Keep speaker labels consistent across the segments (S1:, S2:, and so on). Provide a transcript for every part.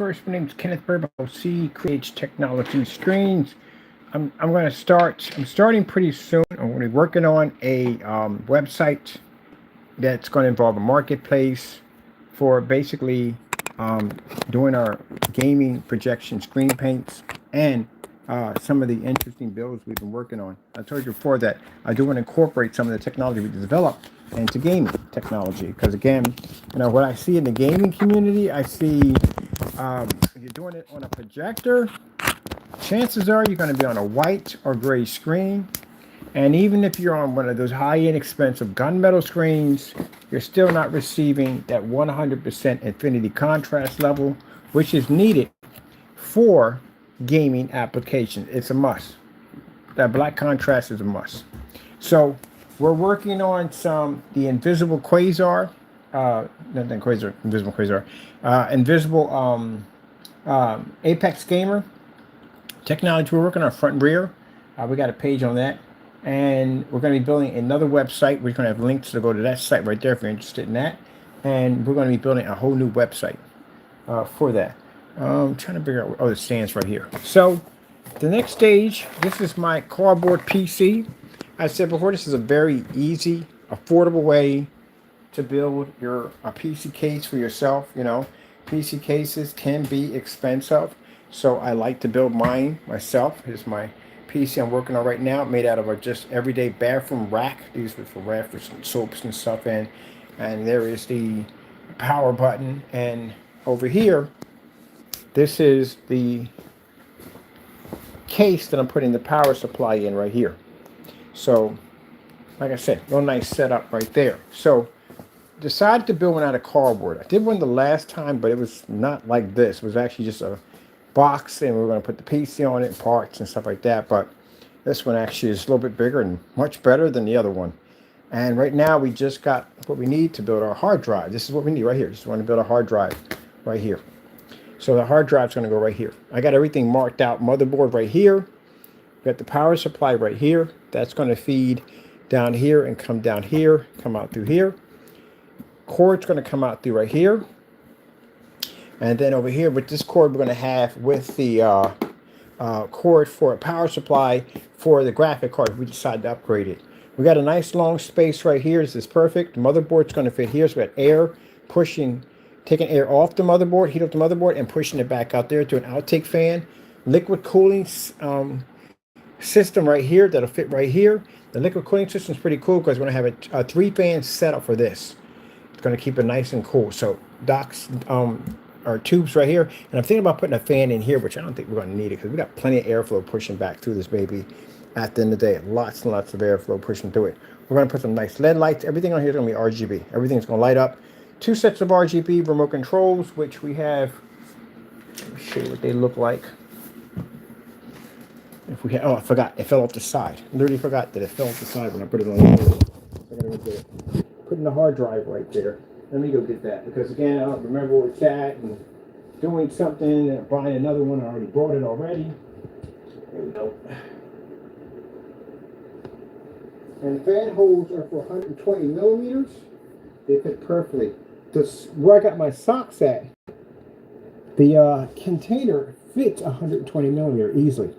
S1: first. My name is Kenneth Burb. C Creates Technology Screens. I'm going to start. I'm starting pretty soon. I'm going to be working on a website that's going to involve a marketplace for basically um, doing our gaming projection screen paints and some of the interesting builds we've been working on. I told you before that I do want to incorporate some of the technology we developed into gaming technology because again, what I see in the gaming community, I see if you're doing it on a projector, chances are you're going to be on a white or gray screen. And even if you're on one of those high-end expensive gunmetal screens, you're still not receiving that 100% infinity contrast level, which is needed for gaming applications. It's a must. That black contrast is a must. So we're working on the invisible quasar, not quasar, invisible quasar, invisible Apex Gamer technology. We're working on front and rear. We got a page on that. And we're going to be building another website. We're going to have links to go to that site right there if you're interested in that. And we're going to be building a whole new website for that. I'm trying to figure out what, oh, it stands right here. So the next stage, this is my cardboard PC. I said before, this is a very easy, affordable way to build a PC case for yourself. PC cases can be expensive. So I like to build mine myself. Here's my PC I'm working on right now, made out of a just everyday bathroom rack. These were for rack for some soaps and stuff in. And there is the power button. And over here, this is the case that I'm putting the power supply in right here. So, like I said, real nice setup right there. So, decided to build one out of cardboard. I did one the last time, but it was not like this. It was actually just a box, and we were going to put the PC on it and parts and stuff like that. But this one actually is a little bit bigger and much better than the other one. And right now we just got what we need to build our hard drive. This is what we need right here. Just want to build a hard drive right here. So the hard drive's going to go right here. I got everything marked out. Motherboard right here. Got the power supply right here. That's going to feed down here and come down here, come out through here. Cord's going to come out through right here. And then over here with this cord we're going to have with the cord for a power supply for the graphic card if we decide to upgrade it. We got a nice long space right here. This is perfect. The motherboard's going to fit here. So we got air pushing, taking air off the motherboard, heat up the motherboard, and pushing it back out there to an outtake fan. Liquid cooling system right here that'll fit right here. The liquid cooling system is pretty cool because we're going to have a 3-fan setup for this. It's going to keep it nice and cool. So docks our tubes right here, and I'm thinking about putting a fan in here, which I don't think we're going to need it because we got plenty of airflow pushing back through this baby. At the end of the day, lots and lots of airflow pushing through it. We're going to put some nice LED lights. Everything on here is going to be RGB. Everything's going to light up. 2 sets of RGB remote controls, which we have. Let me show you what they look like. If we oh, I forgot, it fell off the side. Literally forgot that it fell off the side when I put it on the table. I gotta go get it. Putting the hard drive right there. Let me go get that because again, I don't remember where it's at and doing something and buying another one. I already bought it already. There we go. And the fan holes are for 120 millimeters. They fit perfectly. This where I got my socks at. The container fits 120 millimeter easily.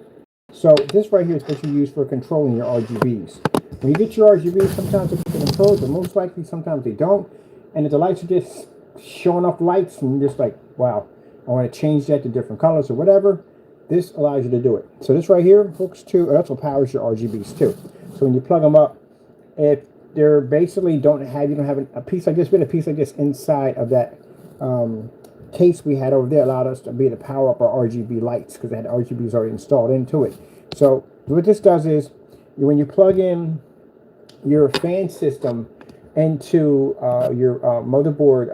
S1: So this right here is what you use for controlling your RGBs. When you get your RGBs, sometimes they can control, but most likely sometimes they don't. And if the lights are just showing off lights and you're just like, wow, I want to change that to different colors or whatever, this allows you to do it. So this right here hooks to, that's what powers your RGBs too. So when you plug them up, if they're basically you don't have a piece like this, we had a piece like this inside of that case we had over there, allowed us to be able to power up our RGB lights because they had RGBs already installed into it. So what this does is when you plug in your fan system into your motherboard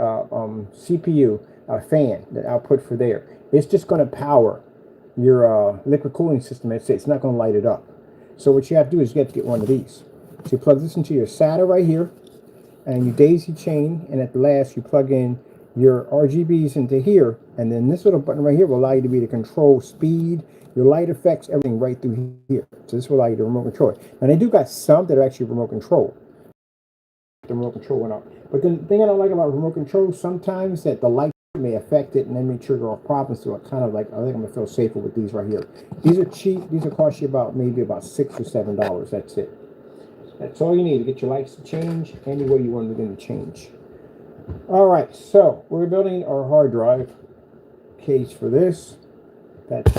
S1: CPU fan, the output for there, it's just going to power your liquid cooling system. It's not going to light it up. So what you have to do is you have to get one of these. So you plug this into your SATA right here, and you daisy chain, and at the last you plug in your RGBs into here, and then this little button right here will allow you to be to control speed, your light effects, everything right through here. So this will allow you to remote control it. Now they do got some that are actually remote control. The remote control went up. But the thing I don't like about remote control, sometimes that the light may affect it and then may trigger off problems. So I kind of like, I think I'm gonna feel safer with these right here. These are cheap. These will cost you about maybe about $6 or $7. That's it. That's all you need to get your lights to change any way you want them to change. All right, so we're building our hard drive case for this. That's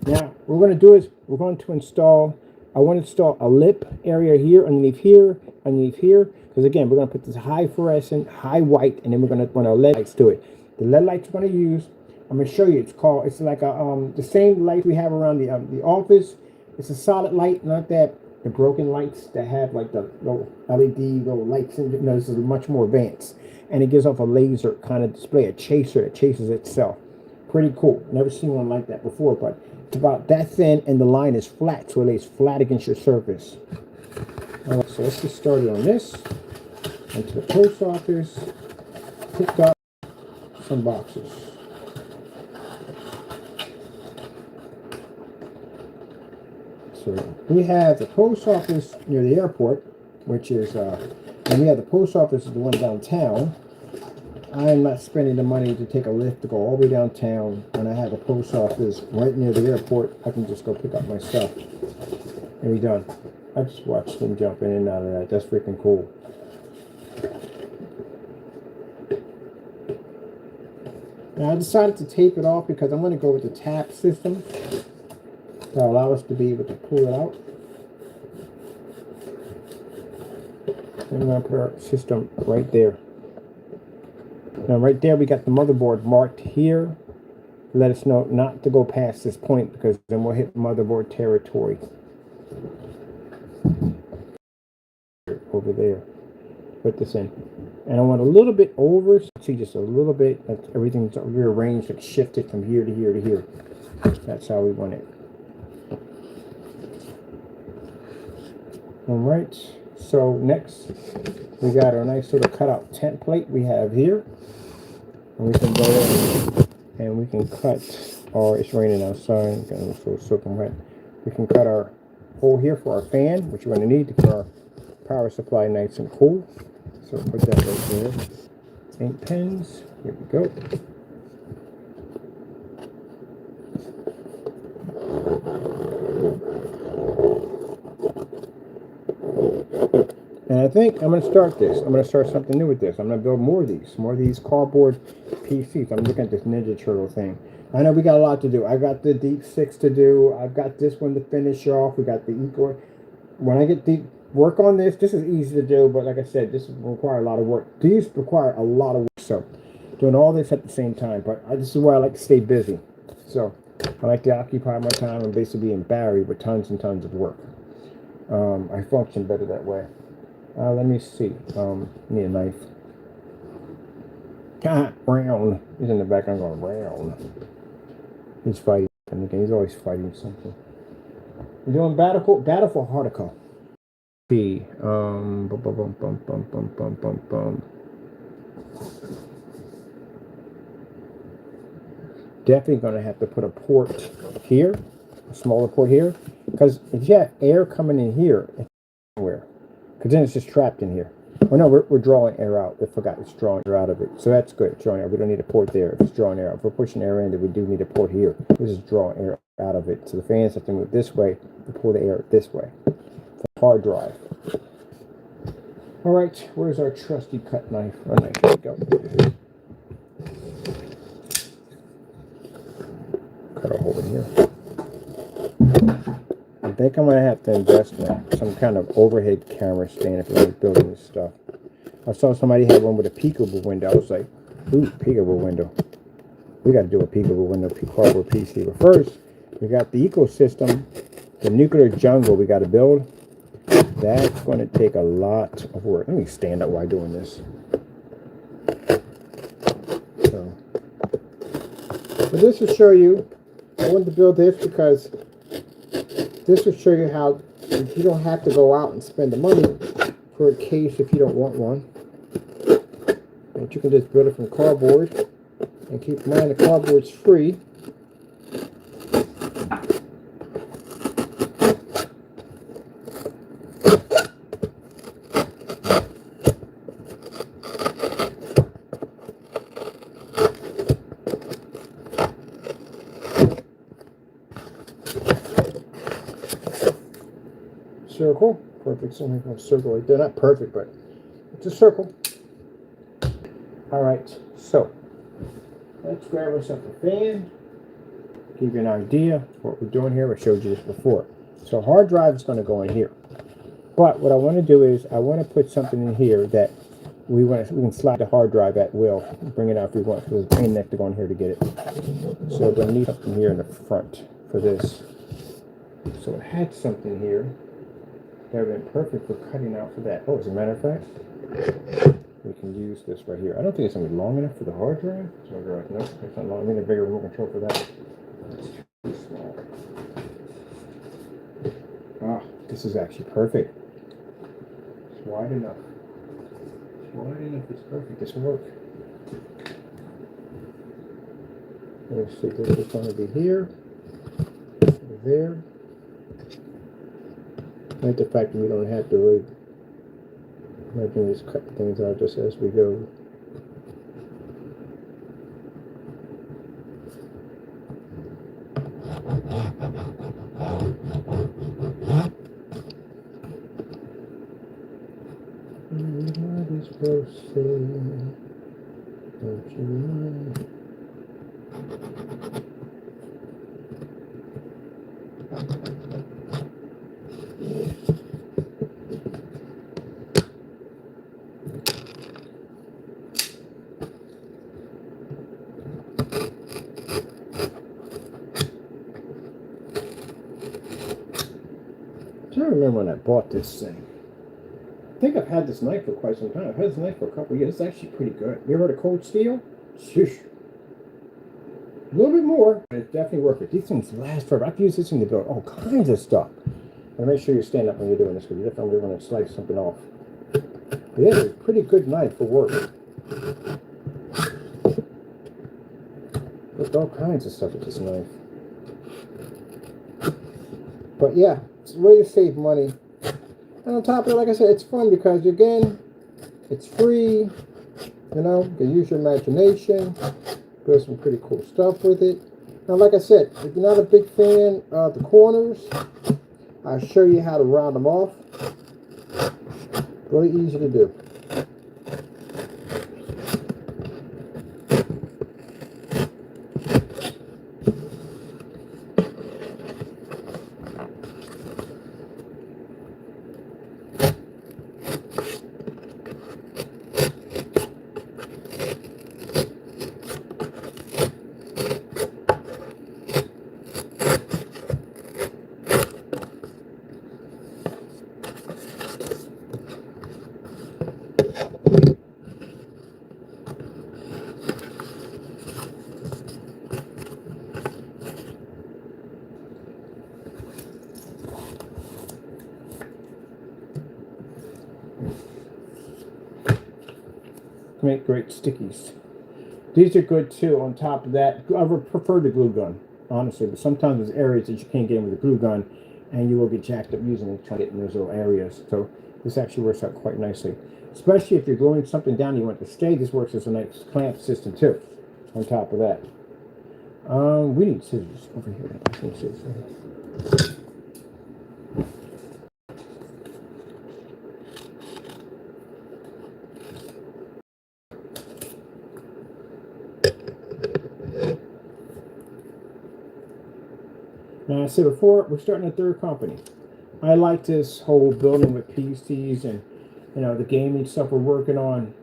S1: now what we're going to do is we're going to install. I want to install a lip area here, underneath here, because again we're going to put this high fluorescent, high white, and then we're going to run our LED lights to it. The LED lights we're going to use, I'm going to show you. It's like a the same light we have around the office. It's a solid light, not that the broken lights that have like the little LED little lights in it. No, this is much more advanced, and it gives off a laser kind of display, a chaser that chases itself. Pretty cool. Never seen one like that before, but it's about that thin, and the line is flat, so it lays flat against your surface. All right, so let's get started on this. Went to the post office, picked up some boxes. So we have the post office near the airport, which is, and we have the post office is the one downtown. I'm not spending the money to take a lift to go all the way downtown. When I have a post office right near the airport, I can just go pick up my stuff and be done. I just watched them jump in and out of that. That's freaking cool. Now I decided to tape it off because I'm going to go with the tap system. That'll allow us to be able to pull it out. And we're going to put our system right there. Now right there we got the motherboard marked here. Let us know not to go past this point because then we'll hit motherboard territory. Over there. Put this in. And I want a little bit over, see just a little bit, that everything's rearranged, like shifted from here to here to here. That's how we want it. Alright, so next we got our nice little cutout template we have here. And we can go in and we can cut our, it's raining outside, so soaking wet. We can cut our hole here for our fan, which we're going to need to keep our power supply nice and cool. So put that right there. Ink pens, here we go. And I think I'm going to start this. I'm going to start something new with this. I'm going to build more of these cardboard PCs. I'm looking at this Ninja Turtle thing. I know we got a lot to do. I got the Deep 6 to do. I've got this one to finish off. We got the Eco. When I get the work on this is easy to do, but like I said, this will require a lot of work. These require a lot of work, so doing all this at the same time. But this is where I like to stay busy. So I like to occupy my time and basically being buried with tons and tons of work. I function better that way. Let me see. Need a knife. Brown. He's in the back. I'm going round. He's fighting. And again, he's always fighting something. We're doing battle for Hardico. See. Definitely going to have to put a port here, a smaller port here, because if you have air coming in here, it's nowhere. Because then it's just trapped in here. Oh no, we're drawing air out. I forgot it's drawing air out of it. So that's good. It's drawing air. We don't need a port there. If it's drawing air out. If we're pushing air in, then we do need a port here. This is drawing air out of it. So the fans have to move this way to pull the air this way. The hard drive. Alright, where's our trusty cut knife? Oh, knife. Here we go. Cut a hole in here. I think I'm going to have to invest in some kind of overhead camera stand if I'm building this stuff. I saw somebody had one with a peekaboo window. I was like, ooh, peekaboo window. We got to do a peekaboo window cardboard PC. But first, we got the ecosystem, the nuclear jungle we got to build. That's going to take a lot of work. Let me stand up while doing this. So, but this will show you, I wanted to build this because this will show you how you don't have to go out and spend the money for a case if you don't want one. And you can just build it from cardboard. And keep in mind the cardboard's free. circle. Perfect circle right there. Not perfect, but it's a circle. All right, so let's grab ourselves a fan. Give you an idea what we're doing here. I showed you this before. So hard drive is going to go in here. But what I want to do is I want to put something in here that we can slide the hard drive at will. Bring it out if we want. There's a pain neck to go in here to get it. So we're going to need something here in the front for this. So I had something here that would have been perfect for cutting out for that. Oh, as a matter of fact, we can use this right here. I don't think it's going to be long enough for the hard drive. So no, it's not long. I need a bigger remote control for that. It's too small. Ah, this is actually perfect. It's wide enough. It's wide enough. It's perfect. This will work. Let's see. This is going to be here. There. I like the fact that we don't have to really imagine these cut things out just as we go. Everybody's posting, don't you mind? I don't remember when I bought this thing. I think I've had this knife for quite some time. I've had this knife for a couple of years. It's actually pretty good. You ever heard of Cold Steel? Shush. A little bit more, but it's definitely worth it. These things last forever. I've used this thing to build all kinds of stuff. And make sure you stand up when you're doing this because you definitely want to slice something off. But yeah, it's a pretty good knife for work. There's all kinds of stuff with this knife. But yeah, it's a way to save money. And on top of it, like I said, it's fun because, again, it's free. You know, you can use your imagination. Do some pretty cool stuff with it. Now, like I said, if you're not a big fan of the corners, I'll show you how to round them off. Really easy to do. Make great stickies. These are good too. On top of that, I would prefer the glue gun, honestly, but sometimes there's areas that you can't get in with the glue gun and you will get jacked up using it, trying to get in those little areas. So this actually works out quite nicely, especially if you're gluing something down and you want it to stay. This works as a nice clamp system too. On top of that, we need scissors over here. I think scissors right here. Now, I said before, we're starting a third company. I like this whole building with PCs and, you know, the gaming stuff we're working on.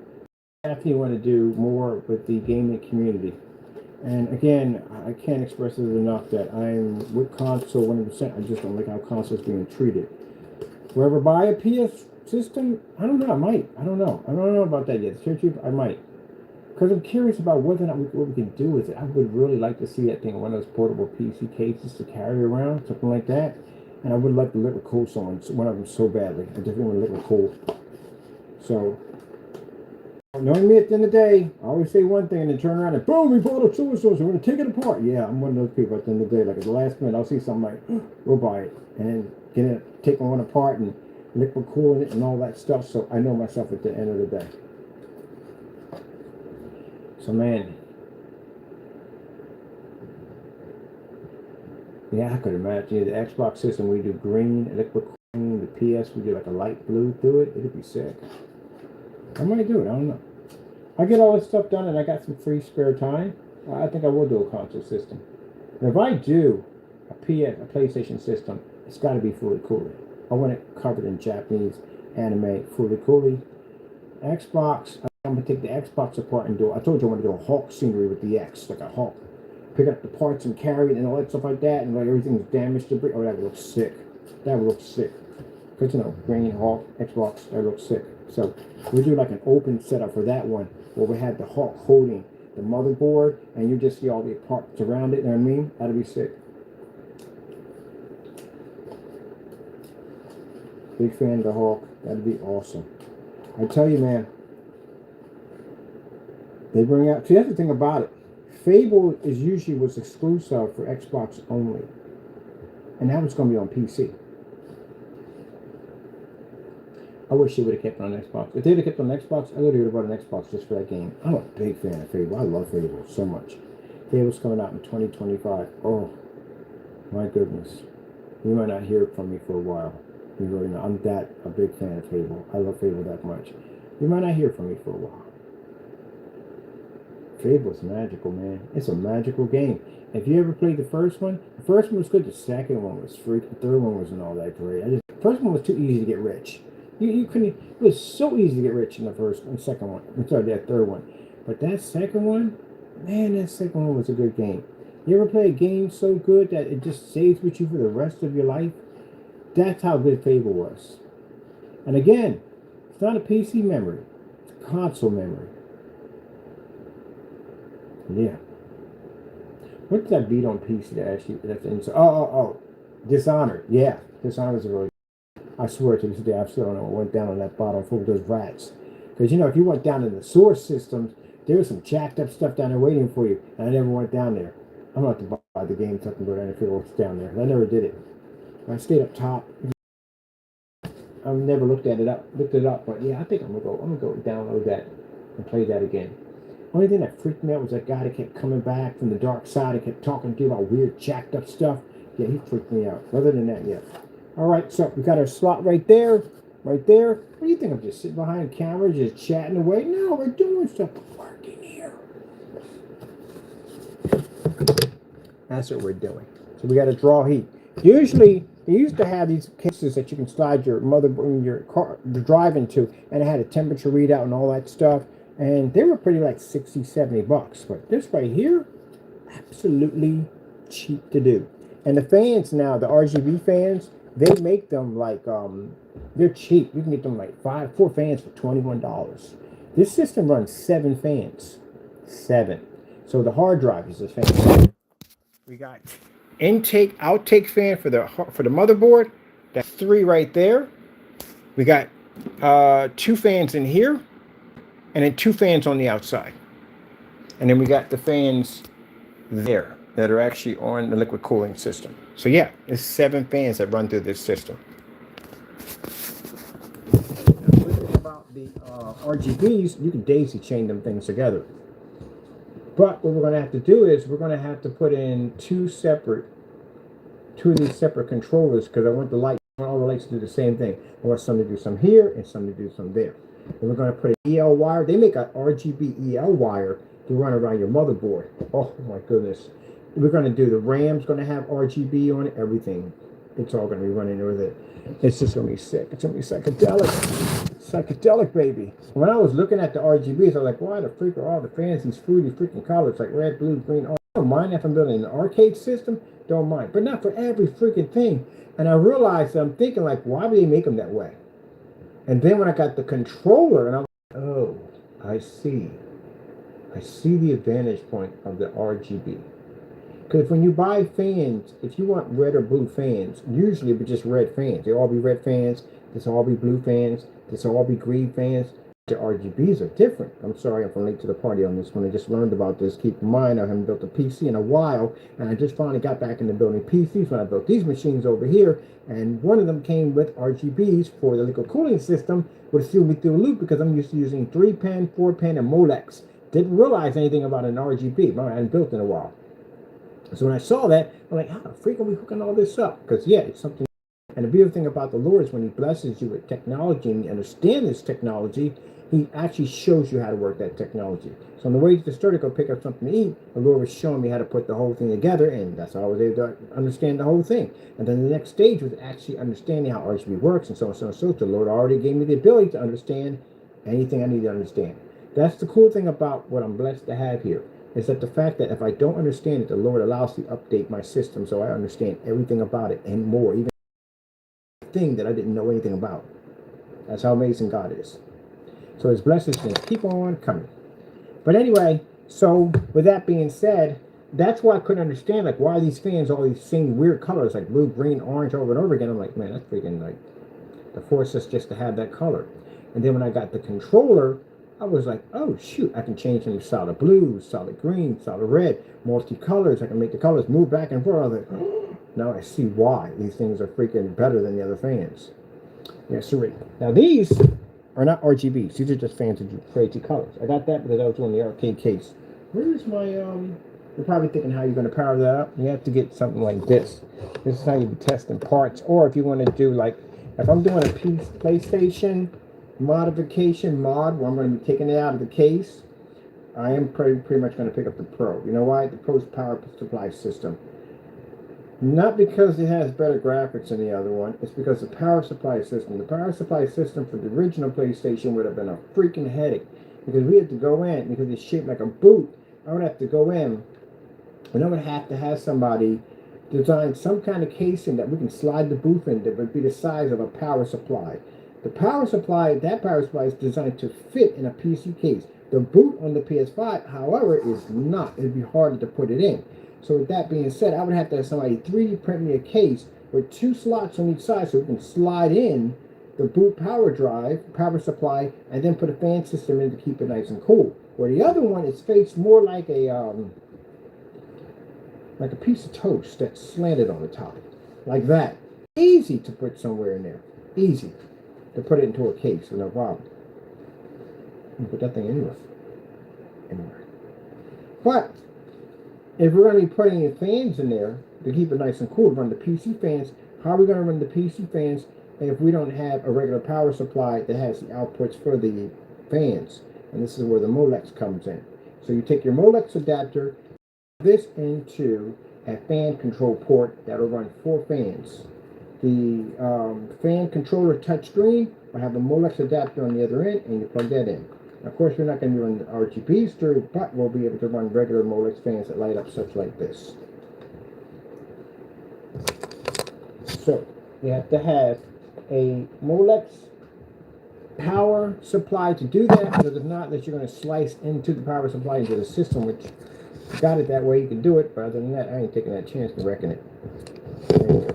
S1: I definitely want to do more with the gaming community. And again, I can't express it enough that I'm with console 100%. I just don't like how console is being treated. Will I ever buy a PS system? I don't know. I might. I don't know. I don't know about that yet. I might. Because I'm curious about whether or not what we can do with it. I would really like to see that thing, one of those portable PC cases to carry around, something like that. And I would like the liquid cool one of them so badly. I definitely want liquid cool. So, knowing me at the end of the day, I always say one thing and then turn around and boom, we bought a so-and-so, so we're going to take it apart. Yeah, I'm one of those people at the end of the day. Like at the last minute, I'll see something like, we'll buy it. And then get it, take one apart and liquid cool in it and all that stuff. So I know myself at the end of the day. So man, yeah, I could imagine the Xbox system. We do green, liquid cooling, the PS, we do like a light blue through it, it'd be sick. I might do it, I don't know. I get all this stuff done and I got some free spare time. I think I will do a console system. And if I do a PlayStation system, it's got to be fully cooled. I want it covered in Japanese anime, fully cooled. Xbox, I'm gonna take the Xbox apart and do. I told you I want to do a Hulk scenery with the X, like a Hulk. Pick up the parts and carry it and all that stuff like that, and like everything's damaged to break. Oh, that would look sick. That would look sick. Cause you know, Green Hulk, Xbox, that looks sick. So we do like an open setup for that one, where we have the Hulk holding the motherboard, and you just see all the parts around it. You know what I mean? That'd be sick. Big fan of the Hulk. That'd be awesome. I tell you, man. They bring out. See, that's the thing about it. Fable is usually was exclusive for Xbox only, and now it's going to be on PC. I wish they would have kept it on Xbox. If they'd have kept it on Xbox, I literally would have bought an Xbox just for that game. I'm a big fan of Fable. I love Fable so much. Fable's coming out in 2025. Oh, my goodness. You might not hear from me for a while. You really know. I'm that a big fan of Fable. I love Fable that much. You might not hear from me for a while. Fable's magical, man. It's a magical game. If you ever played the first one was good. The second one was freaking. The third one wasn't all that great. The first one was too easy to get rich. You couldn't. It was so easy to get rich in the first and second one. I'm sorry, that third one. But that second one, man, that second one was a good game. You ever play a game so good that it just stays with you for the rest of your life? That's how good Fable was. And again, it's not a PC memory. It's a console memory. Yeah. What did I beat on PC that actually that's inside? Oh. Dishonored. Yeah. Dishonored's a really. I swear to this day, I still don't know what went down on that bottom full of those rats. Because you know, if you went down in the source systems, there was some jacked up stuff down there waiting for you, and I never went down there. I'm going to have to buy the game so I can go down and figure what's down there. I never did it. I stayed up top. I've never looked it up, but yeah, I think I'm gonna go download that and play that again. Only thing that freaked me out was that guy that kept coming back from the dark side and kept talking to you about weird jacked up stuff. Yeah, he freaked me out. Other than that, yeah. All right, so we got our slot right there. Right there. What do you think? I'm just sitting behind the camera, just chatting away? No, we're doing stuff. We're working here. That's what we're doing. So we got to draw heat. Usually, they used to have these cases that you can slide your motherboard, your car, the drive into, and it had a temperature readout and all that stuff. And they were pretty like $60, $70. But this right here, absolutely cheap to do. And the fans now, the RGB fans, they make them like they're cheap. You can get them like 4 fans for $21. This system runs 7 fans. 7. So the hard drive is a fan. We got intake, outtake fan for the motherboard. That's 3 right there. We got 2 fans in here, and then 2 fans on the outside. And then we got the fans there that are actually on the liquid cooling system. So yeah, it's 7 fans that run through this system. Now, about the RGBs, you can daisy chain them things together. But what we're going to have to do is we're going to have to put in 2 of these separate controllers, because I want all the lights to do the same thing. I want some to do some here and some to do some there. And we're going to put an EL wire. They make an RGB EL wire to run around your motherboard. Oh my goodness. We're going to do the RAM's going to have RGB on it, everything. It's all going to be running with it. It's just going to be sick. It's going to be psychedelic. Psychedelic, baby. When I was looking at the RGBs, I was like, why the freak are all the fancy, fruity freaking colors like red, blue, green, orange? I don't mind if I'm building an arcade system. Don't mind. But not for every freaking thing. And I realized, I'm thinking like, why would they make them that way? And then when I got the controller, and I was like, oh, I see. I see the advantage point of the RGB. Because when you buy fans, if you want red or blue fans, usually it would just red fans. They all be red fans. This all be blue fans. This all be green fans. The RGBs are different. I'm sorry I'm late to the party on this one. I just learned about this. Keep in mind, I haven't built a PC in a while, and I just finally got back into building PCs when I built these machines over here, and one of them came with RGBs for the liquid cooling system, which threw me through a loop because I'm used to using 3-pin, 4-pin, and Molex. Didn't realize anything about an RGB. I hadn't built in a while. So when I saw that, I'm like, how the freak are we hooking all this up? Because, yeah, it's something And the beautiful thing about the Lord is when he blesses you with technology and you understand this technology, he actually shows you how to work that technology. So on the way to the store to go pick up something to eat, the Lord was showing me how to put the whole thing together, and that's how I was able to understand the whole thing. And then the next stage was actually understanding how RGB works and so on and so on. So the Lord already gave me the ability to understand anything I need to understand. That's the cool thing about what I'm blessed to have here, is that the fact that if I don't understand it, the Lord allows me to update my system so I understand everything about it and more, even thing that I didn't know anything about. That's how amazing God is. So his blessings can keep on coming. But anyway, so with that being said, that's why I couldn't understand, like, why are these fans all these same weird colors, like blue, green, orange over and over again. I'm like, man, that's freaking, like, the force us just to have that color. And then when I got the controller, I was like, oh shoot, I can change them to solid blue, solid green, solid red, multi-colors. I can make the colors move back and forth. I was like, oh, now I see why these things are freaking better than the other fans. Yeah, sweet. Now these are not RGBs. These are just fans of crazy colors. I got that because I was doing the arcade case. Where's my, you're probably thinking how you're going to power that up. You have to get something like this. This is how you be testing parts. Or if you want to do, like, if I'm doing a PlayStation modification mod where I'm going to be taking it out of the case, I am pretty much going to pick up the Pro. You know why? The Pro's power supply system. Not because it has better graphics than the other one. It's because the power supply system. The power supply system for the original PlayStation would have been a freaking headache. Because we had to go in, because it's shaped like a boot, I would have to go in, and I would have to have somebody design some kind of casing that we can slide the boot in that would be the size of a power supply. The power supply, that power supply is designed to fit in a PC case. The boot on the PS5, however, is not. It'd be harder to put it in. So with that being said, I would have to have somebody 3D print me a case with 2 slots on each side so we can slide in the boot power drive, power supply, and then put a fan system in to keep it nice and cool. Where the other one is faced more like a piece of toast that's slanted on the top. Like that. Easy to put somewhere in there. Easy to put it into a case with no problem. You can put that thing anywhere. Anywhere. But if we're going to be putting the fans in there to keep it nice and cool, run the PC fans, how are we going to run the PC fans if we don't have a regular power supply that has the outputs for the fans? And this is where the Molex comes in. So you take your Molex adapter, this into a fan control port that will run 4 fans. The fan controller touchscreen will have a Molex adapter on the other end, and you plug that in. Of course, we're not going to run the RGBs through, but we'll be able to run regular Molex fans that light up such like this. So, you have to have a Molex power supply to do that, because if not, that you're going to slice into the power supply into the system, which got it that way, you can do it, but other than that, I ain't taking that chance to wrecking it. Anyway.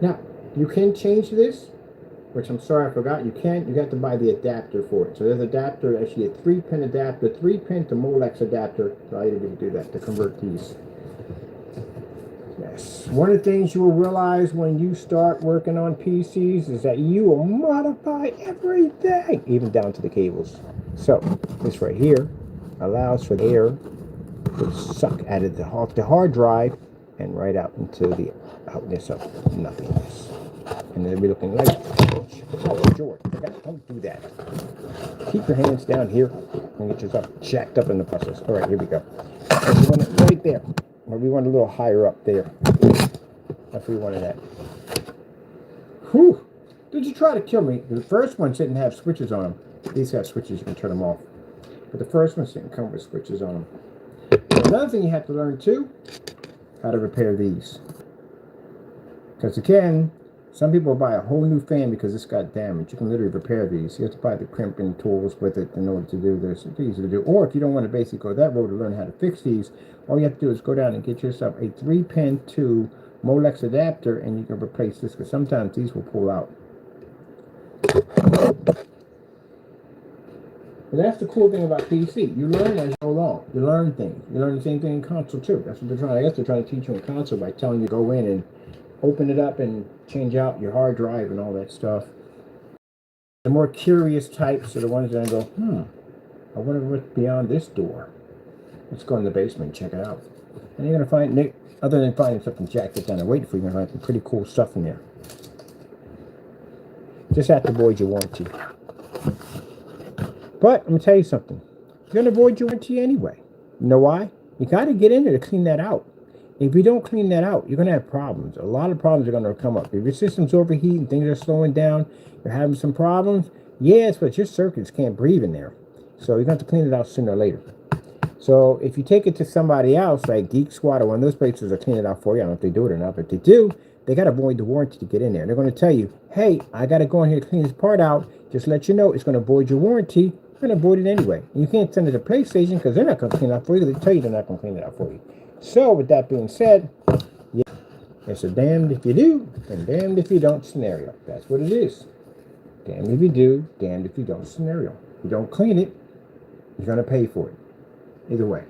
S1: Now, you can change this, which I'm sorry I forgot. You have to buy the adapter for it. So there's an adapter, actually a 3-pin adapter, 3-pin to Molex adapter. So I need to do that to convert these. Yes. One of the things you will realize when you start working on PCs is that you will modify everything, even down to the cables. So this right here allows for the air to suck out of the hard drive and right out into the outness of nothingness. And then we're looking like, oh, George, don't do that. Keep your hands down here and get yourself jacked up in the process. All right, here we go. And we want it right there. Or we want it a little higher up there. That's where we wanted that. Whew. Did you try to kill me? The first ones didn't have switches on them. These have switches, you can turn them off. But the first ones didn't come with switches on them. Another thing you have to learn too, how to repair these. Because again, some people buy a whole new fan because it's got damage. You can literally repair these. You have to buy the crimping tools with it in order to do this. It's easy to do. Or if you don't want to basically go that road to learn how to fix these, all you have to do is go down and get yourself a 3-pin to Molex adapter, and you can replace this, because sometimes these will pull out. And that's the cool thing about PC. You learn as you go along. You learn things. You learn the same thing in console too. That's what they're trying. I guess they're trying to teach you in console by telling you to go in and open it up and change out your hard drive and all that stuff. The more curious types are the ones that go, I wonder what's beyond this door. Let's go in the basement and check it out. And you're going to find, other than finding something jacked up down there waiting for you, you're going to find some pretty cool stuff in there. Just have to avoid your warranty. But I'm going to tell you something. You're going to avoid your warranty anyway. You know why? You got to get in there to clean that out. If you don't clean that out, you're going to have problems. A lot of problems are going to come up. If your system's overheating, things are slowing down, you're having some problems, yes, but your circuits can't breathe in there. So you're going to have to clean it out sooner or later. So if you take it to somebody else, like Geek Squad or one of those places, will clean it out for you. I don't know if they do it or not, but if they do, they got to avoid the warranty to get in there. They're going to tell you, hey, I got to go in here to clean this part out. Just let you know it's going to avoid your warranty. You're going to avoid it anyway. And you can't send it to PlayStation because they're not going to clean it out for you. They tell you they're not going to clean it out for you. So with that being said, yeah, it's a damned if you do and damned if you don't scenario. That's what it is. Damned if you do, damned if you don't scenario. If you don't clean it, you're going to pay for it. Either way.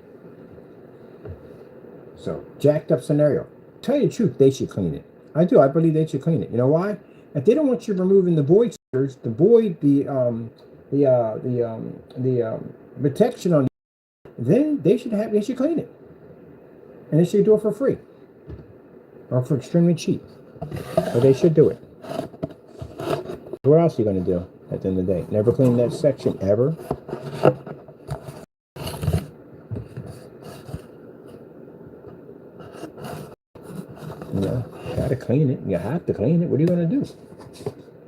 S1: So, jacked up scenario. Tell you the truth, they should clean it. I do. I believe they should clean it. You know why? If they don't want you removing the void stickers, the void, the protection on, then they should clean it, and they should do it for free or for extremely cheap. But they should do it. What else are you going to do at the end of the day? Never clean that section ever. You know, gotta clean it. You have to clean it. What are you gonna do?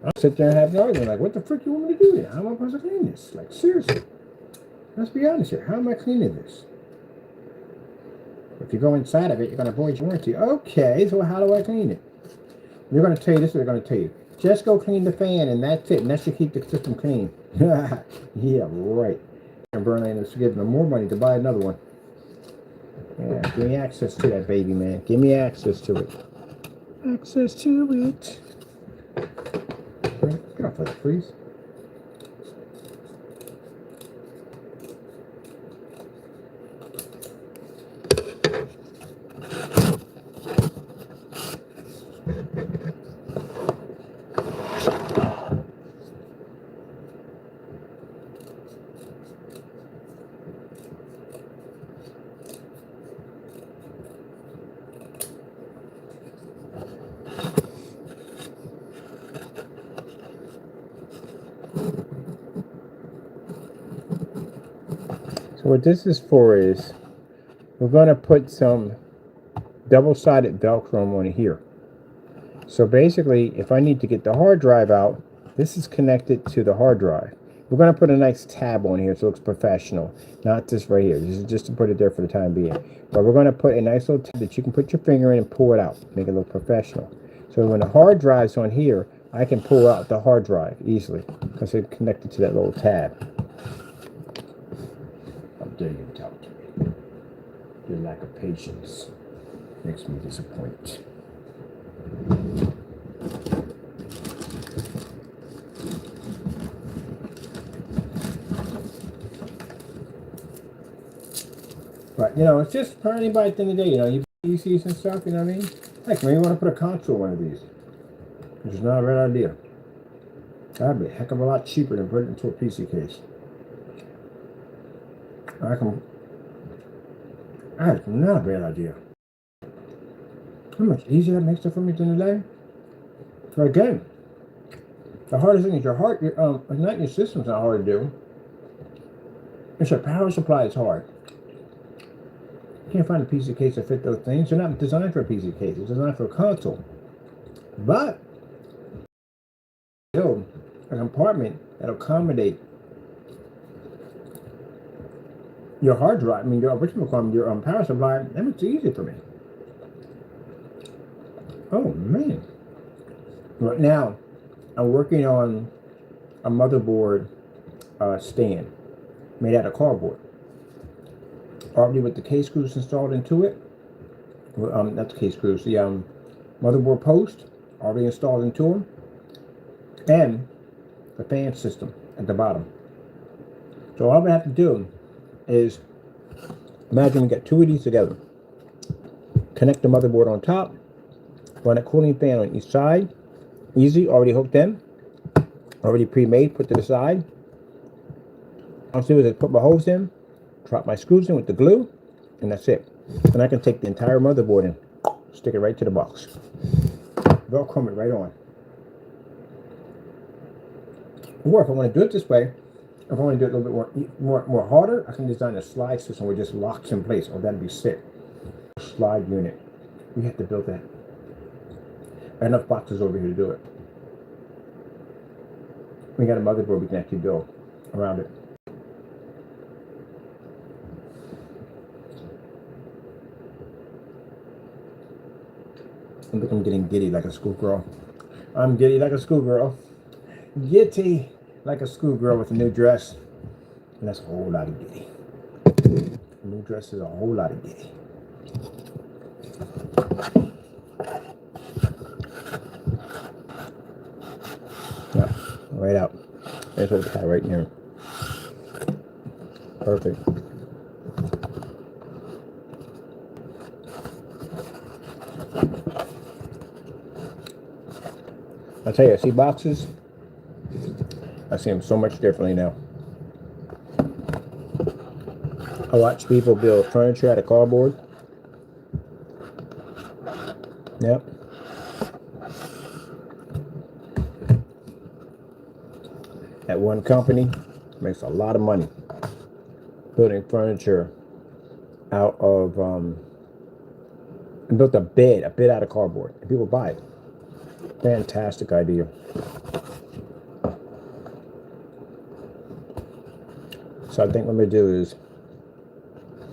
S1: I'll sit there and have an argument like, what the frick you want me to do here? How am I supposed to clean this? Like, seriously. Let's be honest here. How am I cleaning this? If you go inside of it, you're gonna avoid your warranty. Okay, so how do I clean it? They're gonna tell you this, they're gonna tell you. Just go clean the fan and that's it. And that should keep the system clean. Yeah, right. And Berlin is giving them more money to buy another one. Yeah, give me access to that baby, man. Give me access to it. Access to it. Get off of that, please. So what this is for is we're going to put some double-sided Velcro on here. So basically, if I need to get the hard drive out, this is connected to the hard drive. We're going to put a nice tab on here so it looks professional. Not this right here. This is just to put it there for the time being. But we're going to put a nice little tab that you can put your finger in and pull it out. Make it look professional. So when the hard drive's on here, I can pull out the hard drive easily because it's connected to that little tab. How dare you talk to me? Your lack of patience makes me disappointed. But, you know, it's just for anybody at the end of the day, you know, you PCs and stuff, you know what I mean? Like, maybe you want to put a console on one of these, which is not a bad idea. That'd be a heck of a lot cheaper than putting it into a PC case. That's not a bad idea. How much easier that makes it for me than the day? So again, the hardest thing is your heart, not your system's not hard to do. It's your power supply is hard. You can't find a PC case that fit those things. They're not designed for a PC case. It's designed for a console. But build a compartment that'll accommodate your hard drive. I mean, your original compartment, your power supply. That makes it easy for me. Oh man! Right now, I'm working on a motherboard stand made out of cardboard. Already with the case screws installed into it. Not the case screws, the motherboard post already installed into them, and the fan system at the bottom. So all I have to do is imagine we got two of these together. Connect the motherboard on top, run a cooling fan on each side. Easy, already hooked in, already pre-made, put to the side. All I do is I put my hose in, drop my screws in with the glue, and that's it. And I can take the entire motherboard and stick it right to the box. Velcro it right on. Or if I want to do it this way, if I want to do it a little bit more harder, I can design a slide system where it just locks in place. Oh, that'd be sick. Slide unit. We have to build that. I have enough boxes over here to do it. We got a motherboard we can actually build around it. I think I'm getting giddy like a schoolgirl. I'm giddy like a schoolgirl. Giddy like a schoolgirl with a new dress. And that's a whole lot of giddy. A new dress is a whole lot of giddy. Yeah, right out. That's what it's got right here. Perfect. I tell you, I see boxes. I see them so much differently now. I watch people build furniture out of cardboard. Yep. At one company, makes a lot of money building furniture out of, and built a bed out of cardboard, and people buy it. Fantastic idea. So I think what I'm going to do is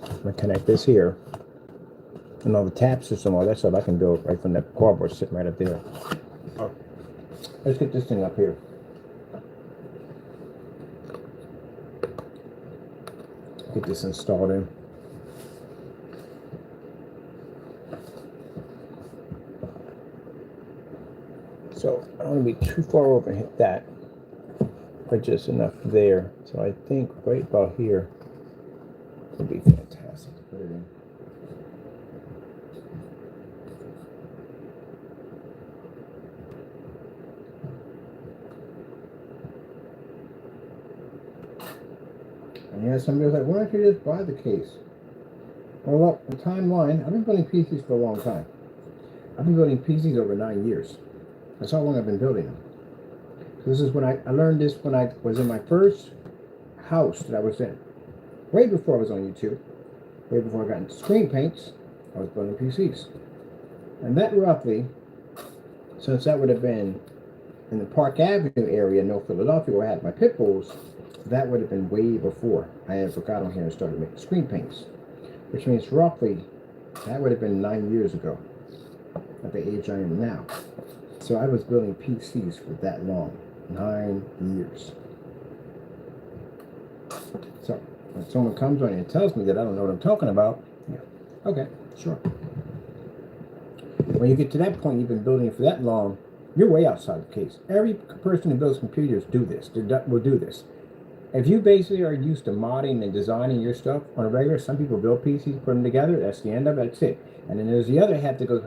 S1: I'm going to connect this here, and all the tap system, all that stuff I can build right from that cardboard sitting right up there. Oh, let's get this thing up here. Get this installed in. So I don't want to be too far over and hit that, but just enough there. So I think right about here would be fantastic to put it in. And yeah, somebody was like, why don't you just buy the case? Well, look, the timeline, I've been building PCs for a long time. I've been building PCs over 9 years. That's how long I've been building them. So this is when I learned this when I was in my first house that I was in. Way before I was on YouTube. Way before I got into screen paints, I was building PCs. And that roughly, since that would have been in the Park Avenue area, North Philadelphia, where I had my pit bulls, that would have been way before I ever got on here and started making screen paints. Which means roughly, that would have been 9 years ago, at the age I am now. So I was building PCs for that long, 9 years. So when someone comes on and tells me that I don't know what I'm talking about, yeah, okay, sure. When you get to that point, you've been building it for that long, you're way outside the case. Every person who builds computers will do this. If you basically are used to modding and designing your stuff on a regular, some people build PCs, put them together, that's the end of it, that's it. And then there's the other half that goes,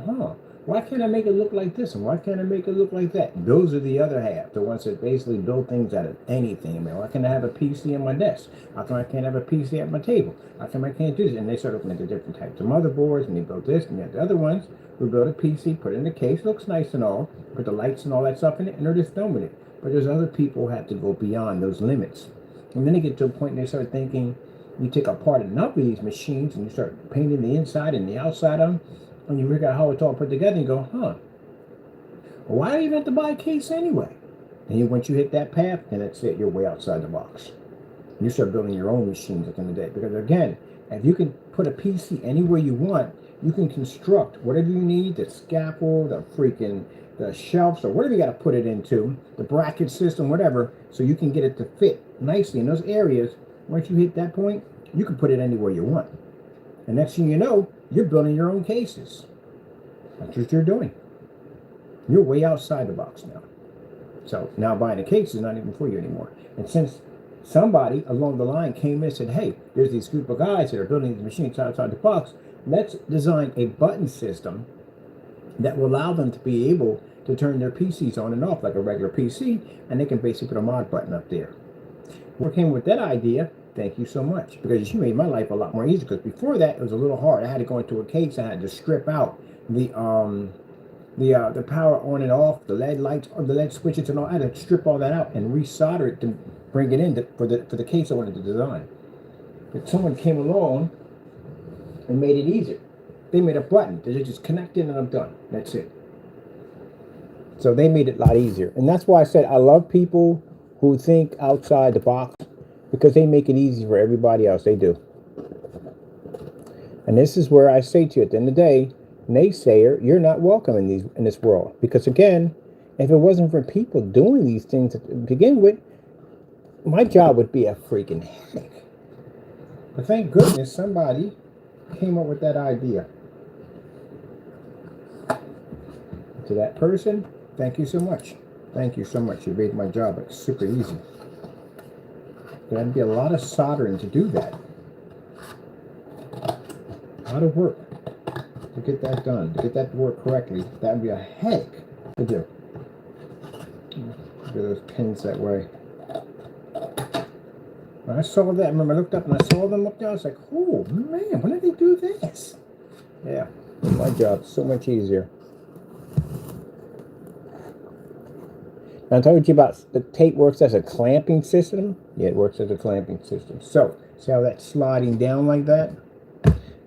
S1: why can't I make it look like this? And why can't I make it look like that? Those are the other half, the ones that basically build things out of anything. I mean, why can't I have a PC on my desk? How come I can't have a PC at my table? How come I can't do this? And they start looking at the different types of motherboards, and they build this, and you have the other ones who build a PC, put it in the case, looks nice and all, put the lights and all that stuff in it, and they're just done with it. But there's other people who have to go beyond those limits. And then they get to a point and they start thinking, you take apart enough of these machines and you start painting the inside and the outside of them, and you figure out how it's all put together and you go, well, why do you even have to buy a case anyway? And once you hit that path, then that's it, you're way outside the box. You start building your own machines at the end of the day. Because again, if you can put a PC anywhere you want, you can construct whatever you need, the scaffold, the shelves, or whatever you got to put it into, the bracket system, whatever, so you can get it to fit nicely in those areas. Once you hit that point, you can put it anywhere you want. And next thing you know, you're building your own cases. That's what you're doing. You're way outside the box now. So now buying a case is not even for you anymore. And since somebody along the line came in and said, hey, there's these group of guys that are building these machines outside the box, let's design a button system that will allow them to be able to turn their PCs on and off like a regular PC, and they can basically put a mod button up there. We came with that idea, Thank you so much, because she made my life a lot more easy. Because before that, it was a little hard. I had to go into a case. I had to strip out the power on and off, the LED lights, or the LED switches, and all. I had to strip all that out and resolder it to bring it in for the case I wanted to design. But someone came along and made it easier. They made a button. They just connect in and I'm done. That's it. So they made it a lot easier. And that's why I said I love people who think outside the box, because they make it easy for everybody else. They do. And this is where I say to you, at the end of the day, naysayer, you're not welcome in this world. Because again, if it wasn't for people doing these things to begin with, my job would be a freaking headache. But thank goodness somebody came up with that idea. To that person, thank you so much. Thank you so much. You made my job super easy. There'd be a lot of soldering to do that. A lot of work to get that done, to get that to work correctly. That'd be a headache to do. Get those pins that way. When I saw that, I remember I looked up and I saw them up there. I was like, oh man, when did they do this? Yeah, my job's so much easier. Now, I told you about the tape works as a clamping system. Yeah, it works as a clamping system. So, see how that's sliding down like that?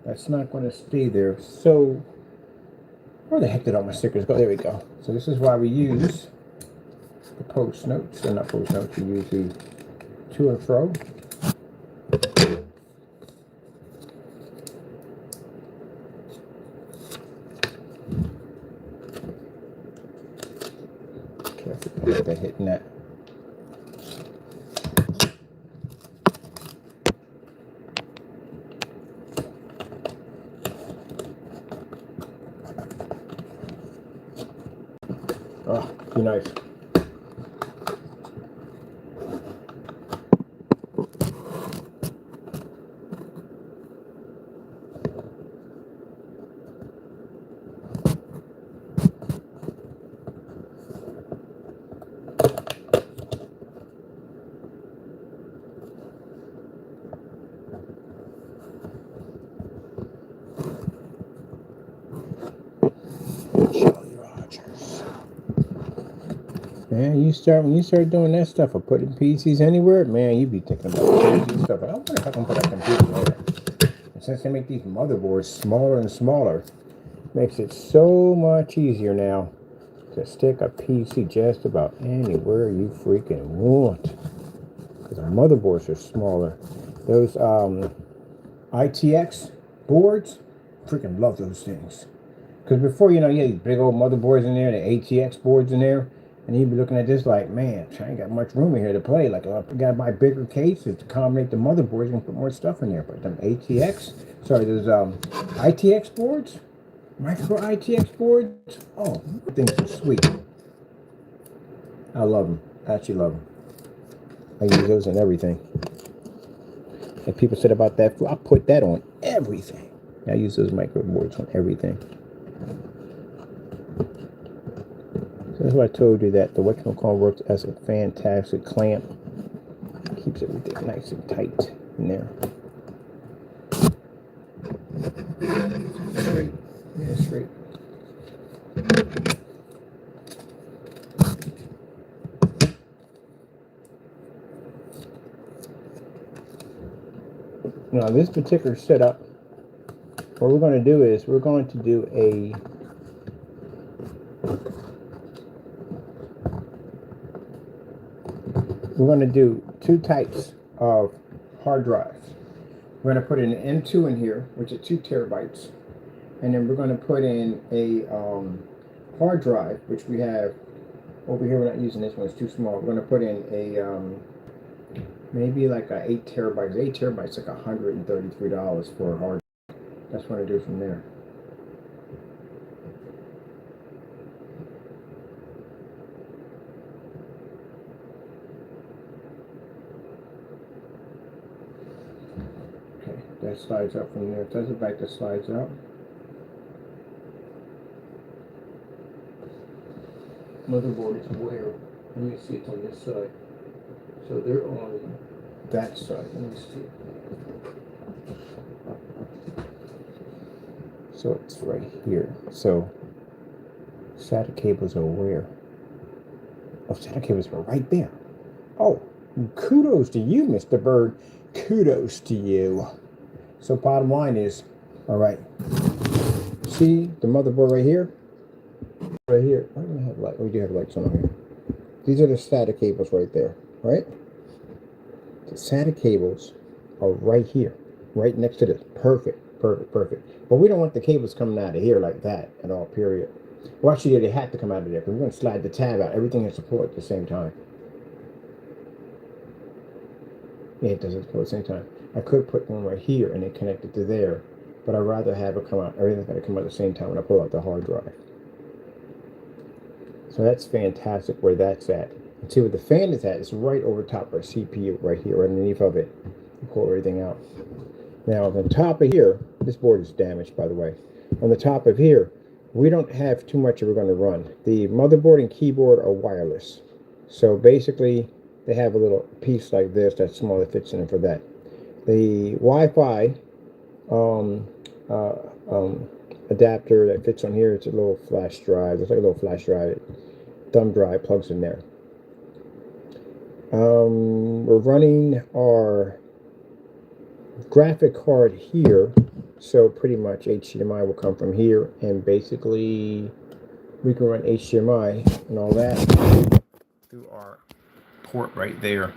S1: That's not going to stay there. So, where the heck did all my stickers go? There we go. So this is why we use the post notes. Or not post notes, we use the to and fro. Careful about that hitting that. Oh, be nice. Man, when you start doing that stuff or putting PCs anywhere, man, you be thinking about crazy stuff. I wonder if I can put a computer on it. And since they make these motherboards smaller and smaller, makes it so much easier now to stick a PC just about anywhere you freaking want. Because the motherboards are smaller. Those ITX boards, freaking love those things. Because before, you had these big old motherboards in there, the ATX boards in there, and you'd be looking at this like, man, I ain't got much room in here to play. Like, I got to buy bigger cases to accommodate the motherboards and put more stuff in there. But them those ITX boards, micro ITX boards, oh, things are sweet. I love them. I actually love them. I use those in everything. And people said about that, I put that on everything. I use those micro boards on everything. So that's why I told you that the whatchamacallit works as a fantastic clamp. Keeps everything nice and tight in there. Straight. Yeah, straight. Now this particular setup, what we're going to do is we're going to do two types of hard drives. We're going to put in an M2 in here, which is 2 terabytes. And then we're going to put in a hard drive, which we have over here. We're not using this one, it's too small. We're going to put in a maybe like a 8 terabytes. 8 terabytes like $133 for a hard drive. That's what I do from there. Okay, that slides up from there. It does it back, that slides out. Motherboard is where, let me see, it's on this side. So they're on that side. Let me see. So it's right here. So SATA cables are where? Oh, SATA cables are right there. Oh, kudos to you, Mr. Bird. Kudos to you. So bottom line is, all right, see the motherboard right here? Right here. Why do I have light? We do have lights on here. These are the SATA cables right there, right? The SATA cables are right here, right next to this. Perfect, perfect, perfect. But we don't want the cables coming out of here like that at all, period. Well, actually, they have to come out of there because we're going to slide the tab out. Everything has support at the same time. Yeah, it does it support at the same time. I could put one right here and then connect it to there, but I'd rather have it come out. Everything's going to come out at the same time when I pull out the hard drive. So that's fantastic where that's at. And see where the fan is at, it's right over top of our CPU right here, right underneath of it. Pull everything out. Now on the top of here, this board is damaged by the way. On the top of here, we don't have too much we're going to run. The motherboard and keyboard are wireless. So basically, they have a little piece like this that's small that fits in for that. The Wi-Fi adapter that fits on here, it's a little flash drive. It's like a little flash drive. Thumb drive plugs in there. We're running our graphic card here, so pretty much HDMI will come from here, and basically we can run HDMI and all that through our port right there.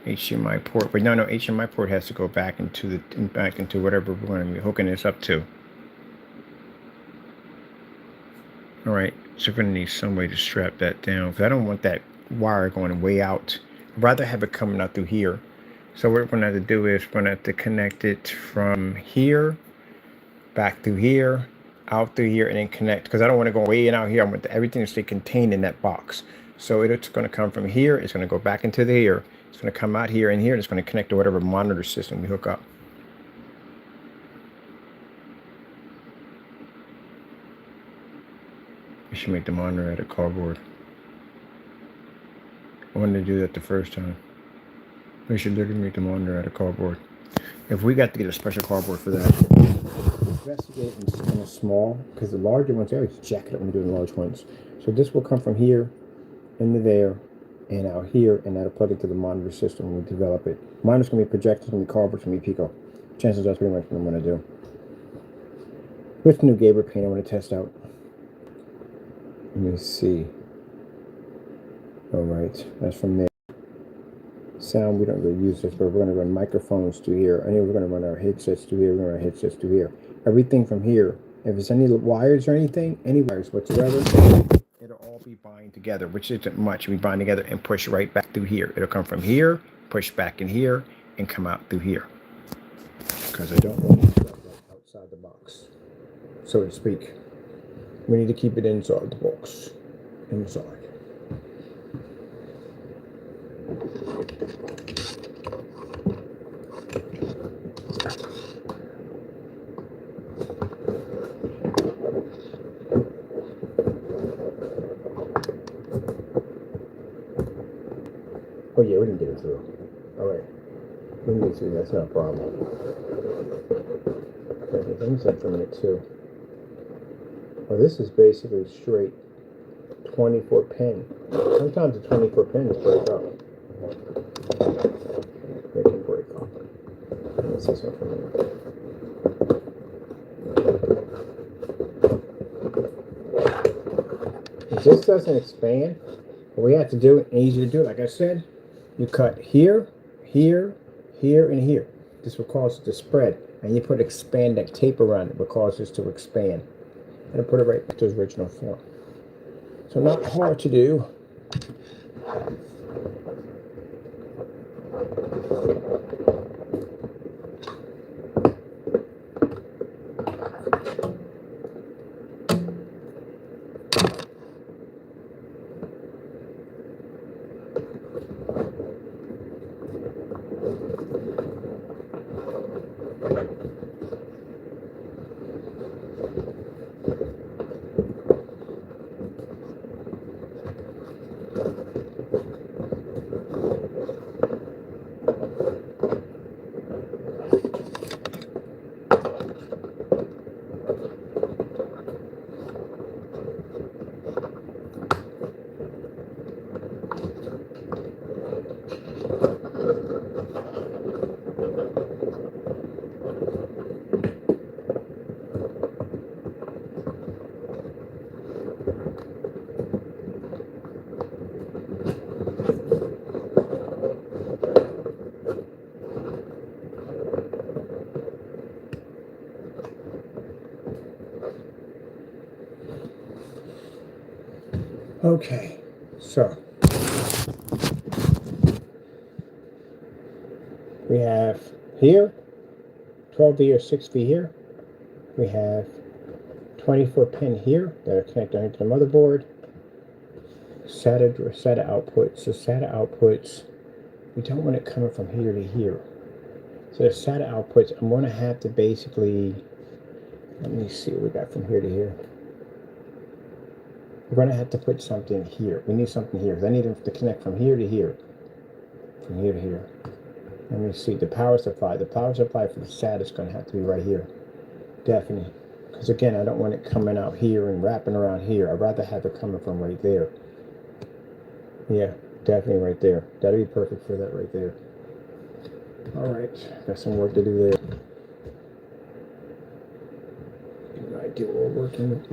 S1: HDMI port, but no, HDMI port has to go back into whatever we're going to be hooking this up to. All right, so we're going to need some way to strap that down because I don't want that wire going way out. I'd rather have it coming out through here. So what we're going to have to do is we're going to have to connect it from here, back through here, out through here, and then connect. Because I don't want to go way in out here. I want everything to stay contained in that box. So it's going to come from here. It's going to go back into the here. It's going to come out here and here. And it's going to connect to whatever monitor system we hook up. We should make the monitor out of cardboard. I wanted to do that the first time. We should literally make the monitor out of cardboard. If we got to get a special cardboard for that, investigate in a small, because the larger ones, I always jack it up when we're doing large ones. So this will come from here into there and out here, and that'll plug into the monitor system when we develop it. Monitor's going to be projected, it's going to be cardboard, it's going to be Pico. Chances are that's pretty much what I'm going to do. With the new Gaber paint I want to test out. Let me see. Alright, that's from there. Sound, we don't really use this, but we're going to run microphones to here. I know we're going to run our headsets to here, we're going to run our headsets to here. Everything from here. If there's any wires or anything, any wires whatsoever, it'll all be bind together, which isn't much. We bind together and push right back through here. It'll come from here, push back in here, and come out through here. Because I don't want it to outside the box, so to speak. We need to keep it inside the box. Inside. Oh yeah, we can get it through. Alright. We can get it through, that's not a problem. Okay, let me set for a minute too. Well, this is basically straight 24 pin. Sometimes the 24 pins break up. They can break up. Let me see something for a minute. If this doesn't expand, what we have to do, and easy to do, like I said, you cut here, here, here, and here. This will cause it to spread. And you put expanded tape around it, will cause this to expand. And put it right back to its original form. So not hard to do. Okay, so we have here 12V or 6V here. We have 24 pin here that are connected to the motherboard. SATA outputs. So SATA outputs, we don't want it coming from here to here. So the SATA outputs, I'm going to have to basically, let me see what we got from here to here. We're going to have to put something here. We need something here. I need them to connect from here to here. From here to here. Let me see. The power supply. The power supply for the SATA is going to have to be right here. Definitely. Because again, I don't want it coming out here and wrapping around here. I'd rather have it coming from right there. Yeah, definitely right there. That'd be perfect for that right there. Alright, got some work to do there. Good idea what we're working with.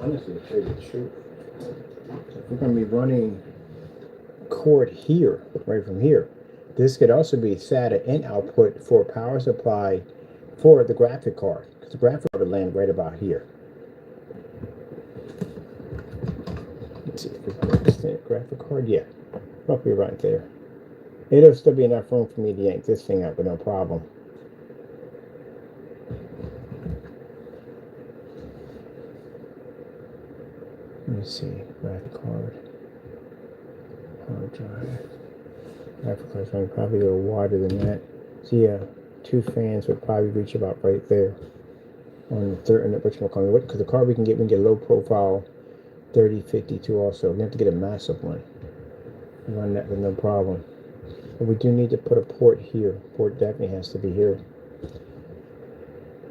S1: Honestly, to tell you the truth, if we're going to be running cord here, right from here, this could also be SATA in output for power supply for the graphic card, because the graphic card would land right about here. Let's see if it's the graphic card. Yeah, roughly right there. It'll still be enough room for me to yank this thing out with no problem. Let me see, graphic card, hard drive. Graphic card's running probably a little wider than that. So yeah, 2 fans would probably reach about right there on the third, because the card we can get low profile 3052 also. We have to get a massive one. Run that with no problem. But we do need to put a port here. Port definitely has to be here.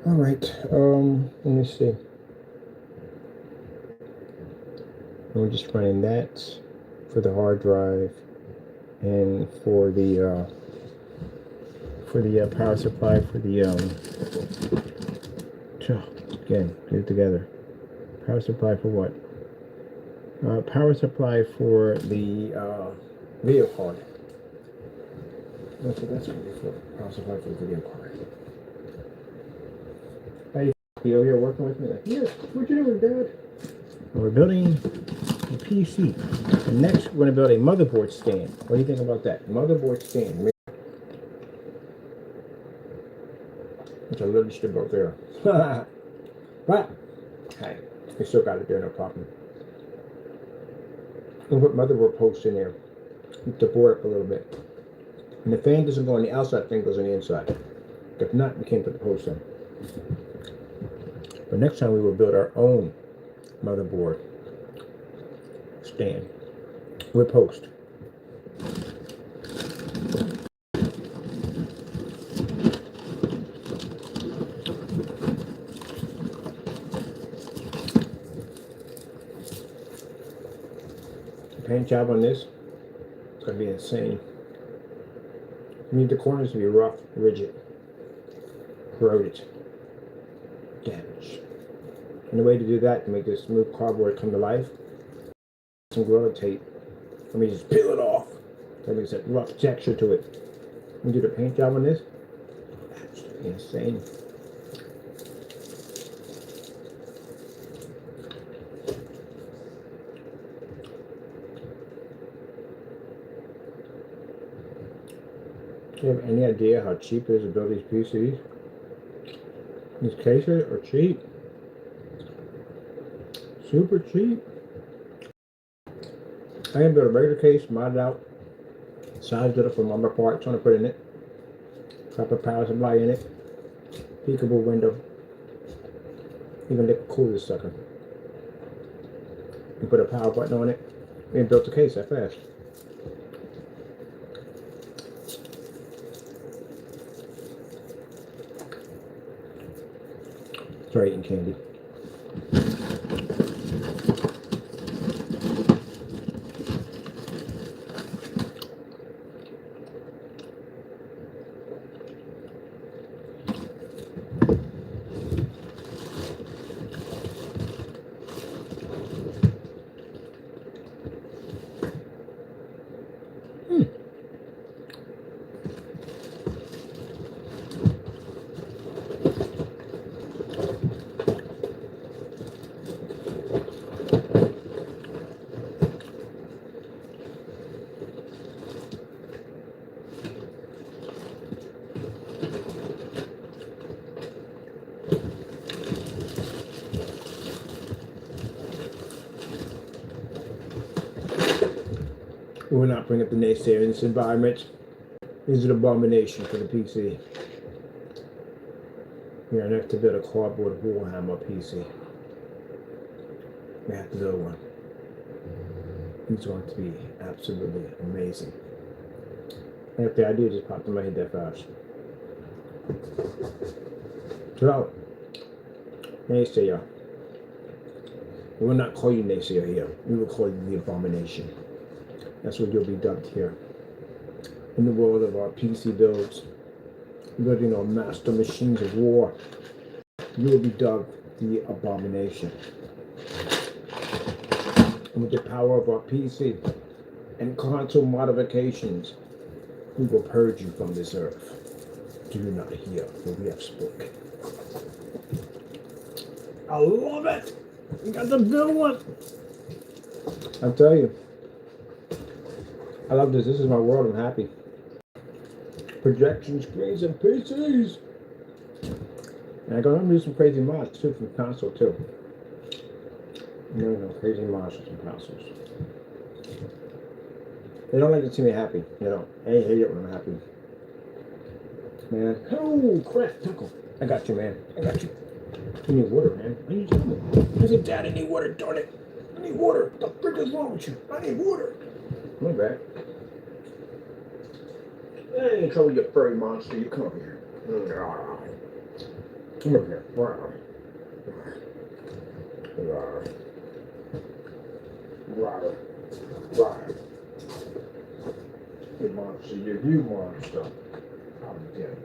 S1: Alright, let me see. And we're just running that for the hard drive and for the power supply for the again, get it together. Power supply for what? Power supply for the video card. That's what that's going to be for. Power supply for the video card. Hey, you here working with me? Like, yeah, what you doing, Dad? We're building a PC. And next, we're going to build a motherboard stand. What do you think about that? Motherboard stand. It's a little strip up there. But, hey, we still got it there, no problem. We'll put motherboard posts in there. Keep the board up a little bit. And the fan doesn't go on the outside, the fan goes on the inside. If not, we can't put the post in. But next time we will build our own motherboard stand with post. The paint job on this is going to be insane. You need the corners to be rough, rigid, corroded, damaged. And the way to do that, to make this smooth cardboard come to life, some Gorilla Tape. Let me just peel it off. That makes a rough texture to it. We do the paint job on this. Absolutely insane. Do you have any idea how cheap it is to build these PCs? These cases are cheap. Super cheap. I can build a regular case, mod it out, sized it up for lumber parts, want to put in it, proper power supply in it, peekaboo window, even they can cool this sucker. You put a power button on it, and built the case that fast. Try eating candy. We will not bring up the naysayer in this environment. This is an abomination for the PC. We are next to build a cardboard Warhammer PC. We have to build one. It's going to be absolutely amazing. Like the idea just popped in my head that fast. So, naysayer. We will not call you naysayer here. We will call you the abomination. That's what you'll be dubbed here. In the world of our PC builds, building our master machines of war, you will be dubbed the abomination. And with the power of our PC and console modifications, we will purge you from this earth. Do you not hear, for we have spoken. I love it! We got to build one! I'll tell you, I love this. This is my world. I'm happy. Projection screens and PCs. And I'm going to do some crazy mods too from console too. Crazy mods from consoles. They don't like to see me happy. You know, I hate it when I'm happy. Man. Oh, crap, Tuckle. I got you, man. I got you. I need water, man. I need water. I said, Dad, I need water, darn it. I need water. What the frick is wrong with you? I need water. My bad. I ain't in trouble, you furry monster. You come over here. Come over here. You monster. You monster. I'm dead.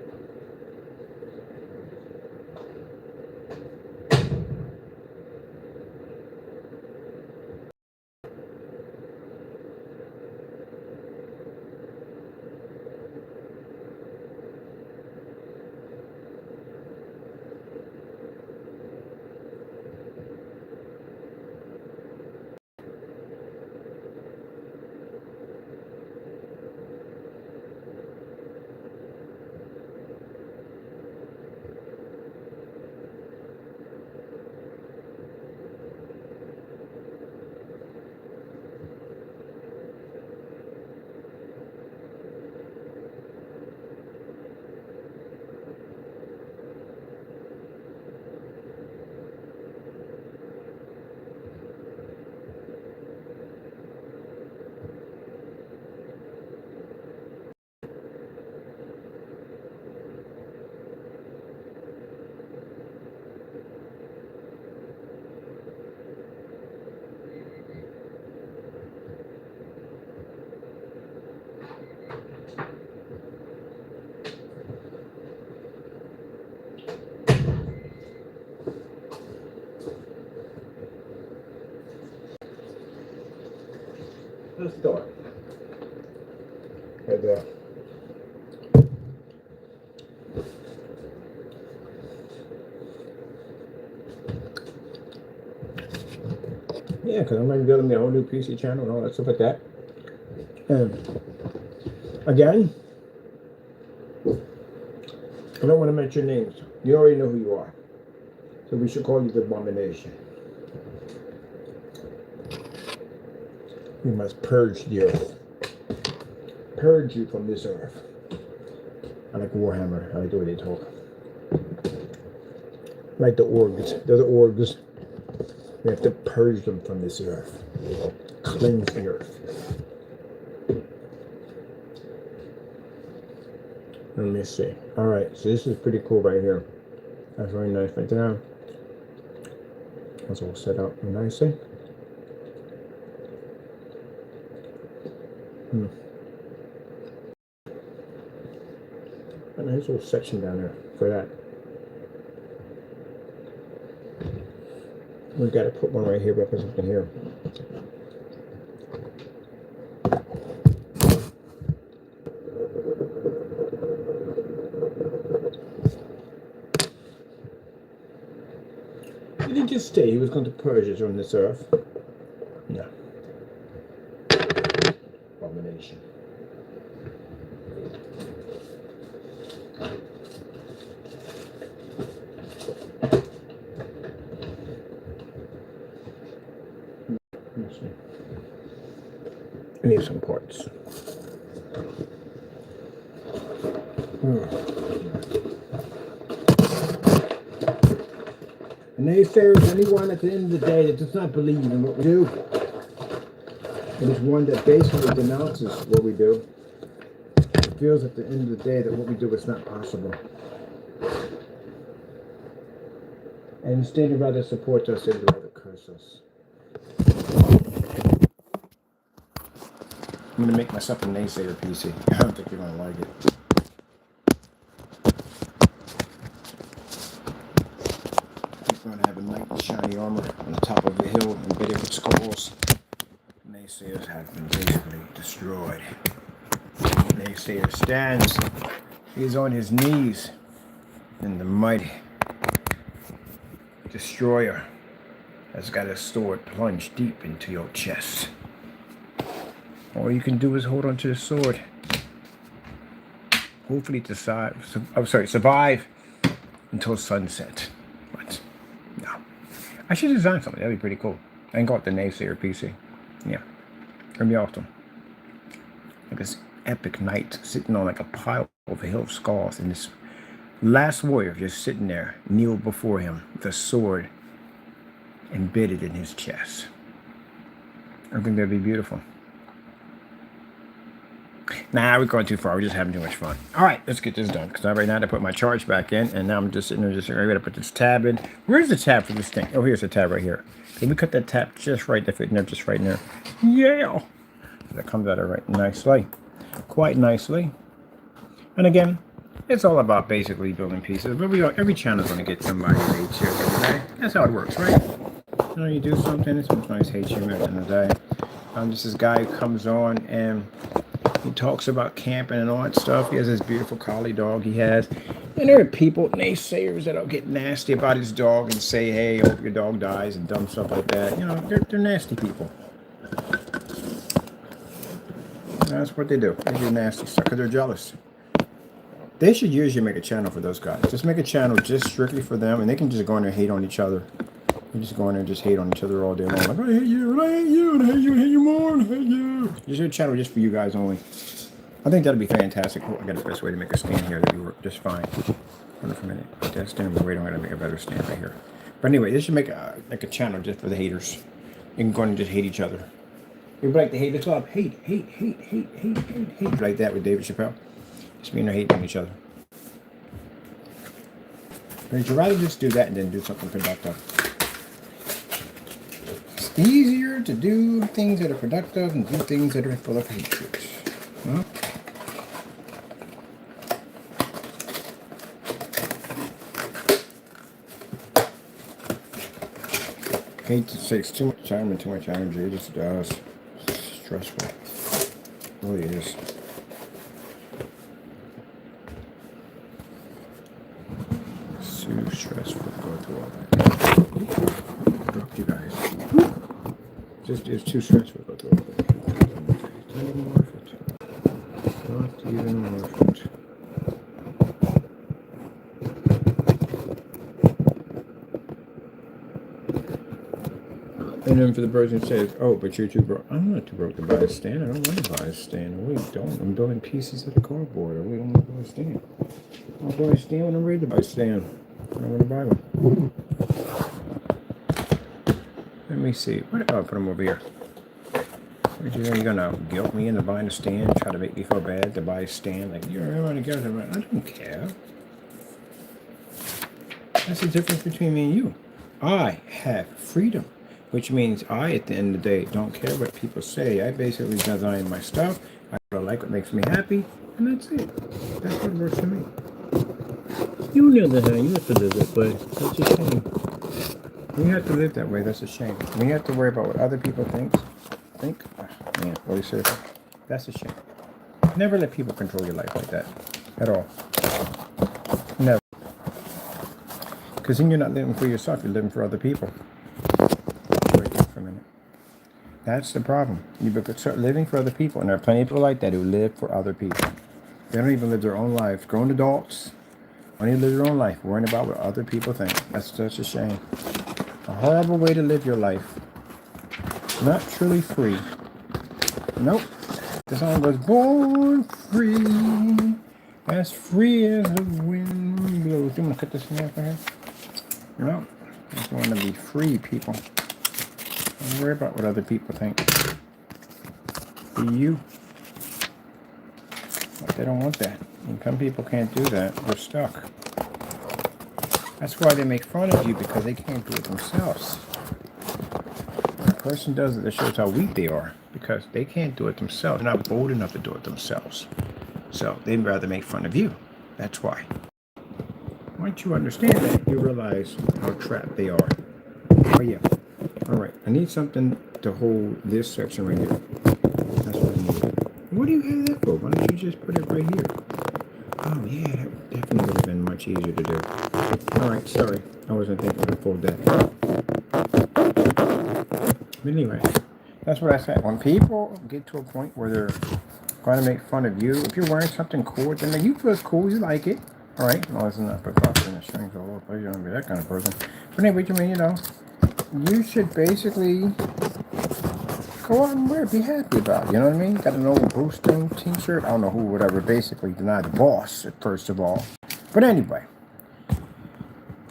S1: Let's start. Right there. Yeah, because I'm going to be building a whole new PC channel and all that stuff like that. And again, I don't want to mention names. You already know who you are. So we should call you the Abomination. We must purge the earth. Purge you from this earth. I like Warhammer. I like the way they talk. I like the orgs. They're the orgs. We have to purge them from this earth. Cleanse the earth. Let me see. Alright, so this is pretty cool right here. That's very nice right there. That's all set up nicely. A nice little section down there for that. We've got to put one right here, but put something here. He didn't just say he was going to purge us on this earth. No. Abomination. I need some parts. And naysayers, anyone at the end of the day that does not believe in what we do, and is one that basically denounces what we do, feels at the end of the day that what we do is not possible. And instead of rather support us, they'd rather curse us. I'm going to make myself a naysayer PC. I don't think you're going to like it. I'm going to have a knight in shiny armor on the top of the hill embedded with skulls. Naysayers have been basically destroyed. Naysayer stands. He is on his knees in the mighty destroyer has got his sword plunged deep into your chest. All you can do is hold on to the sword. Hopefully survive until sunset. But no. I should design something. That'd be pretty cool. I can call it the Naysayer PC. Yeah. It'd be awesome. Like this epic knight sitting on like a pile of a hill of skulls, and this last warrior just sitting there, kneeled before him with a sword embedded in his chest. I think that'd be beautiful. Nah, we're going too far. We're just having too much fun. All right, let's get this done. Because right now I put my charge back in, and now I'm just sitting there, I gotta put this tab in. Where's the tab for this thing? Oh, here's the tab right here. Can we cut that tab just right there, in there, just right in there? Yeah. So that comes out of right nicely, quite nicely. And again, it's all about basically building pieces. But every channel's gonna get somebody who hates you. Okay? That's how it works, right? You know, you do something, and sometimes hates you at the end of the day. Just this guy who comes on and he talks about camping and all that stuff. He has this beautiful collie dog he has. And there are people, naysayers, that'll get nasty about his dog and say, hey, I hope your dog dies and dumb stuff like that. You know, they're nasty people. That's what they do. They do nasty stuff because they're jealous. They should usually make a channel for those guys. Just make a channel just strictly for them, and they can just go in there and hate on each other. You just go in there and just hate on each other all day long. Like, I hate you, and I hate you, and I hate you, and I hate you more, and I hate you. Just a channel just for you guys only. I think that'd be fantastic. Oh, I got the best way to make a stand here that would work just fine. Hold on for a minute. Put that stand away. I'm going to make a better stand right here. But anyway, this should make a channel just for the haters. You can go in and just hate each other. You'd be like the Haters Club. Hate. Like that with David Chappelle. Just being there hating on each other. But you'd rather just do that and then do something productive. It's easier to do things that are productive and do things that are full of hatred. Huh? Hate to say it's too much time and too much energy. It just does. It's stressful. It really is. So stressful to go through all that. Dropped you guys. It's too stressful to go through all that. It's not even worth it. Not even worth it. And then for the person who says, oh, but you're too broke. I'm not too broke to buy a stand. I don't want to buy a stand. I really don't. I'm building pieces of the cardboard. I really don't want to buy a stand. I'll buy a stand when I'm ready to buy a stand. I don't want to buy one. Let me see. What? Oh, I'll put them over here. What, you know, you're going to guilt me into buying a stand, try to make me feel bad to buy a stand? Like, you're everybody together. I don't care. That's the difference between me and you. I have freedom, which means I, at the end of the day, don't care what people say. I basically design my stuff. I like what makes me happy, and that's it. That's what works for me. You, on the other hand, you have to live that way. That's a shame. When you have to live that way, that's a shame. When you have to worry about what other people think, man, really seriously, that's a shame. Never let people control your life like that, at all. Never. Because then you're not living for yourself, you're living for other people. Wait there for a minute. That's the problem. You start living for other people, and there are plenty of people like that who live for other people. They don't even live their own lives. Grown adults don't even live their own life, worrying about what other people think. That's such a shame. A horrible way to live your life. Not truly free. Nope. The song goes, born free, as free as the wind blows. You want to cut this in half right here? No. I just want to be free, people. Don't worry about what other people think. Be you. But they don't want that. And some people can't do that. They're stuck. That's why they make fun of you, because they can't do it themselves. When a person does it, that shows how weak they are, because they can't do it themselves. They're not bold enough to do it themselves. So they'd rather make fun of you. That's why. Once you understand that, you realize how trapped they are. Oh yeah. All right. I need something to hold this section right here. That's what I need. What do you have that for? Why don't you just put it right here? Oh yeah, that definitely would have been much easier to do. All right. Sorry, I wasn't thinking to fold that. But anyway, that's what I said. When people get to a point where they're going to make fun of you, if you're wearing something cool, then you feel cool, you like it. All right, well, it's not precaution and strings all over. You don't be that kind of person. But anyway, you should basically go out and wear it. Be happy about it. You know what I mean? Got an old Bruce Sting t-shirt. I don't know who would ever basically deny the boss, first of all. But anyway.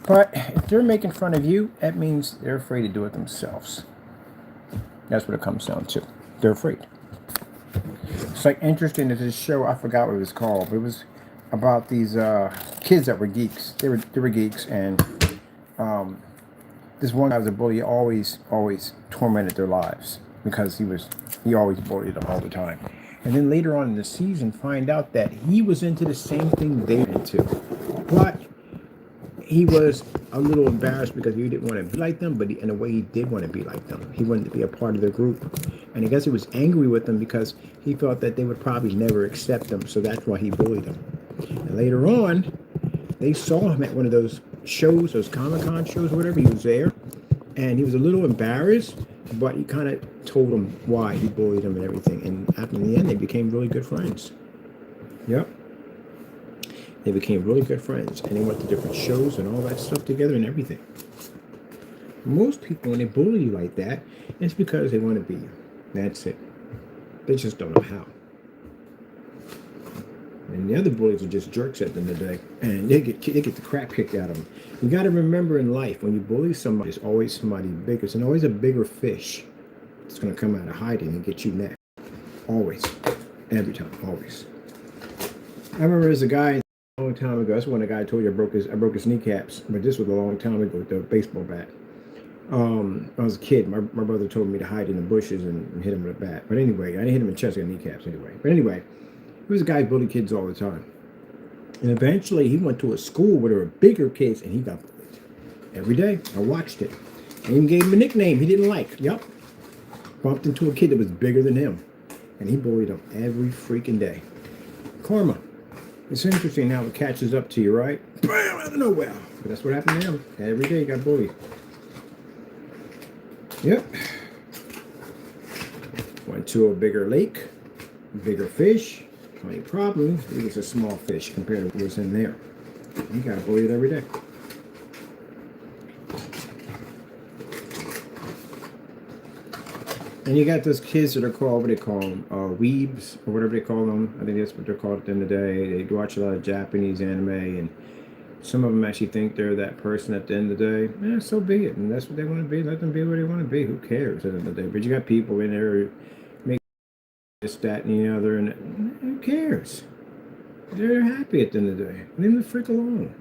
S1: But if they're making fun of you, that means they're afraid to do it themselves. That's what it comes down to. They're afraid. It's like interesting that this show, I forgot what it was called, but it was about these kids that were geeks. They were geeks, and this one guy was a bully. He always tormented their lives because he always bullied them all the time. And then later on in the season, find out that he was into the same thing they were into, but he was a little embarrassed because he didn't want to be like them, but in a way he did want to be like them. He wanted to be a part of their group. And I guess he was angry with them because he thought that they would probably never accept him, so that's why he bullied them. And later on, they saw him at one of those shows, those Comic-Con shows, whatever. He was there, and he was a little embarrassed, but he kind of told them why he bullied them and everything. And after in the end, they became really good friends. Yep. They became really good friends, and they went to different shows and all that stuff together and everything. Most people, when they bully you like that, it's because they want to be you. That's it. They just don't know how. And the other bullies are just jerks at the end of the day, and they get the crap kicked out of them. You got to remember in life, when you bully somebody, there's always somebody bigger. There's always a bigger fish that's going to come out of hiding and get you next. Always. Every time. Always. I remember there's a guy a long time ago. That's when the guy told you I broke his kneecaps, but this was a long time ago with the baseball bat. I was a kid. My brother told me to hide in the bushes and hit him with a bat. But anyway, I didn't hit him in the chest, I got kneecaps anyway. But anyway, he was a guy who bullied kids all the time. And eventually he went to a school where there were bigger kids, and he got bullied. Every day. I watched it. I even gave him a nickname he didn't like. Yup. Bumped into a kid that was bigger than him. And he bullied him every freaking day. Karma. It's interesting how it catches up to you, right? Bam, out of nowhere. But that's what happened to him. Every day he got bullied. Yep. Went to a bigger lake, bigger fish. Only problem, he was a small fish compared to what was in there. He got bullied every day. And you got those kids that are called, what do they call them? Weebs, or whatever they call them. I think that's what they're called at the end of the day. They watch a lot of Japanese anime, and some of them actually think they're that person at the end of the day. Yeah, so be it. And that's what they want to be. Let them be what they want to be. Who cares at the end of the day? But you got people in there making this, that, and the other, and who cares? They're happy at the end of the day. Leave them the frick alone.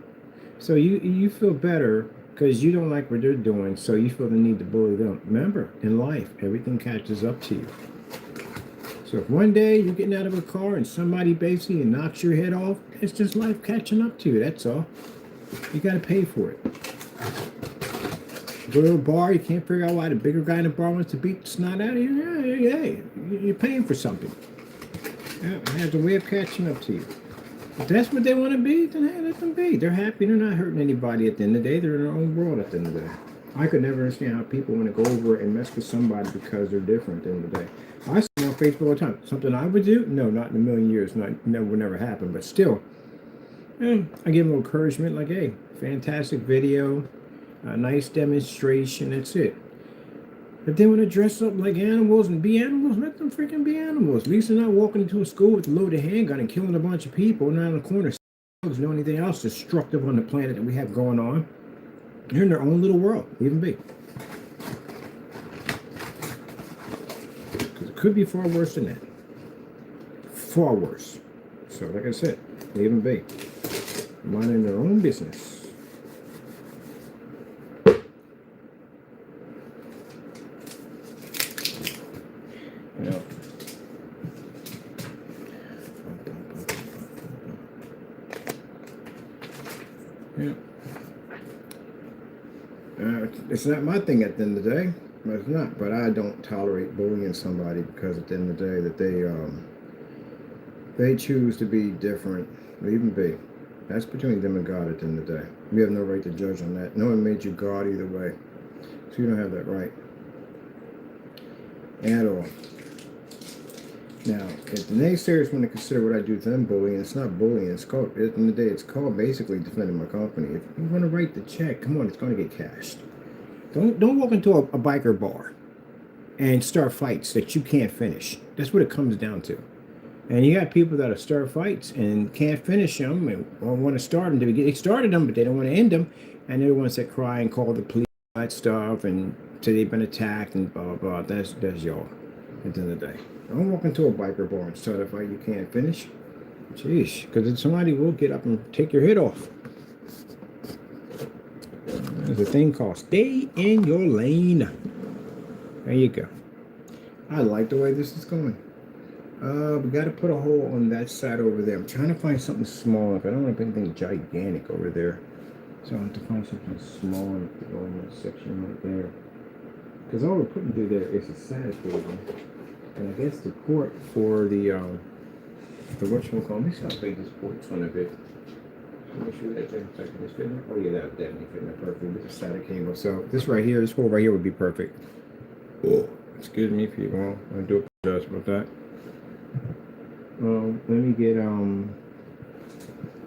S1: So you feel better because you don't like what they're doing, so you feel the need to bully them. Remember, in life, everything catches up to you. So if one day you're getting out of a car and somebody basically knocks your head off, it's just life catching up to you. That's all. You got to pay for it. Go to a bar, you can't figure out why the bigger guy in the bar wants to beat the snot out of you. Yeah, you're paying for something. Yeah, it has a way of catching up to you. If that's what they want to be, then hey, let them be. They're happy. They're not hurting anybody at the end of the day. They're in their own world at the end of the day. I could never understand how people want to go over and mess with somebody because they're different at the end of the day. I see on Facebook all the time. Something I would do? No, not in a million years. Would never happen. But still, I give them a little encouragement like, hey, fantastic video, a nice demonstration, that's it. If they want to dress up like animals and be animals, let them freaking be animals. At least they're not walking into a school with a loaded handgun and killing a bunch of people and around the corner. There's no anything else destructive on the planet that we have going on. They're in their own little world. Leave them be. Because it could be far worse than that. Far worse. So, like I said, leave them be. Minding their own business. You know. Yeah. It's not my thing at the end of the day. It's not. But I don't tolerate bullying somebody because at the end of the day that they choose to be different. Leave them be. That's between them and God at the end of the day. We have no right to judge on that. No one made you God either way. So you don't have that right. At all. Now, if the naysayers want to consider what I do to them bullying, it's not bullying. It's called, at the end of the day, it's called basically defending my company. If you want to write the check, come on, it's going to get cashed. Don't walk into a biker bar and start fights that you can't finish. That's what it comes down to. And you got people that start fights and can't finish them and want to start them. They started them, but they don't want to end them. And they're the ones that cry and call the police and that stuff and say they've been attacked and blah, blah, blah. That's y'all at the end of the day. Don't walk into a biker bar and start a fight you can't finish. Jeez, because somebody will get up and take your head off. There's a thing called stay in your lane. There you go. I like the way this is going. We got to put a hole on that side over there. I'm trying to find something small. If I don't want to put anything gigantic over there. So I have to find something small and put it in that section right there. Because all we're putting through there is a sanitary. And I guess the port for the whatchamacallit. Let me see how big this port's going to be. Make sure that thing's like this fitting. Oh yeah, that would definitely fit in there perfectly with the static cable. So this right here, this hole right here would be perfect. Oh, excuse me people. I do apologize about that.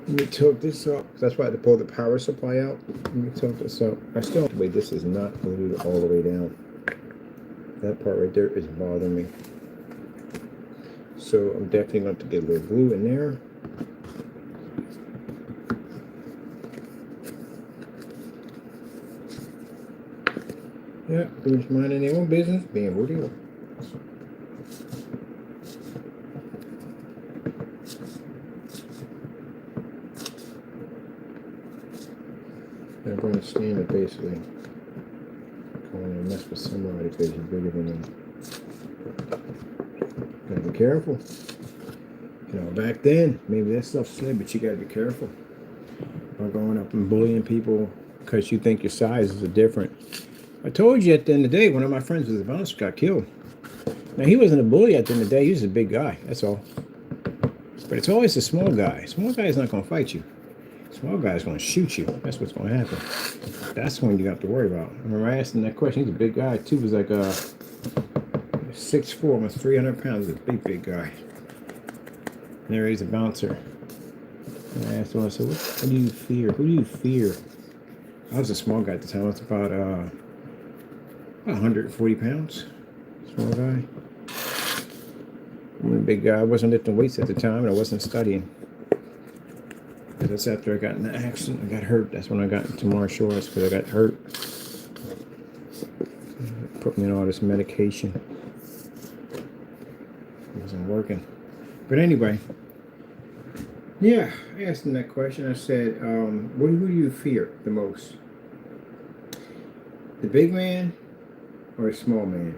S1: Let me tilt this up. That's why I had to pull the power supply out. Let me tilt this up. I still, wait, this is not glued all the way down. That part right there is bothering me. So I'm definitely going to get a little glue in there. Yeah, who's minding their own business, being what you. They're going to stand it basically. Going and mess with somebody because you're bigger than them. Gotta be careful. You know, back then, maybe that stuff slid, but you gotta be careful. By going up and bullying people because you think your sizes are different. I told you at the end of the day, one of my friends was a bouncer, got killed. Now, he wasn't a bully at the end of the day. He was a big guy. That's all. But it's always the small guy. Small guy is not going to fight you. Small guy is going to shoot you. That's what's going to happen. That's when you have to worry about. I remember I asked him that question. He's a big guy, too. He was like 6'4", almost 300 pounds. He's a big, big guy. And there he's a bouncer. And I asked him, I said, what do you fear? Who do you fear? I was a small guy at the time. I was about 140 pounds. Small guy. I'm a big guy. I wasn't lifting weights at the time, and I wasn't studying. Because that's after I got in the accident. I got hurt. That's when I got into martial arts, because I got hurt. Put me on all this medication. It wasn't working. But anyway, yeah, I asked him that question. I said, who do you fear the most? The big man or a small man?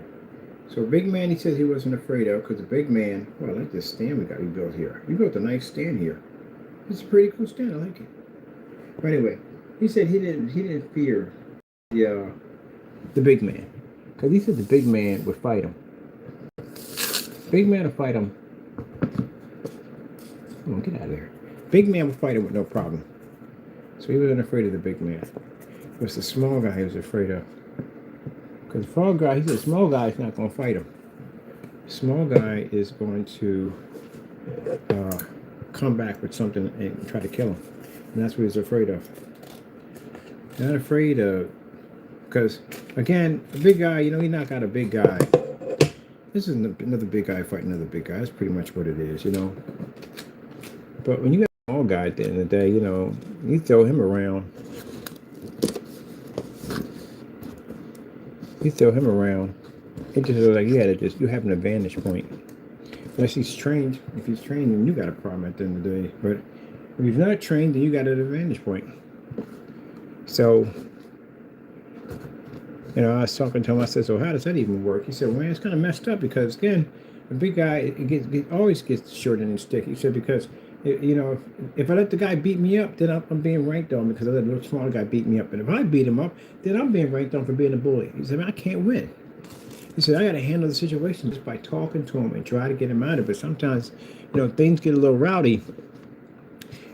S1: So a big man, he says he wasn't afraid of, because the big man, well, I like this stand we built here. We built a nice stand here. It's a pretty cool stand. I like it. But anyway, he said he didn't fear the big man, because he said the big man would fight him. Big man would fight him. Come on, get out of there. Big man would fight him with no problem. So he wasn't afraid of the big man. It was the small guy he was afraid of. Because the small guy, he said, small guy is not going to fight him. Small guy is going to come back with something and try to kill him. And that's what he's afraid of. Not afraid of, because again, a big guy, you know, he knocked out a big guy. This is another big guy fighting another big guy. That's pretty much what it is, you know. But when you got a small guy at the end of the day, you know, you throw him around. You throw him around. It just looks like you have an advantage point. Unless he's trained. If he's trained, then you got a problem at the end of the day. But if he's not trained, then you got an advantage point. So, you know, I was talking to him. I said, so how does that even work? He said, well, it's kind of messed up because, again, a big guy it always gets short end and stick. He said, because, you know, if I let the guy beat me up, then I'm being ranked on because I let the little smaller guy beat me up. And if I beat him up, then I'm being ranked on for being a bully. He said, man, I can't win. He said, I got to handle the situation just by talking to him and try to get him out of it. But sometimes, you know, things get a little rowdy.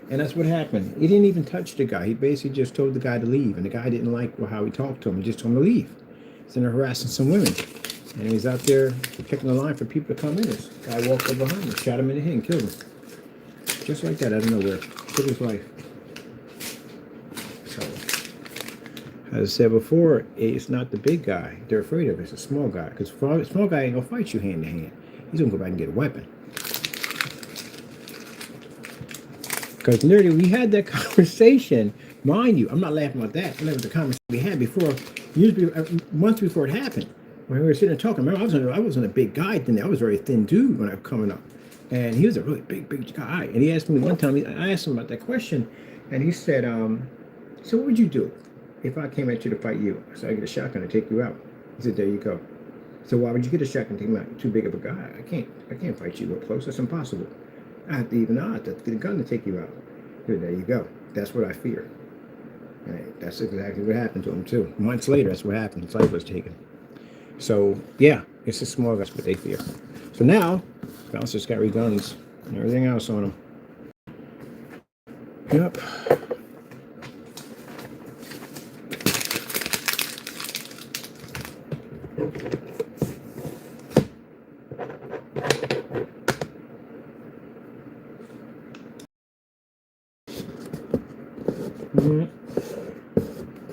S1: And that's what happened. He didn't even touch the guy. He basically just told the guy to leave. And the guy didn't like how he talked to him. He just told him to leave. He's in there harassing some women. And he's out there picking the line for people to come in. This guy walked up behind him, shot him in the head and killed him. Just like that, out of nowhere. Took his life. So, as I said before, it's not the big guy they're afraid of. It's the small guy. Because the small guy ain't going to fight you hand to hand. He's going to go back and get a weapon. Because literally, we had that conversation. Mind you, I'm not laughing about that. I'm laughing at the conversation we had before, months before it happened. When we were sitting and talking, remember, I wasn't a big guy then. I was a very thin dude when I was coming up. And he was a really big guy. And he asked me one time, I asked him about that question. And he said, so what would you do if I came at you to fight you? So I get a shotgun to take you out. He said, there you go. So why would you get a shotgun to take me out? You're too big of a guy. I can't fight you up close. That's impossible. I have to get a gun to take you out. Here, there you go. That's what I fear. And that's exactly what happened to him too. Months later, that's what happened. His life was taken. So yeah, it's a small guys, what they fear. So now, bouncers carry guns and everything else on them. Yep.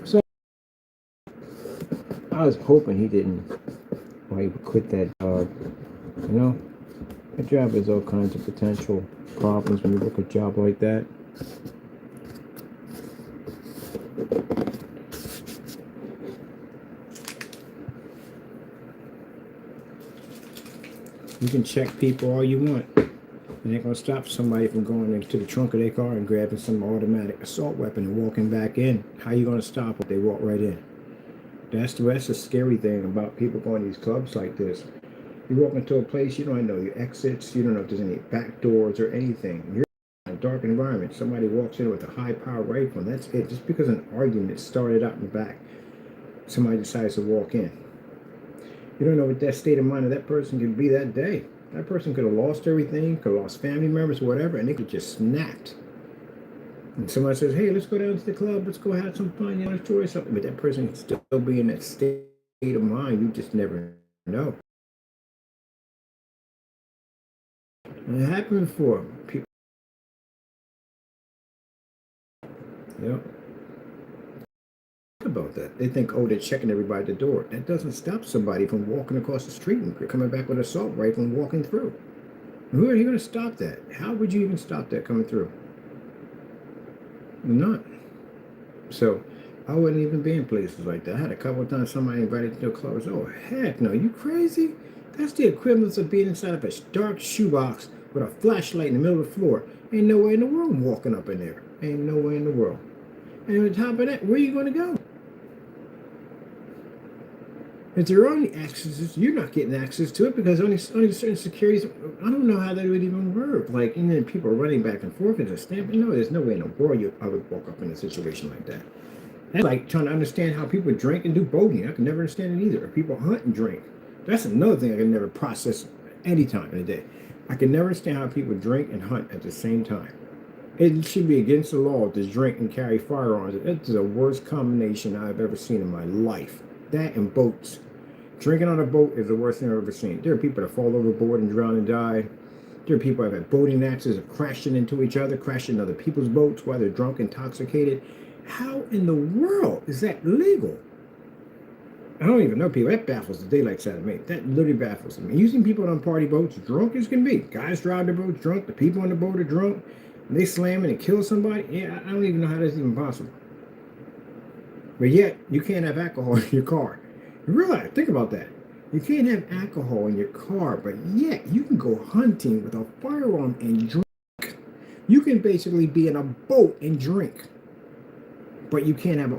S1: So I was hoping he didn't, or he would quit that job. You know, that job has all kinds of potential problems when you work a job like that. You can check people all you want. And they're going to stop somebody from going into the trunk of their car and grabbing some automatic assault weapon and walking back in. How are you going to stop them? They walk right in. That's the scary thing about people going to these clubs like this. You walk into a place, you don't know your exits, you don't know if there's any back doors or anything. You're in a dark environment. Somebody walks in with a high-powered rifle, and that's it. Just because an argument started out in the back, somebody decides to walk in. You don't know what that state of mind of that person could be that day. That person could have lost everything, could have lost family members, whatever, and they could just snapped. And somebody says, hey, let's go down to the club, let's go have some fun, you know, enjoy something. But that person can still be in that state of mind. You just never know. And it happened before. People. Yep. About that. They think, oh, they're checking everybody at the door. That doesn't stop somebody from walking across the street and coming back with an assault rifle and walking through. Who are you going to stop that? How would you even stop that coming through? Not. So I wouldn't even be in places like that. I had a couple of times somebody invited me to a club. Oh, heck no, you crazy? That's the equivalent of being inside of a dark shoebox with a flashlight in the middle of the floor. Ain't no way in the world I'm walking up in there. Ain't no way in the world. And on top of that, where are you going to go? If there are only accesses, you're not getting access to it because only certain securities. I don't know how that would even work. Like, and then people are running back and forth and just stamping. No, there's no way in the world I would walk up in a situation like that. That's like trying to understand how people drink and do boating. I can never understand it either. Or people hunt and drink. That's another thing I can never process any time in the day. I can never understand how people drink and hunt at the same time. It should be against the law to drink and carry firearms. It's the worst combination I've ever seen in my life. That and boats. Drinking on a boat is the worst thing I've ever seen. There are people that fall overboard and drown and die. There are people that have had boating accidents of crashing into each other, crashing into other people's boats while they're drunk, intoxicated. How in the world is that legal? I don't even know people. That baffles the daylights out of me. That literally baffles me. You've seen people on party boats drunk as can be. Guys drive their boats drunk. The people on the boat are drunk. And they slam it and kill somebody. Yeah, I don't even know how that's even possible. But yet, you can't have alcohol in your car. You realize, think about that. You can't have alcohol in your car, but yet you can go hunting with a firearm and drink. You can basically be in a boat and drink, but you can't have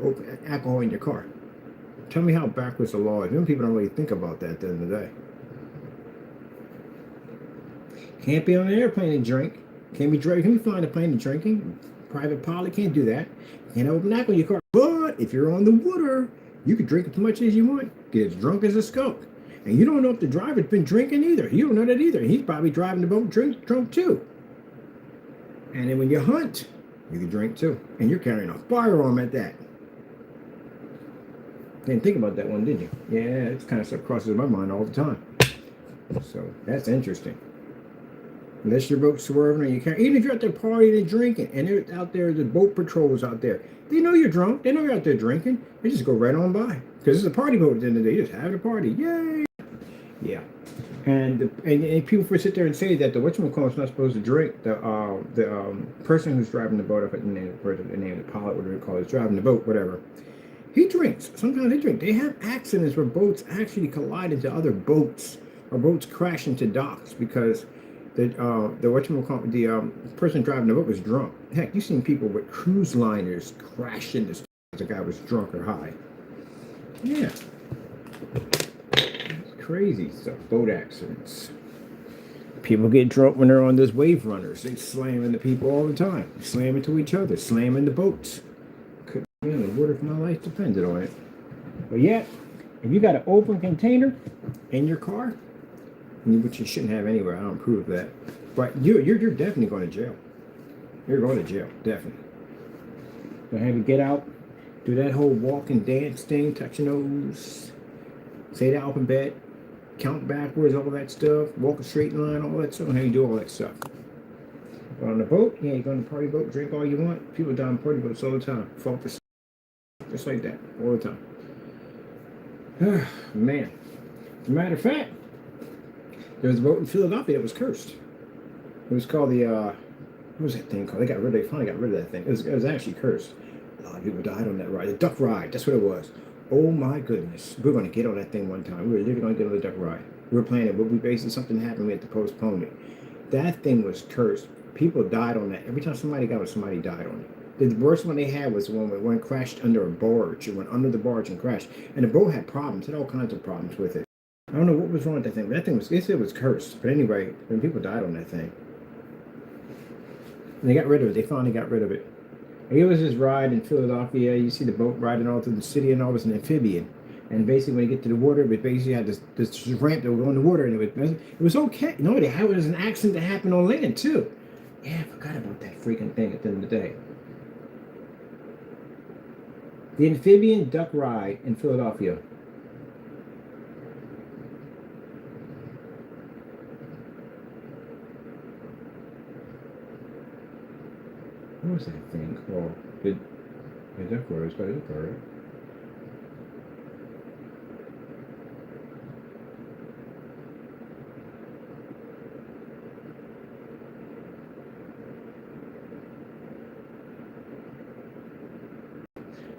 S1: alcohol in your car. Tell me how backwards the law is. Them people don't really think about that at the end of the day. Can't be on an airplane and drink. Can't be flying a plane and drinking. Private pilot can't do that. Can't open alcohol in your car. But if you're on the water, you can drink as much as you want. Get as drunk as a skunk. And you don't know if the driver's been drinking either. You don't know that either. He's probably driving the boat drunk too. And then when you hunt, you can drink too. And you're carrying a firearm at that. Didn't think about that one, did you? Yeah, it's kind of stuff crosses my mind all the time. So that's interesting. Unless your boat's swerving or you can't, even if you're out there partying and drinking, and they're out there, the boat patrols out there, they know you're drunk, they know you're out there drinking, they just go right on by. Because it's a party boat at the end of the day, you just have a party, yay! Yeah. And people sit there and say that the whatchamacallit's not supposed to drink. The person who's driving the boat, I forget the name of the pilot, whatever they call it, is driving the boat, whatever. He drinks. Sometimes they drink. They have accidents where boats actually collide into other boats, or boats crash into docks because the person driving the boat was drunk. Heck, you've seen people with cruise liners crash into stuff because the guy was drunk or high. Yeah. It's crazy stuff. Boat accidents. People get drunk when they're on those wave runners. They slam into people all the time. They slam into each other. Slam into boats. Couldn't be in the water if my life depended on it. But yet, if you got an open container in your car, which you shouldn't have anywhere, I don't approve that. But you're definitely going to jail. You're going to jail, definitely. They'll have you get out, do that whole walk and dance thing, touch your nose, say the alphabet, count backwards, all that stuff, walk a straight line, all that stuff, how you do all that stuff. But on the boat, yeah, you go on the party boat, drink all you want. People die on party boats all the time. Fall for just like that, all the time. Man. As a matter of fact, there was a boat in Philadelphia that was cursed. It was called the, what was that thing called? They finally got rid of that thing. It was actually cursed. A lot of people died on that ride. The duck ride, that's what it was. Oh my goodness. We were going to get on that thing one time. We were literally going to get on the duck ride. We were planning it, but basically something happened, we had to postpone it. That thing was cursed. People died on that. Every time somebody got on it, somebody died on it. The worst one they had was the one where one crashed under a barge. It went under the barge and crashed. And the boat had problems, had all kinds of problems with it. I don't know what was wrong with that thing, but that thing was, they said it was cursed. But anyway, when people died on that thing. And they got rid of it. They finally got rid of it. And it was this ride in Philadelphia. You see the boat riding all through the city and all was an amphibian. And basically when you get to the water, it basically had this ramp that would go in the water. And it was okay. You know, it was an accident that happened on land too. Yeah, I forgot about that freaking thing at the end of the day. The amphibian duck ride in Philadelphia. What was that thing called? The duck ride. It's called a duck ride.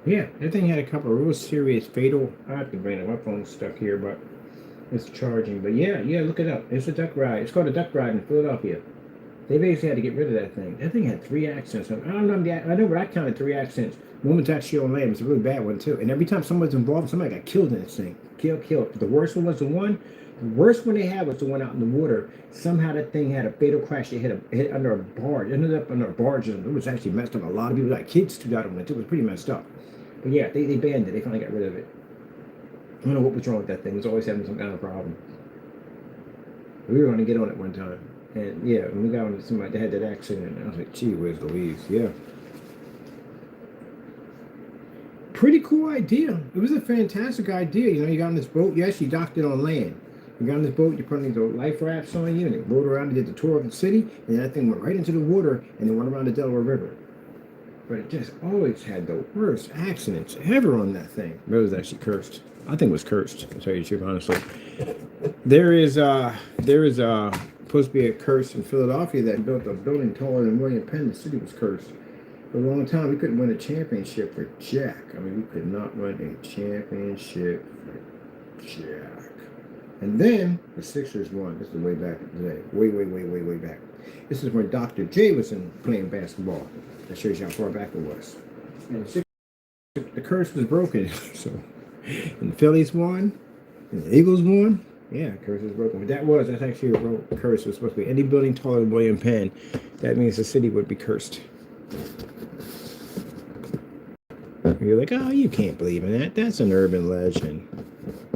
S1: Yeah, that thing had a couple of real serious fatal. I have to bring it. My phone's stuck here, but it's charging. But yeah, look it up. It's a duck ride. It's called a duck ride in Philadelphia. They basically had to get rid of that thing. That thing had 3 accidents. I don't know. I know, but I counted 3 accidents. One was actually on land. It was a really bad one too. And every time someone was involved, somebody got killed in this thing. Killed. The worst one was the one. The worst one they had was the one out in the water. Somehow that thing had a fatal crash. It hit under a barge. It ended up under a barge, and it was actually messed up. A lot of people, like kids, too, died on it. It was pretty messed up. But yeah, they banned it. They finally got rid of it. I don't know what was wrong with that thing. It was always having some kind of problem. We were going to get on it one time. And yeah, when we got on somebody that had that accident, I was like, gee, where's Louise? Yeah. Pretty cool idea. It was a fantastic idea. You know, you got on this boat, you actually docked it on land. You got on this boat, you put these life rafts on you, and it rode around and did the tour of the city, and then that thing went right into the water and then went around the Delaware River. But it just always had the worst accidents ever on that thing. It was actually cursed. I think it was cursed, to tell you the truth, honestly. There is supposed to be a curse in Philadelphia that built a building taller than William Penn. The city was cursed. For a long time, we couldn't win a championship for Jack. I mean, we could not win a championship for Jack. And then the Sixers won. This is way back in the day. Way back. This is when Dr. J was playing basketball. That shows you how far back it was. And the curse was broken. So, and the Phillies won, and the Eagles won. Yeah, curse was broken. But that's actually a curse. It was supposed to be any building taller than William Penn. That means the city would be cursed. You're like, oh, you can't believe in that. That's an urban legend.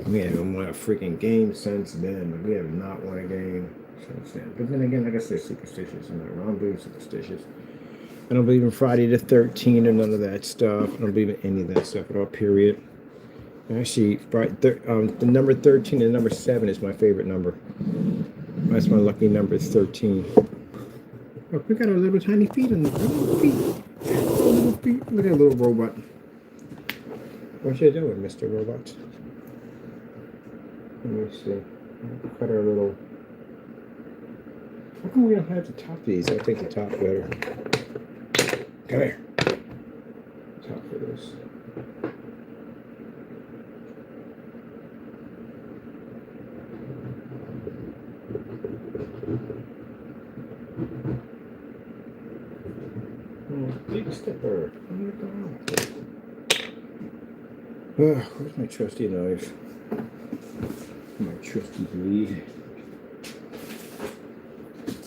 S1: We haven't won a freaking game since then. We have not won a game since then. But then again, like I said, superstitious. I don't believe in superstitious. I don't believe in Friday the 13th or none of that stuff. I don't believe in any of that stuff at all, period. Actually, the number 13 and number 7 is my favorite number. That's my lucky number, 13. Look, we got our little tiny feet on the little feet. Look at that little robot. What you doing, Mr. Robot? Let me see. Cut our little. How come we don't have the top of these? I'll take the top better. Come here. Top for this. Big stepper. Where's my trusty knife? My trusty blade.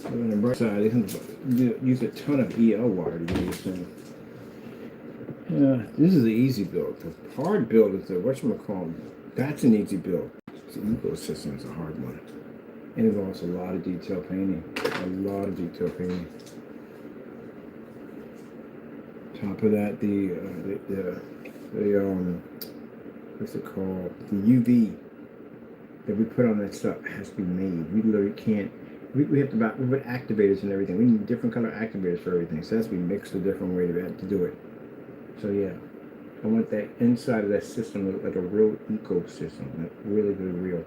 S1: On the bright side, they can use a ton of EL wire to do this thing. Yeah, this is the easy build. The hard build is the whatchamacallit. That's an easy build. The ecosystem is a hard one. It involves a lot of detail painting. Top of that, the what's it called? The UV that we put on that stuff has to be made. We literally can't. We have to buy. We put activators and everything. We need different color activators for everything. So it has to be mixed a different way to do it. So yeah, I want that inside of that system to look like a real ecosystem, like really real.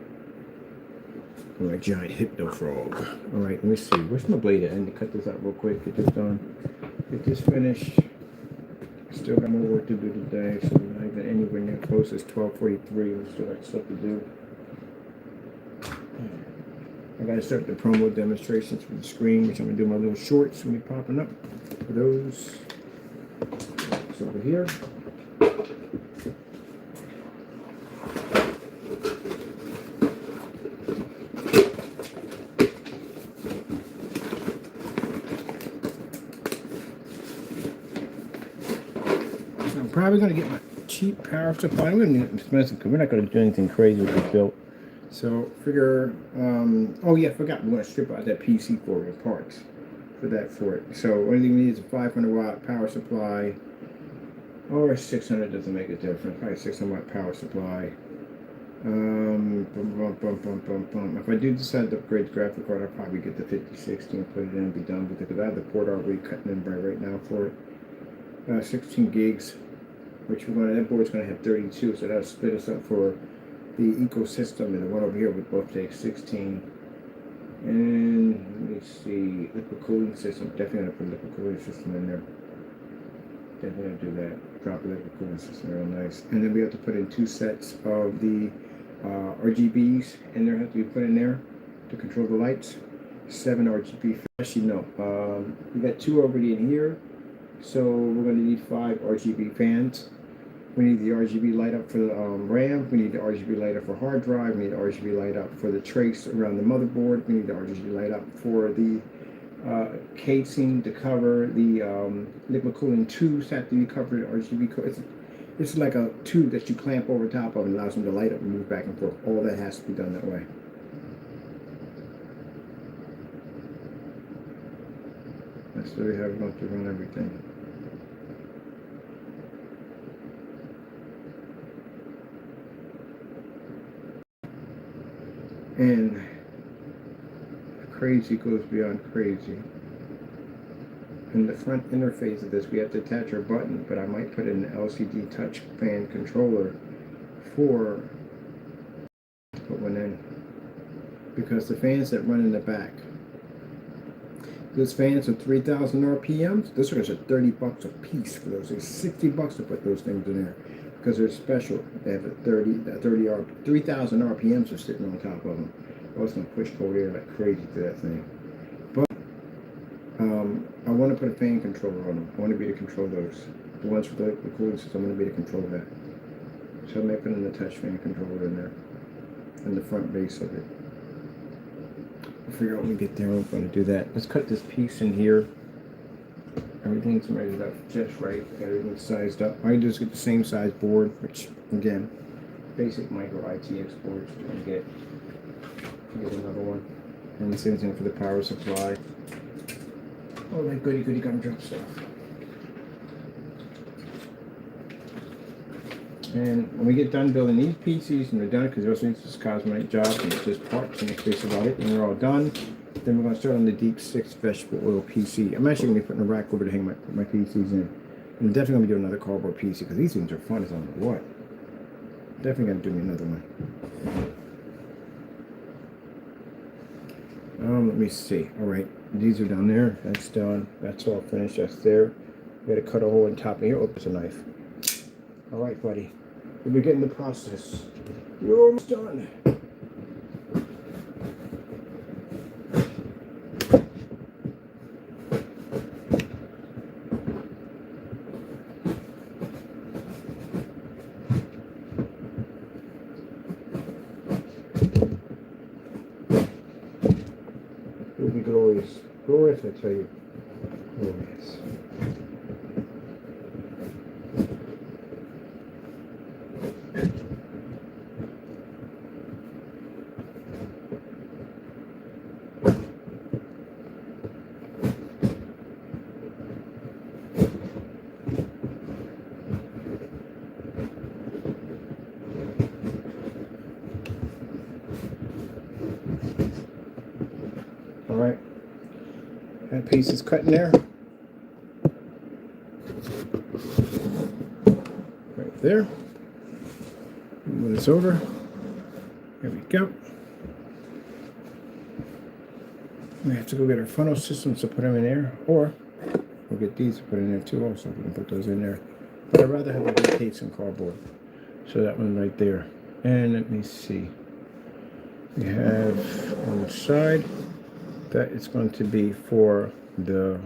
S1: Like a giant hypno frog. All right, let me see. Where's my blade at? I need to cut this out real quick. Get this done. Get this finished. Still got more work to do today, so we're not even anywhere near close. It's 12:43. We still got stuff to do. I gotta start the promo demonstrations for the screen, which I'm gonna do my little shorts gonna be popping up for those. It's over here. I'm probably gonna get my cheap power supply. I'm gonna need expensive because we're not gonna do anything crazy with this built. So figure, oh yeah, I forgot, we're going to strip out that PC for it, parts for it. So only thing we need is a 500 watt power supply, or 600 doesn't make a difference, probably 600 watt power supply. If I do decide to upgrade the graphic card, I'll probably get the 5060 and put it in and be done with it, because I have the port already cutting in right now for it. 16 gigs, which that board's going to have 32, so that'll split us up for the ecosystem, and the one over here would both take 16. And let me see, liquid cooling system. Definitely gonna put liquid cooling system in there. Definitely gonna do that. Drop the liquid cooling system, real nice. And then we have to put in 2 sets of the RGBs, and there have to be put in there to control the lights. 7 RGB. Actually, no. We got 2 already in here, so we're going to need 5 RGB fans. We need the RGB light up for the RAM. We need the RGB light up for hard drive. We need the RGB light up for the trace around the motherboard. We need the RGB light up for the casing to cover the liquid cooling tubes have to be covered in RGB. It's like a tube that you clamp over top of and allows them to light up and move back and forth. All that has to be done that way. That's what we have enough to run everything. And crazy goes beyond crazy. In the front interface of this, we have to attach our button, but I might put in an LCD touch fan controller for put one in, because the fans that run in the back, those fans are 3,000 RPMs. Those are $30 a piece for those. It's $60 to put those things in there because they're special. They have a 3,000 RPMs are sitting on top of them. I was going to push cold air like crazy to that thing. But I want to put a fan controller on them. I want to be able to control those. The ones for the cooling system, I want to be able to control that. So I may put in the touch fan controller in there, in the front base of it. We'll figure out when we get there. We're going to do that. Let's cut this piece in here. Everything's measured up just right. Everything's sized up. I just get the same size board, which again, basic micro ITX boards. I'm get another one. And the same thing for the power supply. All that goody gumdrop stuff. And when we get done building these PCs, and we're done, because also it's just cosmetic job, and it's just parts, and that's about it, and we're all done, then we're going to start on the Deep 6 vegetable oil PC. I'm actually going to be putting a rack over to hang my PCs in. And I'm definitely going to be doing another cardboard PC, because these things are fun as I don't know what. Definitely going to do me another one. Let me see. All right, these are down there. That's done. That's all finished. That's there. We got to cut a hole in top of here. Oh, it's a knife. All right, buddy. We're beginning the process. You're almost done. It will be glorious. Glorious, I tell you. Glorious. All right, that piece is cut in there. Right there. Move this over. There we go. We have to go get our funnel systems to put them in there, or we'll get these to put in there too also. We can put those in there. But I'd rather have a big case and cardboard. So that one right there. And let me see. We have on the side, that is going to be for the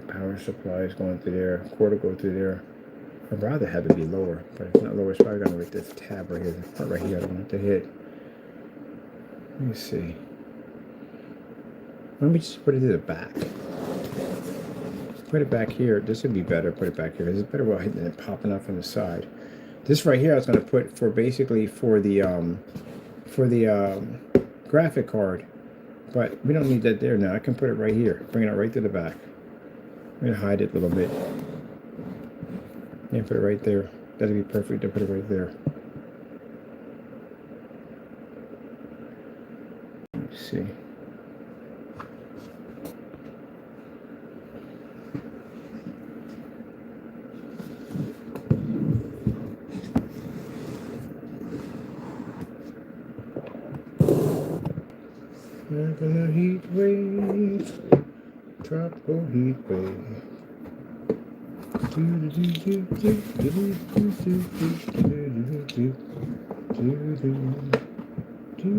S1: power supply is going through there, cord will go through there. I'd rather have it be lower, but it's not lower. It's probably going to hit this tab right here, the part right here I don't have to hit. Let me see. Let me just put it to the back. Put it back here. This would be better. Put it back here. It's better while hitting it popping off on the side. This right here I was going to put for basically for the graphic card, but we don't need that there now. I can put it right here, bring it right to the back. I'm going to hide it a little bit. Yeah, put it right there. That'd be perfect to put it right there. Let's see. Having a heat wave, tropical heat wave. Much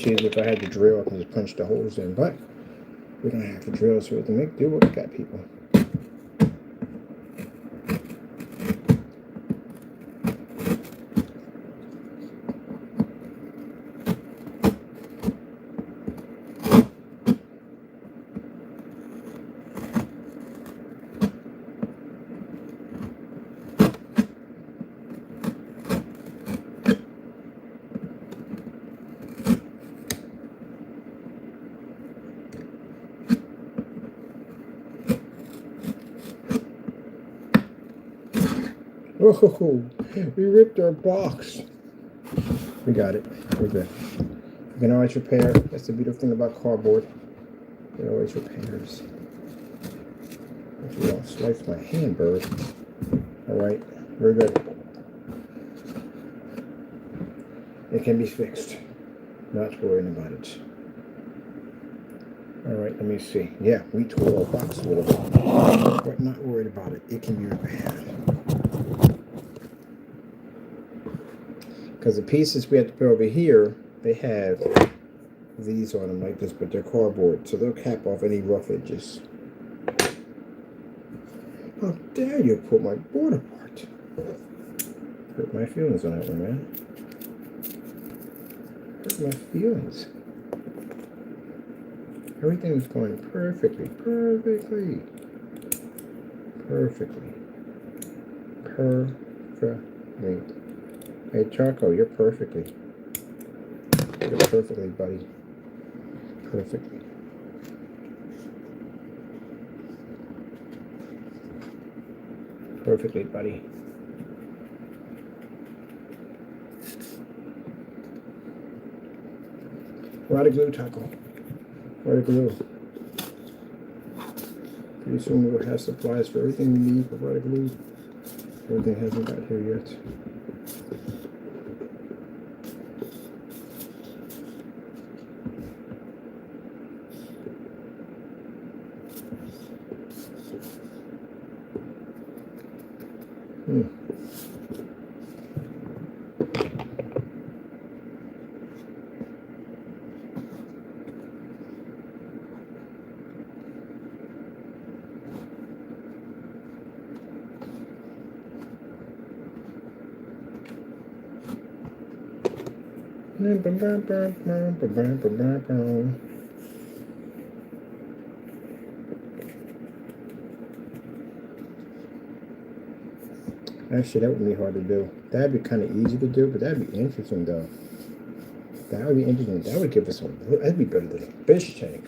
S1: easier if I had to drill, I can just punch the holes in, but we don't have to drill, so we have to make do what we got, people. Oh, we ripped our box. We got it. We're good. You can always repair. That's the beautiful thing about cardboard. It always repairs. If you don't slice my hand, bird. Alright, we're good. It can be fixed. Not worrying about it. Alright, let me see. Yeah, we tore our box a little bit. But not worried about it. It can be repaired. Because the pieces we have to put over here, they have these on them like this, but they're cardboard, so they'll cap off any rough edges. How dare you pull my board apart? Hurt my feelings on that one, man. Hurt my feelings. Everything's going perfectly. Perfectly. Hey, Charco, you're perfectly. You're perfectly, buddy. Perfectly. Perfectly, buddy. Write a glue, Taco. Write a glue. Pretty soon we'll have supplies for everything we need for write a glue. Everything hasn't got here yet. Actually, that would be hard to do. That'd be kind of easy to do, but that'd be interesting, though. That would be interesting. That would give us some. That'd be better than a fish tank.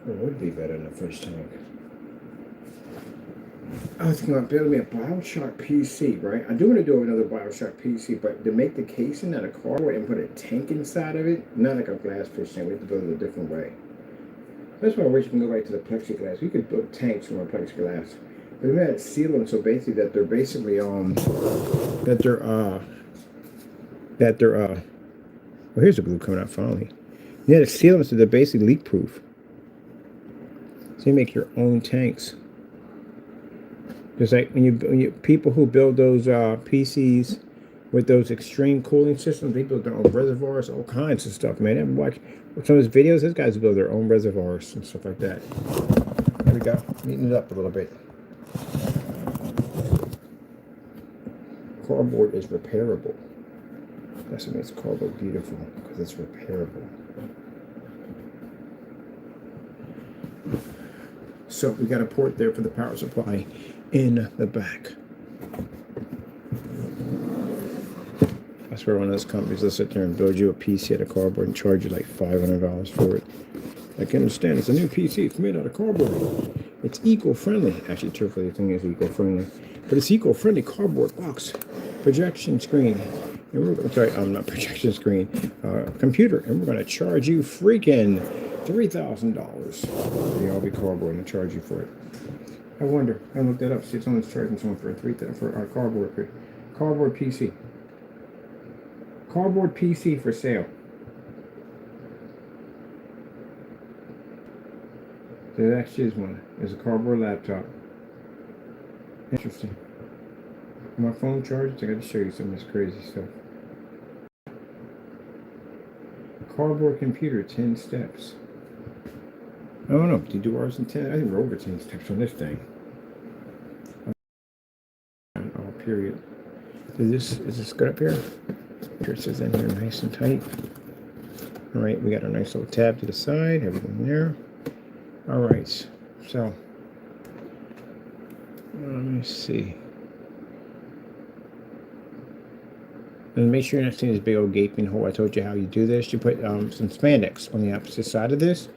S1: It would be better than a fish tank. I was thinking about building me a Bioshock PC, right? I do want to do another Bioshock PC, but to make the casing out of cardboard and put a tank inside of it, not like a glass fish tank. We have to build it a different way. That's why I wish we can go back to the plexiglass. We could build tanks from a plexiglass. But we had to seal them so basically that they're basically well, here's the glue coming out finally. You had to seal them so they're basically leak proof. So you make your own tanks. Just like when you people who build those PCs with those extreme cooling systems, they build their own reservoirs, all kinds of stuff, man. I've watched some of his videos. Those guys build their own reservoirs and stuff like that. There we go, neaten it up a little bit. Cardboard is repairable. That's what makes cardboard beautiful, because it's repairable. So we got a port there for the power supply in the back. That's where one of those companies will sit there and build you a PC out of cardboard and charge you like $500 for it. I can understand, it's a new PC, it's made out of cardboard. It's eco-friendly. Actually, truthfully, the thing is eco-friendly. But it's eco-friendly cardboard box. Projection screen. And we're, sorry, not projection screen. Computer. And we're going to charge you freaking $3,000. They all be cardboard and charge you for it. I wonder. I looked that up. See if someone's charging someone for our cardboard PC. Cardboard PC for sale. There actually is one. It's a cardboard laptop. Interesting. My phone charges. I got to show you some of this crazy stuff. Cardboard computer, 10 steps. I don't know. Do you do ours in 10? I think we're over 10 steps on this thing. Oh, period. Is this good up here? Here it says in here, nice and tight. All right, we got a nice little tab to the side, everything there. All right, so let me see. And make sure you're not seeing this big old gaping hole. I told you how you do this. You put some spandex on the opposite side of this,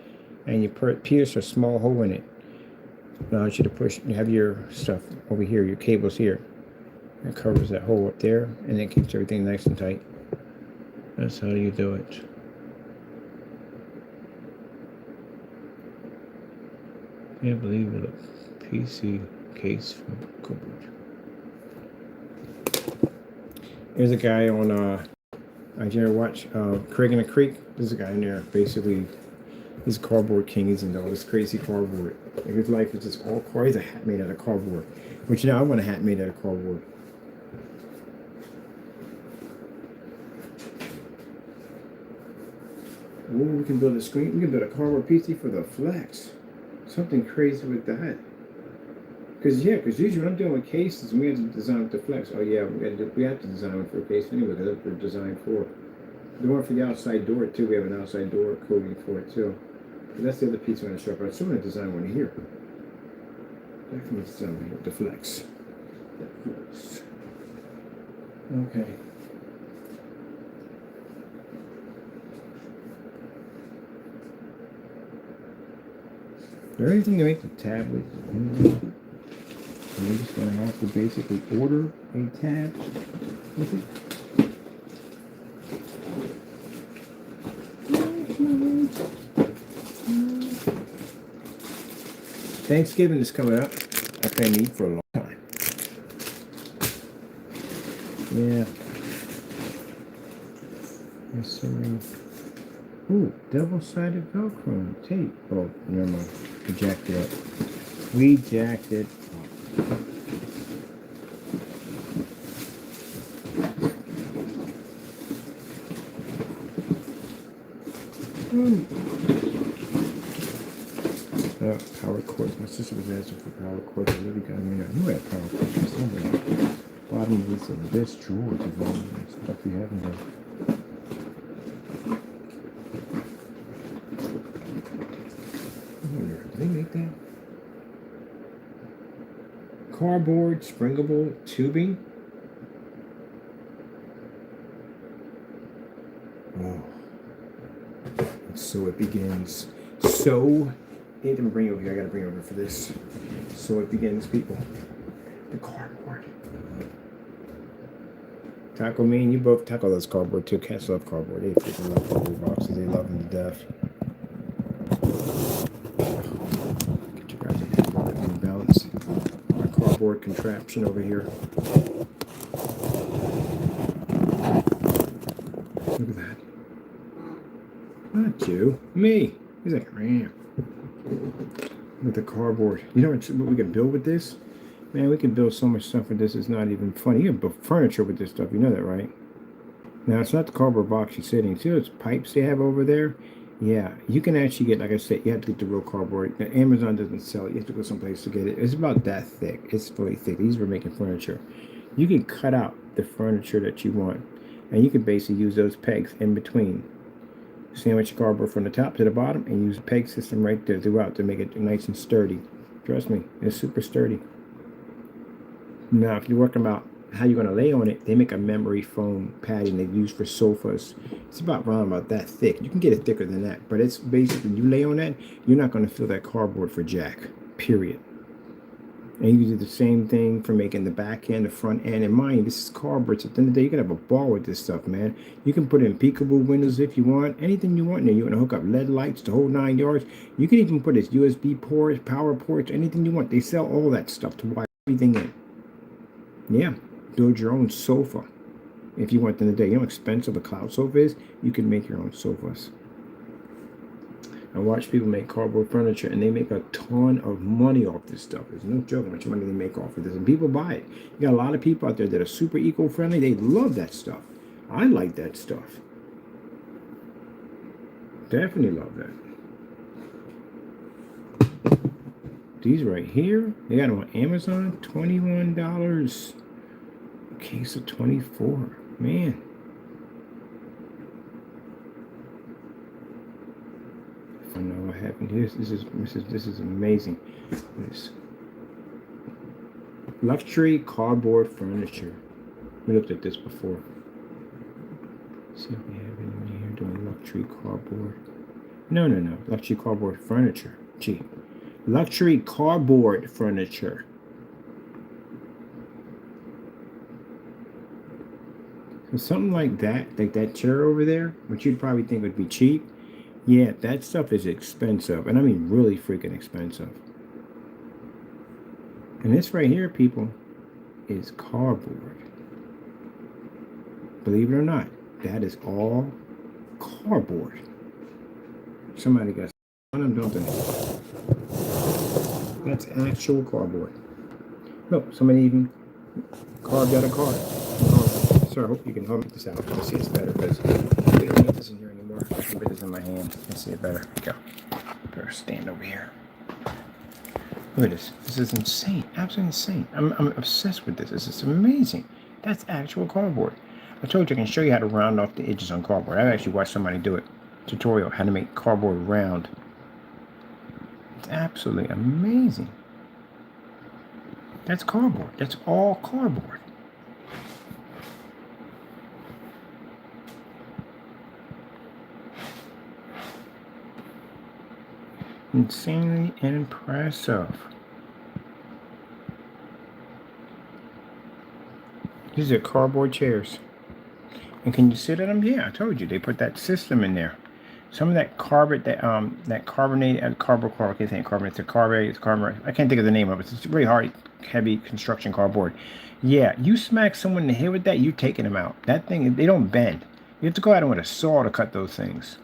S1: and you pierce a small hole in it. Now I want you to push. You have your stuff over here, your cables here. It covers that hole up there, and it keeps everything nice and tight. That's how you do it. Can't believe it. A PC case from cupboard. There's a guy on I ever watch Craig in the Creek. There's a guy in there. Basically, he's a cardboard king. He's into all this crazy cardboard. Like his life is just all cardboard. He's a hat made out of cardboard. Which I want a hat made out of cardboard. Ooh, we can build a screen. We can build a cardboard PC for the flex. Something crazy with that. Because usually when I'm dealing with cases, we have to design with the flex. Oh yeah, we have to design one for a case anyway, because that's what they're designed for. The one for the outside door too. We have an outside door coating for it too. But that's the other piece we're going to show up. I still want to design one here. Definitely design one here. The flex. Okay. Is there anything to make the tablet? We're just going to have to basically order a tab with it. Thanksgiving is coming up. I can't eat for a long time. Yeah. Yes, sir. Ooh, double-sided Velcro tape. Oh, never mind. We jacked it up. We jacked it up. Power cords. My sister was asking for power cords. I really got me. I knew I had power cords somewhere. Bottom of this drawer to go and stuff you haven't done. Did they make that? Cardboard springable tubing. Oh. And so it begins. So I need to bring it over here. I gotta bring it over for this. So it begins, people. The cardboard. Taco, me and you both tackle those cardboard too. Cats love cardboard. They freaking love cardboard boxes. They love them to death. Get you guys a balance. My cardboard contraption over here. Look at that. Not you. Me. He's like, man. With the cardboard. You know what we can build with this? Man, we can build so much stuff with this, it's not even funny. You can build furniture with this stuff, you know that, right? Now, it's not the cardboard box you're sitting. See those pipes they have over there? Yeah, you can actually get, like I said, you have to get the real cardboard. Now, Amazon doesn't sell it. You have to go someplace to get it. It's about that thick. It's really thick. These were making furniture. You can cut out the furniture that you want, and you can basically use those pegs in between. Sandwich your cardboard from the top to the bottom, and use a peg system right there throughout to make it nice and sturdy. Trust me, it's super sturdy. Now, if you're working about how you're going to lay on it, they make a memory foam padding they use for sofas. It's about around about that thick. You can get it thicker than that, but it's basically, you lay on that, you're not going to feel that cardboard for jack, period. And you do the same thing for making the back end, the front end. And mind you, this is cardboard. So at the end of the day, you can have a ball with this stuff, man. You can put in peekaboo windows if you want. Anything you want in there. You want to hook up LED lights, the whole 9 yards. You can even put this USB ports, power ports, anything you want. They sell all that stuff to wire everything in. Yeah, build your own sofa. If you want in the day, you know how expensive a cloud sofa is? You can make your own sofas. I watch people make cardboard furniture, and they make a ton of money off this stuff. There's no joke how much money they make off of this, and people buy it. You got a lot of people out there that are super eco-friendly. They love that stuff. I like that stuff. Definitely love that. These right here, they got them on Amazon, $21. A case of 24. Man. I don't know what happened here. This is amazing. This luxury cardboard furniture. We looked at this before. Let's see if we have anyone here doing luxury cardboard. No. Luxury cardboard furniture. Gee. Luxury cardboard furniture. So something like that chair over there, which you'd probably think would be cheap. Yeah, that stuff is expensive. And I mean really freaking expensive. And this right here, people, is cardboard. Believe it or not, that is all cardboard. Somebody got one of them, don't they? That's actual cardboard. Look, somebody even carved out a card. Oh, sir, I hope you can help me this out. Let's see it's better because we don't need this in here anymore. I can put this in my hand. Let's see it better. Go. Better stand over here. Look at this. This is insane. Absolutely insane. I'm obsessed with this. This is amazing. That's actual cardboard. I told you I can show you how to round off the edges on cardboard. I've actually watched somebody do it. Tutorial how to make cardboard round. It's absolutely amazing. That's cardboard. That's all cardboard. Insanely impressive. These are cardboard chairs. And can you sit at them? Yeah, I told you. They put that system in there. Some of that carbonated cardboard, I can't think carbonate, it's carbonate. I can't think of the name of it. It's really hard, heavy construction cardboard. Yeah, you smack someone in the head with that, you're taking them out. That thing, they don't bend. You have to go at them with a saw to cut those things.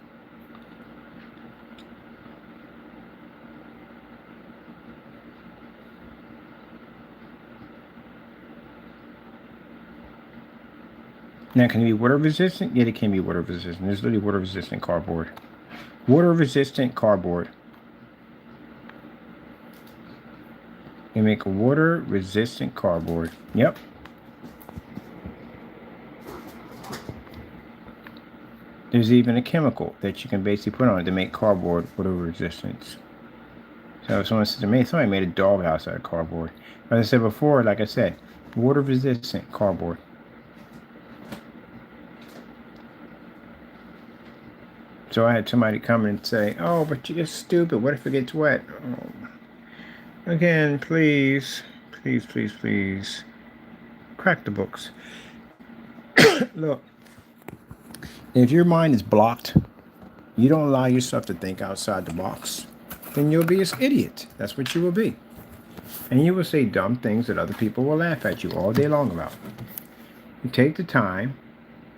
S1: Now, can it be water resistant? Yeah, it can be water resistant. There's literally water resistant cardboard. Water resistant cardboard. You make a water resistant cardboard. Yep. There's even a chemical that you can basically put on it to make cardboard water resistance. So if someone says to me, somebody made a doghouse out of cardboard. As I said before, like I said, water resistant cardboard. So I had somebody come and say, oh, but you're stupid. What if it gets wet? Oh. Again, please. Crack the books. Look, if your mind is blocked, you don't allow yourself to think outside the box, then you'll be an idiot. That's what you will be. And you will say dumb things that other people will laugh at you all day long about. You take the time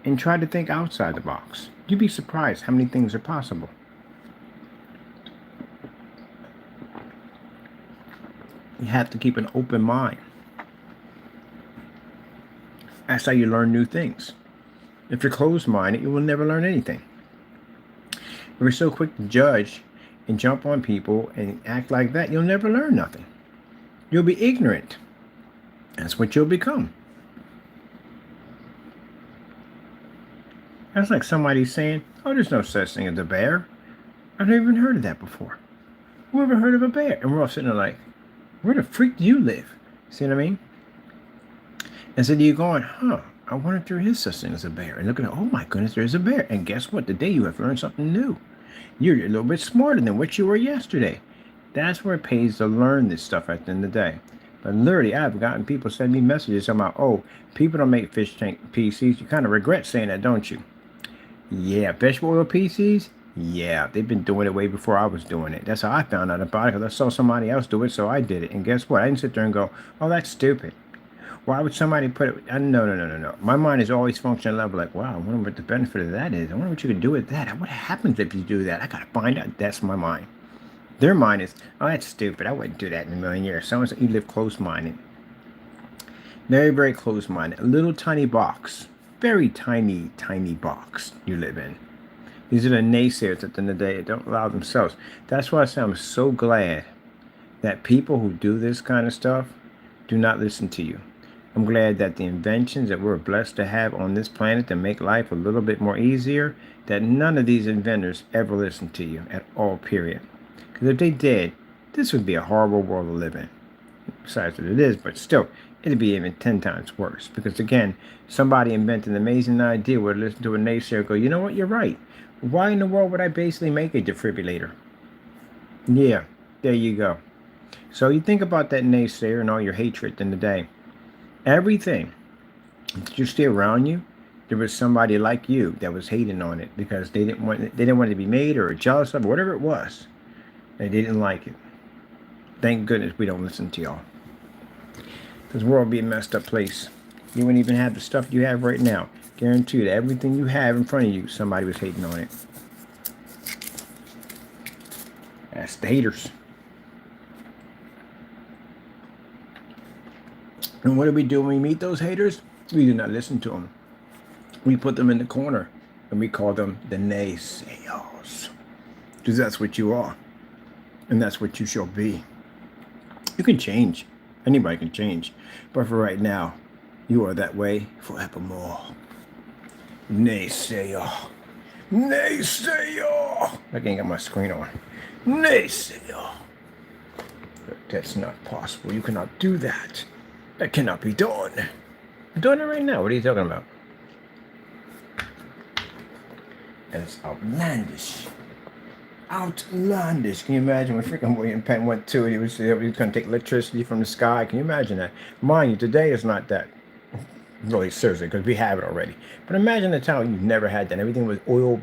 S1: and try to think outside the box. You'd be surprised how many things are possible. You have to keep an open mind. That's how you learn new things. If you're closed-minded, you will never learn anything. If you're so quick to judge and jump on people and act like that, you'll never learn nothing. You'll be ignorant. That's what you'll become. That's like somebody saying, oh, there's no such thing as a bear. I've never even heard of that before. Who ever heard of a bear? And we're all sitting there like, where the freak do you live? See what I mean? And so you're going, I wonder if there is such thing as a bear. And looking at, oh my goodness, there's a bear. And guess what? Today you have learned something new. You're a little bit smarter than what you were yesterday. That's where it pays to learn this stuff at the end of the day. But literally, I've gotten people send me messages about, oh, people don't make fish tank PCs. You kind of regret saying that, don't you? Yeah, vegetable oil PCs? Yeah, they've been doing it way before I was doing it. That's how I found out about it, because I saw somebody else do it, so I did it. And guess what? I didn't sit there and go, oh, that's stupid. Why would somebody put it? No, no, no, no, no. My mind is always functioning level like, wow, I wonder what the benefit of that is. I wonder what you could do with that. What happens if you do that? I got to find out. That's my mind. Their mind is, oh, that's stupid. I wouldn't do that in a million years. Someone's, you live close-minded. Very, very close-minded. A little tiny box. Very tiny, tiny box you live in. These are the naysayers at the end of the day that don't allow themselves. That's why I say I'm so glad that people who do this kind of stuff do not listen to you. I'm glad that the inventions that we're blessed to have on this planet that make life a little bit more easier, that none of these inventors ever listen to you at all, period. Because if they did, this would be a horrible world to live in. Besides what it is, but still, it'd be even 10 times worse. Because again, somebody invented an amazing idea would listen to a naysayer and go, you know what, you're right. Why in the world would I basically make a defibrillator? Yeah, there you go. So you think about that naysayer and all your hatred in the day. Everything that you see around you, there was somebody like you that was hating on it because they didn't want it to be made or jealous of it, whatever it was. They didn't like it. Thank goodness we don't listen to y'all. This world would be a messed up place. You wouldn't even have the stuff you have right now. Guarantee you that everything you have in front of you, somebody was hating on it. That's the haters. And what do we do when we meet those haters? We do not listen to them. We put them in the corner and we call them the naysayers. Because that's what you are. And that's what you shall be. You can change. Anybody can change. But for right now, you are that way forevermore. Naysayer. Naysayer. I can't get my screen on. Naysayer. That's not possible. You cannot do that. That cannot be done. I'm doing it right now. What are you talking about? And it's outlandish. Outlandish. Can you imagine when freaking William Penn went to it? He was going to take electricity from the sky. Can you imagine that? Mind you, today is not that really seriously because we have it already. But imagine the time you've never had that. Everything was oil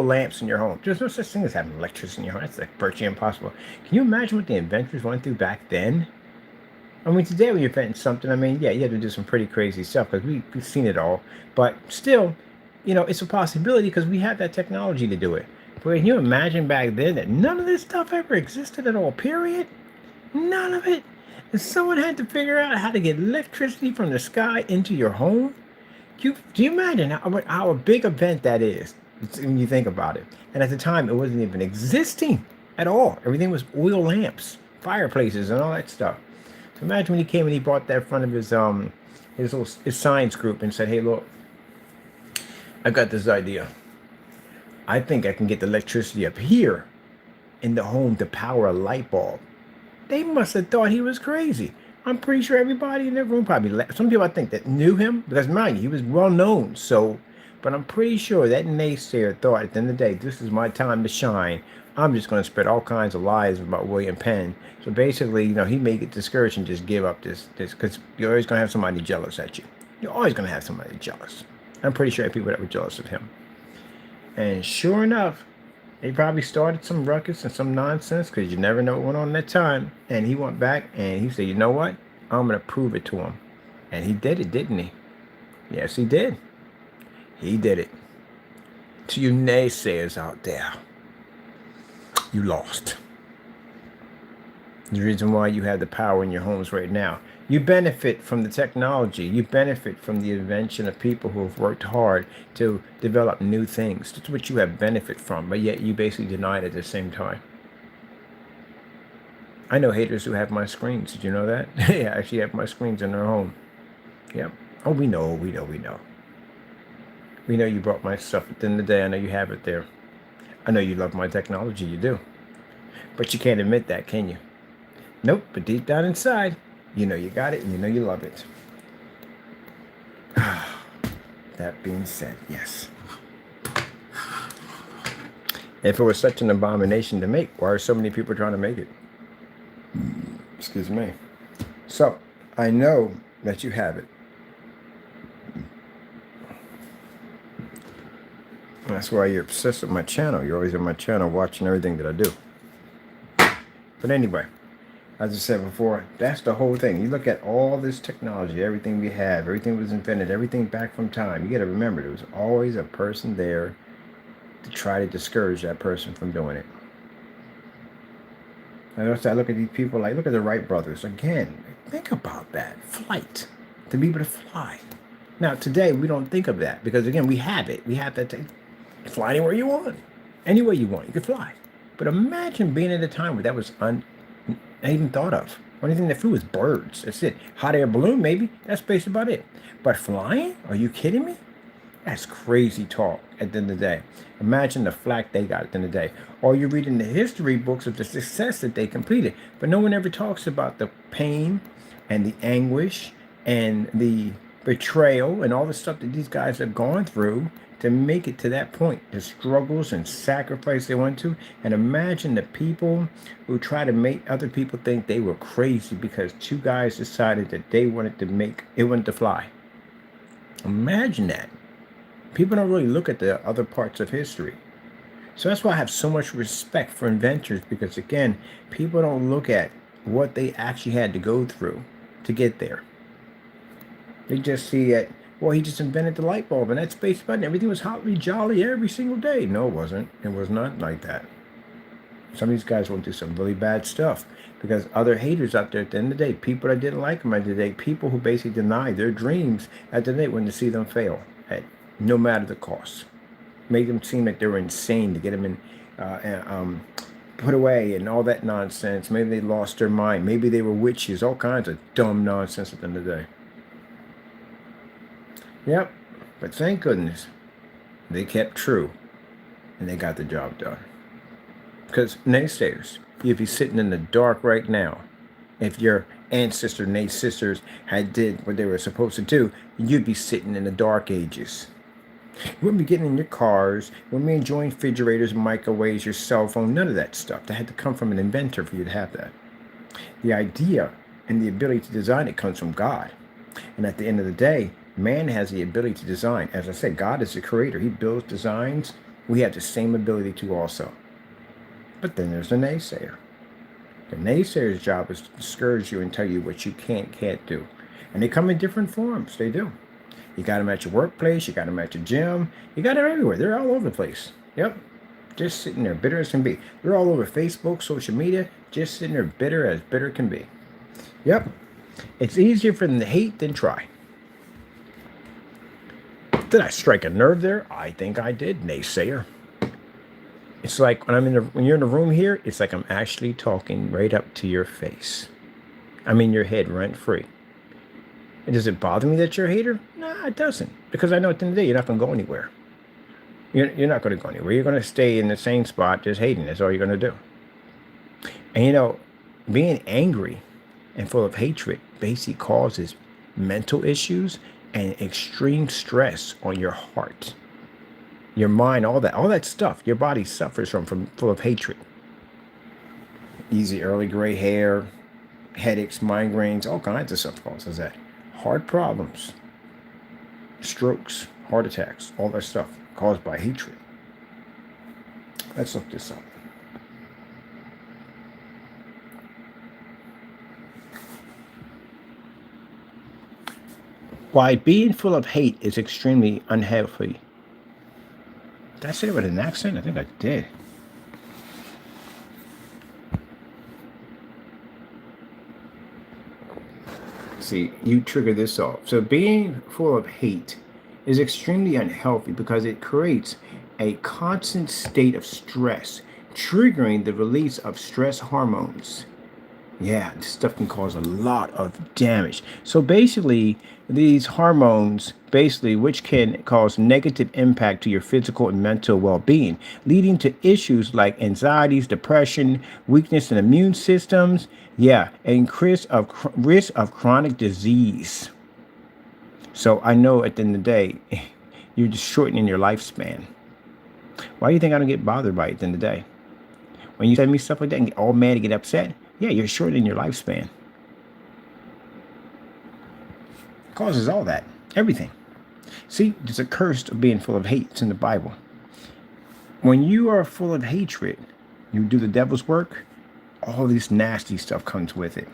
S1: lamps in your home. There's no such thing as having electricity in your home. That's like virtually impossible. Can you imagine what the inventors went through back then? I mean, today when you're inventing something, I mean, yeah, you have to do some pretty crazy stuff because we've seen it all. But still, you know, it's a possibility because we have that technology to do it. But can you imagine back then that none of this stuff ever existed at all, period? None of it. And someone had to figure out how to get electricity from the sky into your home? Do you imagine how a big event that is when you think about it? And at the time, it wasn't even existing at all. Everything was oil lamps, fireplaces, and all that stuff. So imagine when he came and he brought that in front of his science group and said, hey, look, I got this idea. I think I can get the electricity up here in the home to power a light bulb. They must have thought he was crazy. I'm pretty sure everybody in that room probably laughed. Some people I think that knew him, because mind you, he was well known. So, but I'm pretty sure that naysayer thought at the end of the day, this is my time to shine. I'm just going to spread all kinds of lies about William Penn. So basically, you know, he may get discouraged and just give up this, because you're always going to have somebody jealous at you. You're always going to have somebody jealous. I'm pretty sure people that were jealous of him. And sure enough, they probably started some ruckus and some nonsense because you never know what went on that time. And he went back and he said, you know what? I'm going to prove it to him. And he did it, didn't he? Yes, he did. He did it. To you naysayers out there, you lost. The reason why you have the power in your homes right now. You benefit from the technology. You benefit from the invention of people who have worked hard to develop new things. That's what you have benefit from, but yet you basically deny it at the same time. I know haters who have my screens. Did you know that? They actually have my screens in their home. Yep. Oh, we know. We know you brought my stuff at the end of the day. I know you have it there. I know you love my technology. You do. But you can't admit that, can you? Nope. But deep down inside, you know you got it and you know you love it. That being said, yes. If it was such an abomination to make, why are so many people trying to make it? Excuse me. So, I know that you have it. That's why you're obsessed with my channel. You're always on my channel watching everything that I do. But anyway, As I said before, that's the whole thing. You look at all this technology, everything we have, everything was invented, everything back from time. You got to remember, there was always a person there to try to discourage that person from doing it. And also, I look at these people, like, look at the Wright brothers. Again, think about that. Flight. To be able to fly. Now, today, we don't think of that because, again, we have it. We have that. Fly anywhere you want. Anywhere you want. You can fly. But imagine being at a time where that was not even thought of. Only thing that flew was birds. That's it. Hot air balloon, maybe. That's basically about it. But flying? Are you kidding me? That's crazy talk at the end of the day. Imagine the flack they got at the end of the day. Or you read in the history books of the success that they completed. But no one ever talks about the pain and the anguish and the betrayal and all the stuff that these guys have gone through to make it to that point. The struggles and sacrifice they went to. And imagine the people who try to make other people think they were crazy because two guys decided that they wanted to fly. Imagine that. People don't really look at the other parts of history. So that's why I have so much respect for inventors, because again, people don't look at what they actually had to go through to get there. They just see it, well, he just invented the light bulb and that space button. Everything was hotly jolly every single day. No, it wasn't. It was not like that. Some of these guys went through some really bad stuff because other haters out there at the end of the day, people that didn't like them at the end of the day, people who basically denied their dreams at the end of the day when to see them fail. No matter the cost. Made them seem like they were insane to get them in, put away and all that nonsense. Maybe they lost their mind. Maybe they were witches. All kinds of dumb nonsense at the end of the day. Yep. But thank goodness they kept true and they got the job done. Because naysayers, you'd be sitting in the dark right now. If your ancestors and sisters had did what they were supposed to do, you'd be sitting in the dark ages. You wouldn't be getting in your cars, you wouldn't be enjoying refrigerators, microwaves, your cell phone, none of that stuff. That had to come from an inventor for you to have that. The idea and the ability to design it comes from God. And at the end of the day, man has the ability to design. As I said, God is the creator. He builds designs. We have the same ability to also. But then there's the naysayer. The naysayer's job is to discourage you and tell you what you can't do. And they come in different forms. They do. You got them at your workplace. You got them at your gym. You got them everywhere. They're all over the place. Yep. Just sitting there, bitter as can be. They're all over Facebook, social media, just sitting there bitter as bitter can be. Yep. It's easier for them to hate than try. Did I strike a nerve there? I think I did, naysayer. It's like when you're in the room here, it's like I'm actually talking right up to your face. I'm in your head rent free. And does it bother me that you're a hater? No, it doesn't. Because I know at the end of the day, you're not going to go anywhere. You're not going to go anywhere. You're going to stay in the same spot just hating. That's all you're going to do. And being angry and full of hatred basically causes mental issues and extreme stress on your heart, your mind, all that stuff. Your body suffers from full of hatred. Easy early gray hair, headaches, migraines, all kinds of stuff causes that. Heart problems, strokes, heart attacks, all that stuff caused by hatred. Let's look this up. Why being full of hate is extremely unhealthy. Did I say it with an accent? I think I did. See, you trigger this off. So being full of hate is extremely unhealthy because it creates a constant state of stress, triggering the release of stress hormones. Yeah, this stuff can cause a lot of damage. So basically, these hormones, which can cause negative impact to your physical and mental well-being, leading to issues like anxieties, depression, weakness in immune systems, and risk of chronic disease. So I know at the end of the day, you're just shortening your lifespan. Why do you think I don't get bothered by it at the end of the day? When you send me stuff like that and get all mad and get upset, yeah, you're shortening your lifespan. Causes all that. Everything. See, there's a curse of being full of hate. It's in the Bible. When you are full of hatred, you do the devil's work, all this nasty stuff comes with it.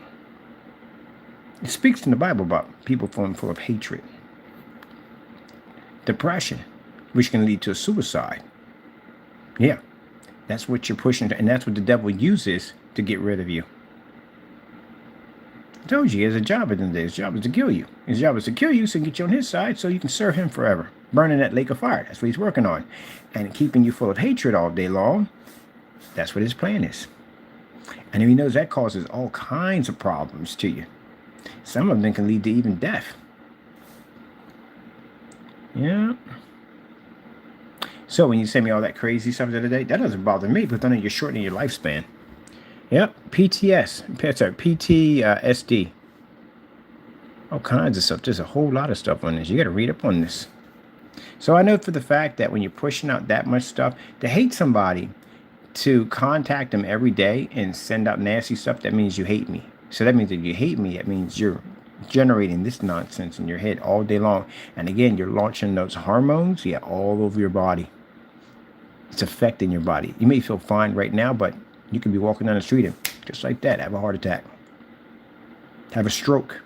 S1: It speaks in the Bible about people falling full of hatred, depression, which can lead to a suicide. Yeah, that's what you're pushing, and that's what the devil uses to get rid of you. I told you he has a job at the end of the day. His job is to kill you. His job is to kill you so he can get you on his side so you can serve him forever. Burning that lake of fire. That's what he's working on. And keeping you full of hatred all day long. That's what his plan is. And he knows that causes all kinds of problems to you. Some of them can lead to even death. Yeah. So when you send me all that crazy stuff the other day, that doesn't bother me because I know you're shortening your lifespan. Yep, PTSD. All kinds of stuff. There's a whole lot of stuff on this. You got to read up on this. So I know for the fact that when you're pushing out that much stuff, to hate somebody, to contact them every day and send out nasty stuff, that means you hate me. So that means that you hate me, that means you're generating this nonsense in your head all day long. And again, you're launching those hormones, all over your body. It's affecting your body. You may feel fine right now, but you could be walking down the street and just like that, have a heart attack. Have a stroke.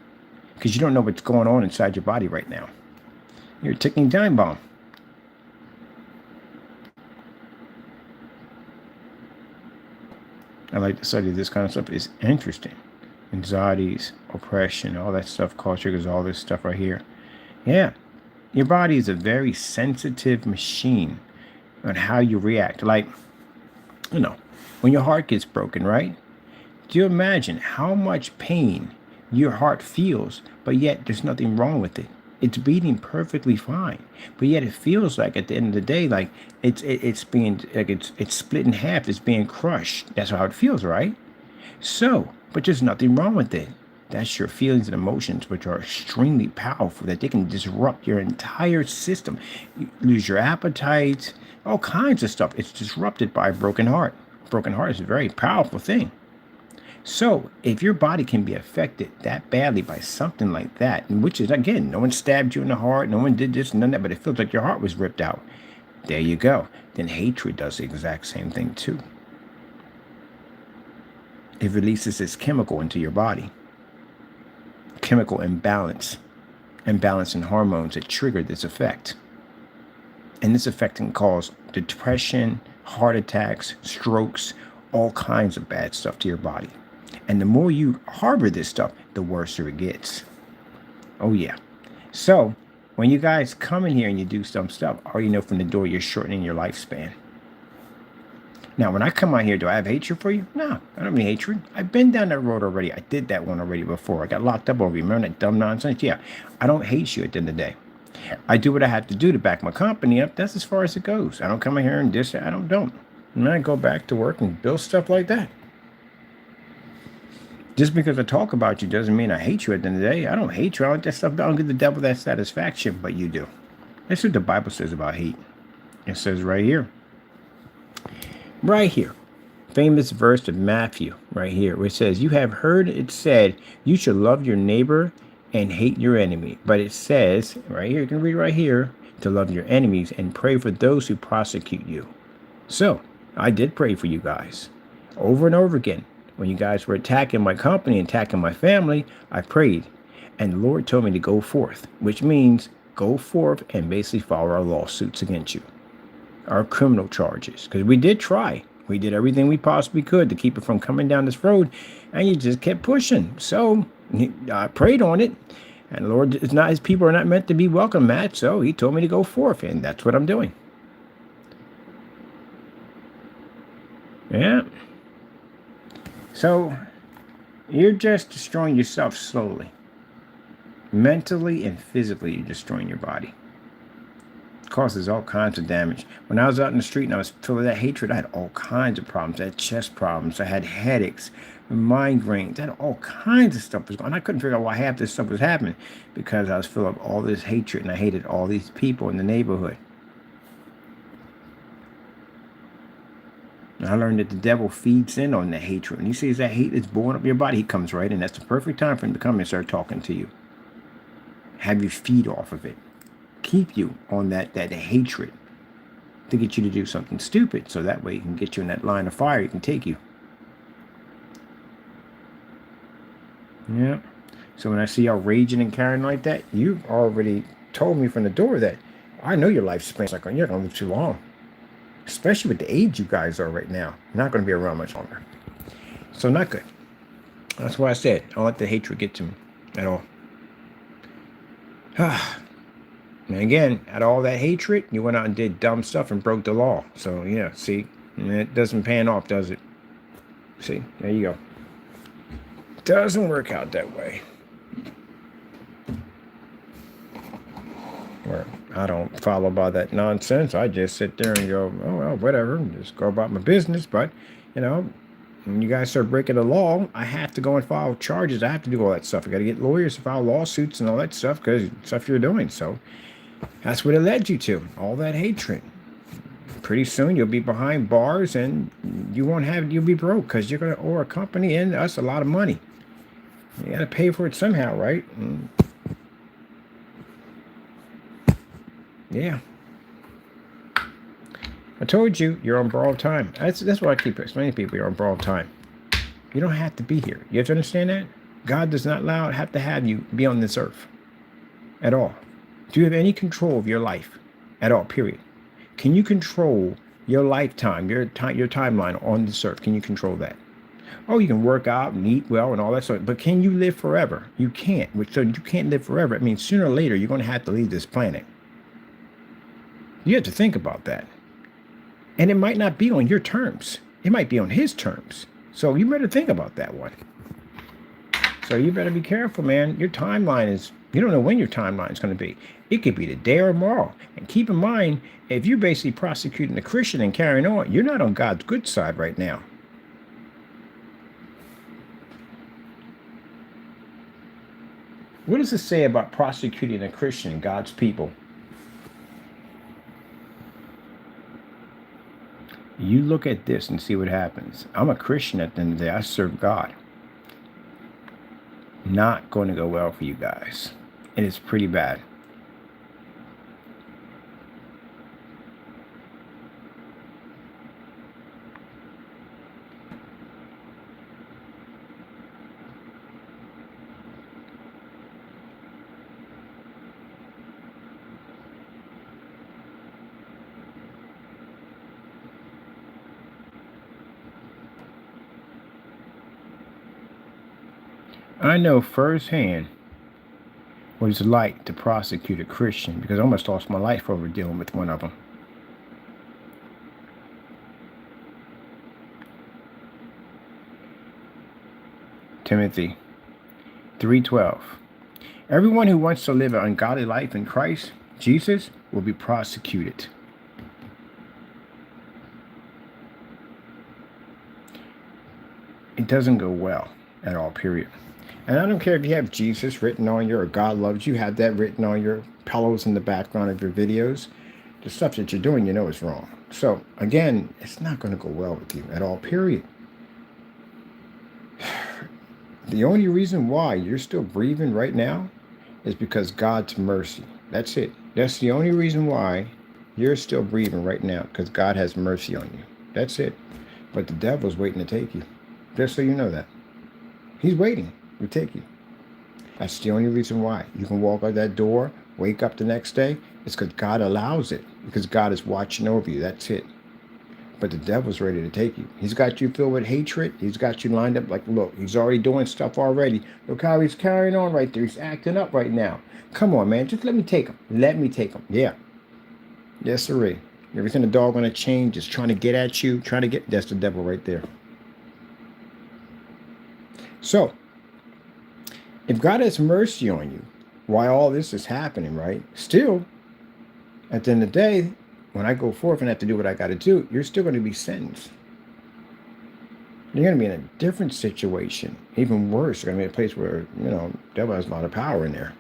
S1: Because you don't know what's going on inside your body right now. You're a ticking time bomb. I like to study this kind of stuff. It's interesting. Anxieties, oppression, all that stuff, cause triggers, all this stuff right here. Yeah. Your body is a very sensitive machine on how you react. Like, when your heart gets broken, right? Do you imagine how much pain your heart feels, but yet there's nothing wrong with it? It's beating perfectly fine, but yet it feels like at the end of the day, like it's being like it's split in half. It's being crushed. That's how it feels, right? So, but there's nothing wrong with it. That's your feelings and emotions, which are extremely powerful, that they can disrupt your entire system. You lose your appetite, all kinds of stuff. It's disrupted by a broken heart. A broken heart is a very powerful thing. So if your body can be affected that badly by something like that, which is, again, no one stabbed you in the heart, no one did this, none of that, but it feels like your heart was ripped out. There you go. Then hatred does the exact same thing too. It releases this chemical into your body. Chemical imbalance in hormones that trigger this effect. And this effect can cause depression, heart attacks, strokes, all kinds of bad stuff to your body. And the more you harbor this stuff, the worse it gets. Oh, yeah. So when you guys come in here and you do some stuff, I already know from the door you're shortening your lifespan. Now, when I come out here, do I have hatred for you? No, I don't have any hatred. I've been down that road already. I did that one already before. I got locked up over you. Remember that dumb nonsense? Yeah, I don't hate you at the end of the day. I do what I have to do to back my company up. That's as far as it goes. I don't come in here and diss it. I don't. And I go back to work and build stuff like that. Just because I talk about you doesn't mean I hate you at the end of the day. I don't hate you. I don't that stuff. I don't give the devil that satisfaction, but you do. That's what the Bible says about hate. It says right here. Right here. Famous verse of Matthew right here, where it says, you have heard it said, you should love your neighbor and hate your enemy. But it says, right here, you can read right here, to love your enemies and pray for those who prosecute you. So, I did pray for you guys over and over again. When you guys were attacking my company, attacking my family, I prayed. And the Lord told me to go forth, which means go forth and basically file our lawsuits against you. Our criminal charges. Because we did try. We did everything we possibly could to keep it from coming down this road. And you just kept pushing. So I prayed on it. And the Lord, his people are not meant to be welcome, Matt. So he told me to go forth. And that's what I'm doing. Yeah. So, you're just destroying yourself slowly. Mentally and physically, you're destroying your body. It causes all kinds of damage. When I was out in the street and I was filled with that hatred, I had all kinds of problems. I had chest problems. I had headaches, migraines. I had all kinds of stuff was going on. I couldn't figure out why half this stuff was happening because I was filled with all this hatred and I hated all these people in the neighborhood. I learned that the devil feeds in on the hatred. When he sees that hate is blowing up your body, he comes right in. That's the perfect time for him to come and start talking to you. Have you feed off of it. Keep you on that hatred to get you to do something stupid. So that way he can get you in that line of fire. He can take you. Yeah. So when I see y'all raging and carrying like that, you've already told me from the door that I know your lifespan's not going. You're not going to live too long, especially with the age you guys are right now. You're not going to be around much longer. So not good. That's why I said I don't let the hatred get to me at all. And again, out of all that hatred, you went out and did dumb stuff and broke the law. So yeah, see, it doesn't pan off, does it? See, there you go. Doesn't work out that way. Or I don't follow by that nonsense. I just sit there and go, oh well, whatever, just go about my business. But you know, when you guys start breaking the law, I have to go and file charges. I have to do all that stuff. I got to get lawyers to file lawsuits and all that stuff because stuff you're doing. So that's what it led you to. All that hatred. Pretty soon you'll be behind bars and you'll be broke because you're going to owe a company and us a lot of money. You got to pay for it somehow, right? Yeah. I told you, you're on borrowed time. That's what I keep explaining to people. You're on borrowed time. You don't have to be here. You have to understand that? God does not have to have you be on this earth at all. Do you have any control of your life at all, period? Can you control your lifetime, your timeline on this earth? Can you control that? Oh, you can work out and eat well and all that stuff, but can you live forever? You can't. So you can't live forever. I mean, sooner or later, you're going to have to leave this planet. You have to think about that. And it might not be on your terms. It might be on his terms. So you better think about that one. So you better be careful, man. Your timeline is, you don't know when your timeline is going to be. It could be today or tomorrow. And keep in mind, if you're basically prosecuting a Christian and carrying on, you're not on God's good side right now. What does it say about prosecuting a Christian and God's people? You look at this and see what happens. I'm a Christian at the end of the day. I serve God. Not going to go well for you guys. And it's pretty bad. I know firsthand what it's like to prosecute a Christian because I almost lost my life over dealing with one of them. Timothy 3:12. Everyone who wants to live an ungodly life in Christ Jesus will be prosecuted. It doesn't go well at all, period. And I don't care if you have Jesus written on your, or God loves you, have that written on your pillows in the background of your videos. The stuff that you're doing, you know is wrong. So, again, it's not going to go well with you at all, period. The only reason why you're still breathing right now is because God's mercy. That's it. That's the only reason why you're still breathing right now, because God has mercy on you. That's it. But the devil's waiting to take you. Just so you know that. He's waiting to take you. That's the only reason why. You can walk out that door, wake up the next day. It's because God allows it. Because God is watching over you. That's it. But the devil's ready to take you. He's got you filled with hatred. He's got you lined up like, look, he's already doing stuff already. Look how he's carrying on right there. He's acting up right now. Come on, man. Just let me take him. Let me take him. Yeah. Yes, sirree. Everything the dog gonna change is trying to get at you. That's the devil right there. So, if God has mercy on you while all this is happening, right? Still, at the end of the day, when I go forth and have to do what I got to do, you're still going to be sentenced. You're going to be in a different situation, even worse. You're going to be a place where, the devil has a lot of power in there.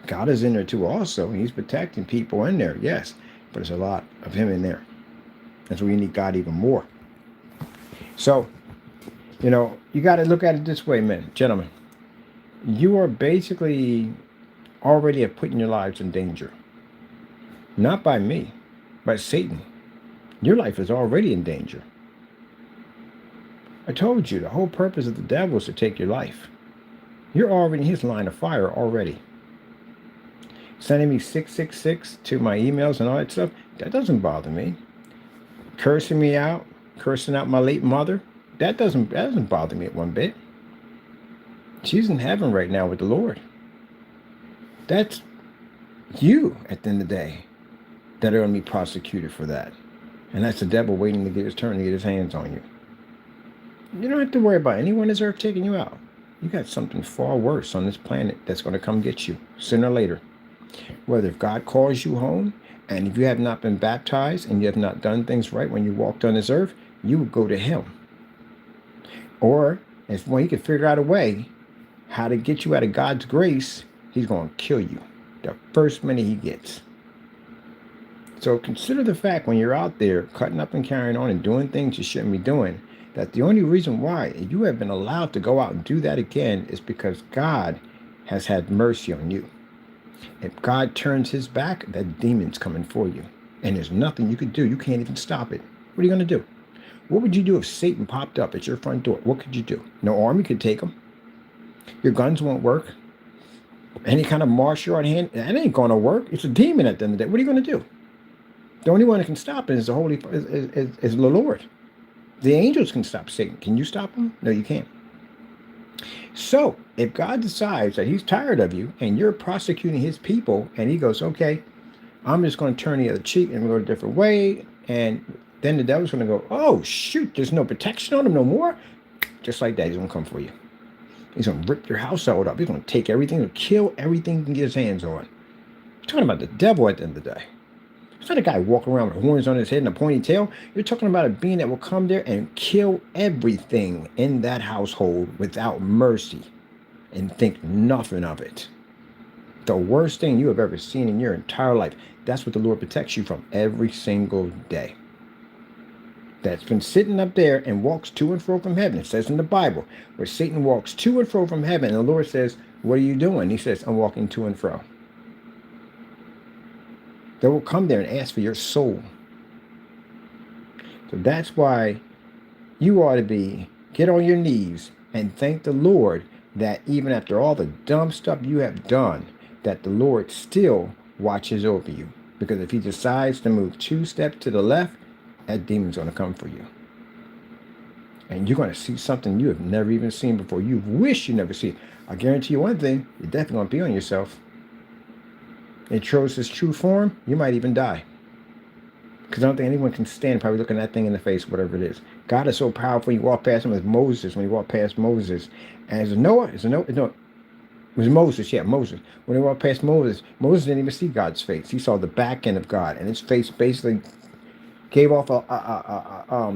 S1: God is in there too also. He's protecting people in there, yes. But there's a lot of him in there. That's why you need God even more. So, you got to look at it this way, men, gentlemen. You are basically already putting your lives in danger. Not by me, by Satan. Your life is already in danger. I told you, the whole purpose of the devil is to take your life. You're already in his line of fire already. Sending me 666 to my emails and all that stuff, that doesn't bother me. Cursing me out, cursing out my late mother, that doesn't bother me one bit. She's in heaven right now with the Lord. That's you at the end of the day that are going to be prosecuted for that. And that's the devil waiting to get his turn to get his hands on you. You don't have to worry about anyone on this earth taking you out. You got something far worse on this planet that's going to come get you sooner or later. Whether if God calls you home, and if you have not been baptized and you have not done things right when you walked on this earth, you would go to hell. Or if when he can figure out a way how to get you out of God's grace, he's going to kill you the first minute he gets. So consider the fact when you're out there cutting up and carrying on and doing things you shouldn't be doing, that the only reason why you have been allowed to go out and do that again is because God has had mercy on you. If God turns his back, that demon's coming for you. And there's nothing you could do. You can't even stop it. What are you going to do? What would you do if Satan popped up at your front door? What could you do? No army could take him. Your guns won't work. Any kind of martial art hand, that ain't going to work. It's a demon at the end of the day. What are you going to do? The only one that can stop it is the Lord. The angels can stop Satan. Can you stop him? No, you can't. So if God decides that he's tired of you and you're prosecuting his people and he goes, okay, I'm just going to turn the other cheek and go a different way. And then the devil's going to go, oh, shoot, there's no protection on him no more. Just like that, he's going to come for you. He's going to rip your house out up. He's going to take everything, he'll kill everything he can get his hands on. You're talking about the devil at the end of the day. It's not a guy walking around with horns on his head and a pointy tail. You're talking about a being that will come there and kill everything in that household without mercy and think nothing of it. The worst thing you have ever seen in your entire life. That's what the Lord protects you from every single day. That's been sitting up there and walks to and fro from heaven. It says in the Bible where Satan walks to and fro from heaven and the Lord says, what are you doing? He says, I'm walking to and fro. They will come there and ask for your soul. So that's why you ought to get on your knees and thank the Lord that even after all the dumb stuff you have done, that the Lord still watches over you. Because if he decides to move 2 steps to the left, that demon's going to come for you. And you're going to see something you have never even seen before. You wish you never see it. I guarantee you one thing, you're definitely going to be on yourself. It shows its true form, you might even die. Because I don't think anyone can stand probably looking that thing in the face, whatever it is. God is so powerful. You walk past him with Moses, when he walked past Moses. And it was Moses, yeah, Moses. When he walked past Moses, Moses didn't even see God's face. He saw the back end of God. And his face basically gave off a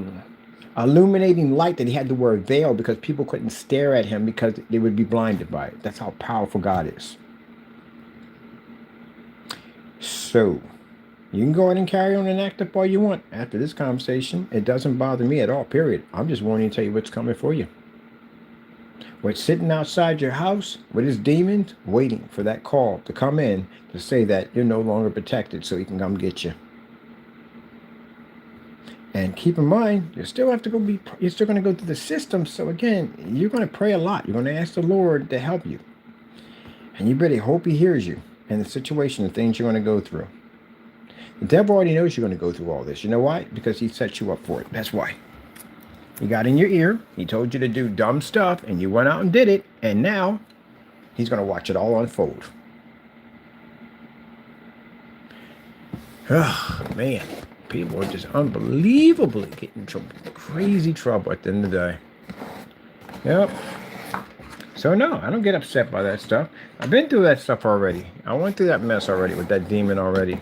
S1: illuminating light that he had to wear a veil because people couldn't stare at him because they would be blinded by it. That's how powerful God is. So, you can go ahead and carry on and act up all you want after this conversation. It doesn't bother me at all, period. I'm just wanting to tell you what's coming for you. What's sitting outside your house with his demons waiting for that call to come in to say that you're no longer protected so he can come get you. And keep in mind, you're still going to go through the system. So again, you're going to pray a lot. You're going to ask the Lord to help you. And you better hope he hears you and the situation, the things you're going to go through. The devil already knows you're going to go through all this. You know why? Because he set you up for it. That's why. He got in your ear. He told you to do dumb stuff, and you went out and did it. And now he's going to watch it all unfold. Oh, man. People are just unbelievably getting in crazy trouble at the end of the day. Yep. So no, I don't get upset by that stuff. I've been through that stuff already. I went through that mess already with that demon already.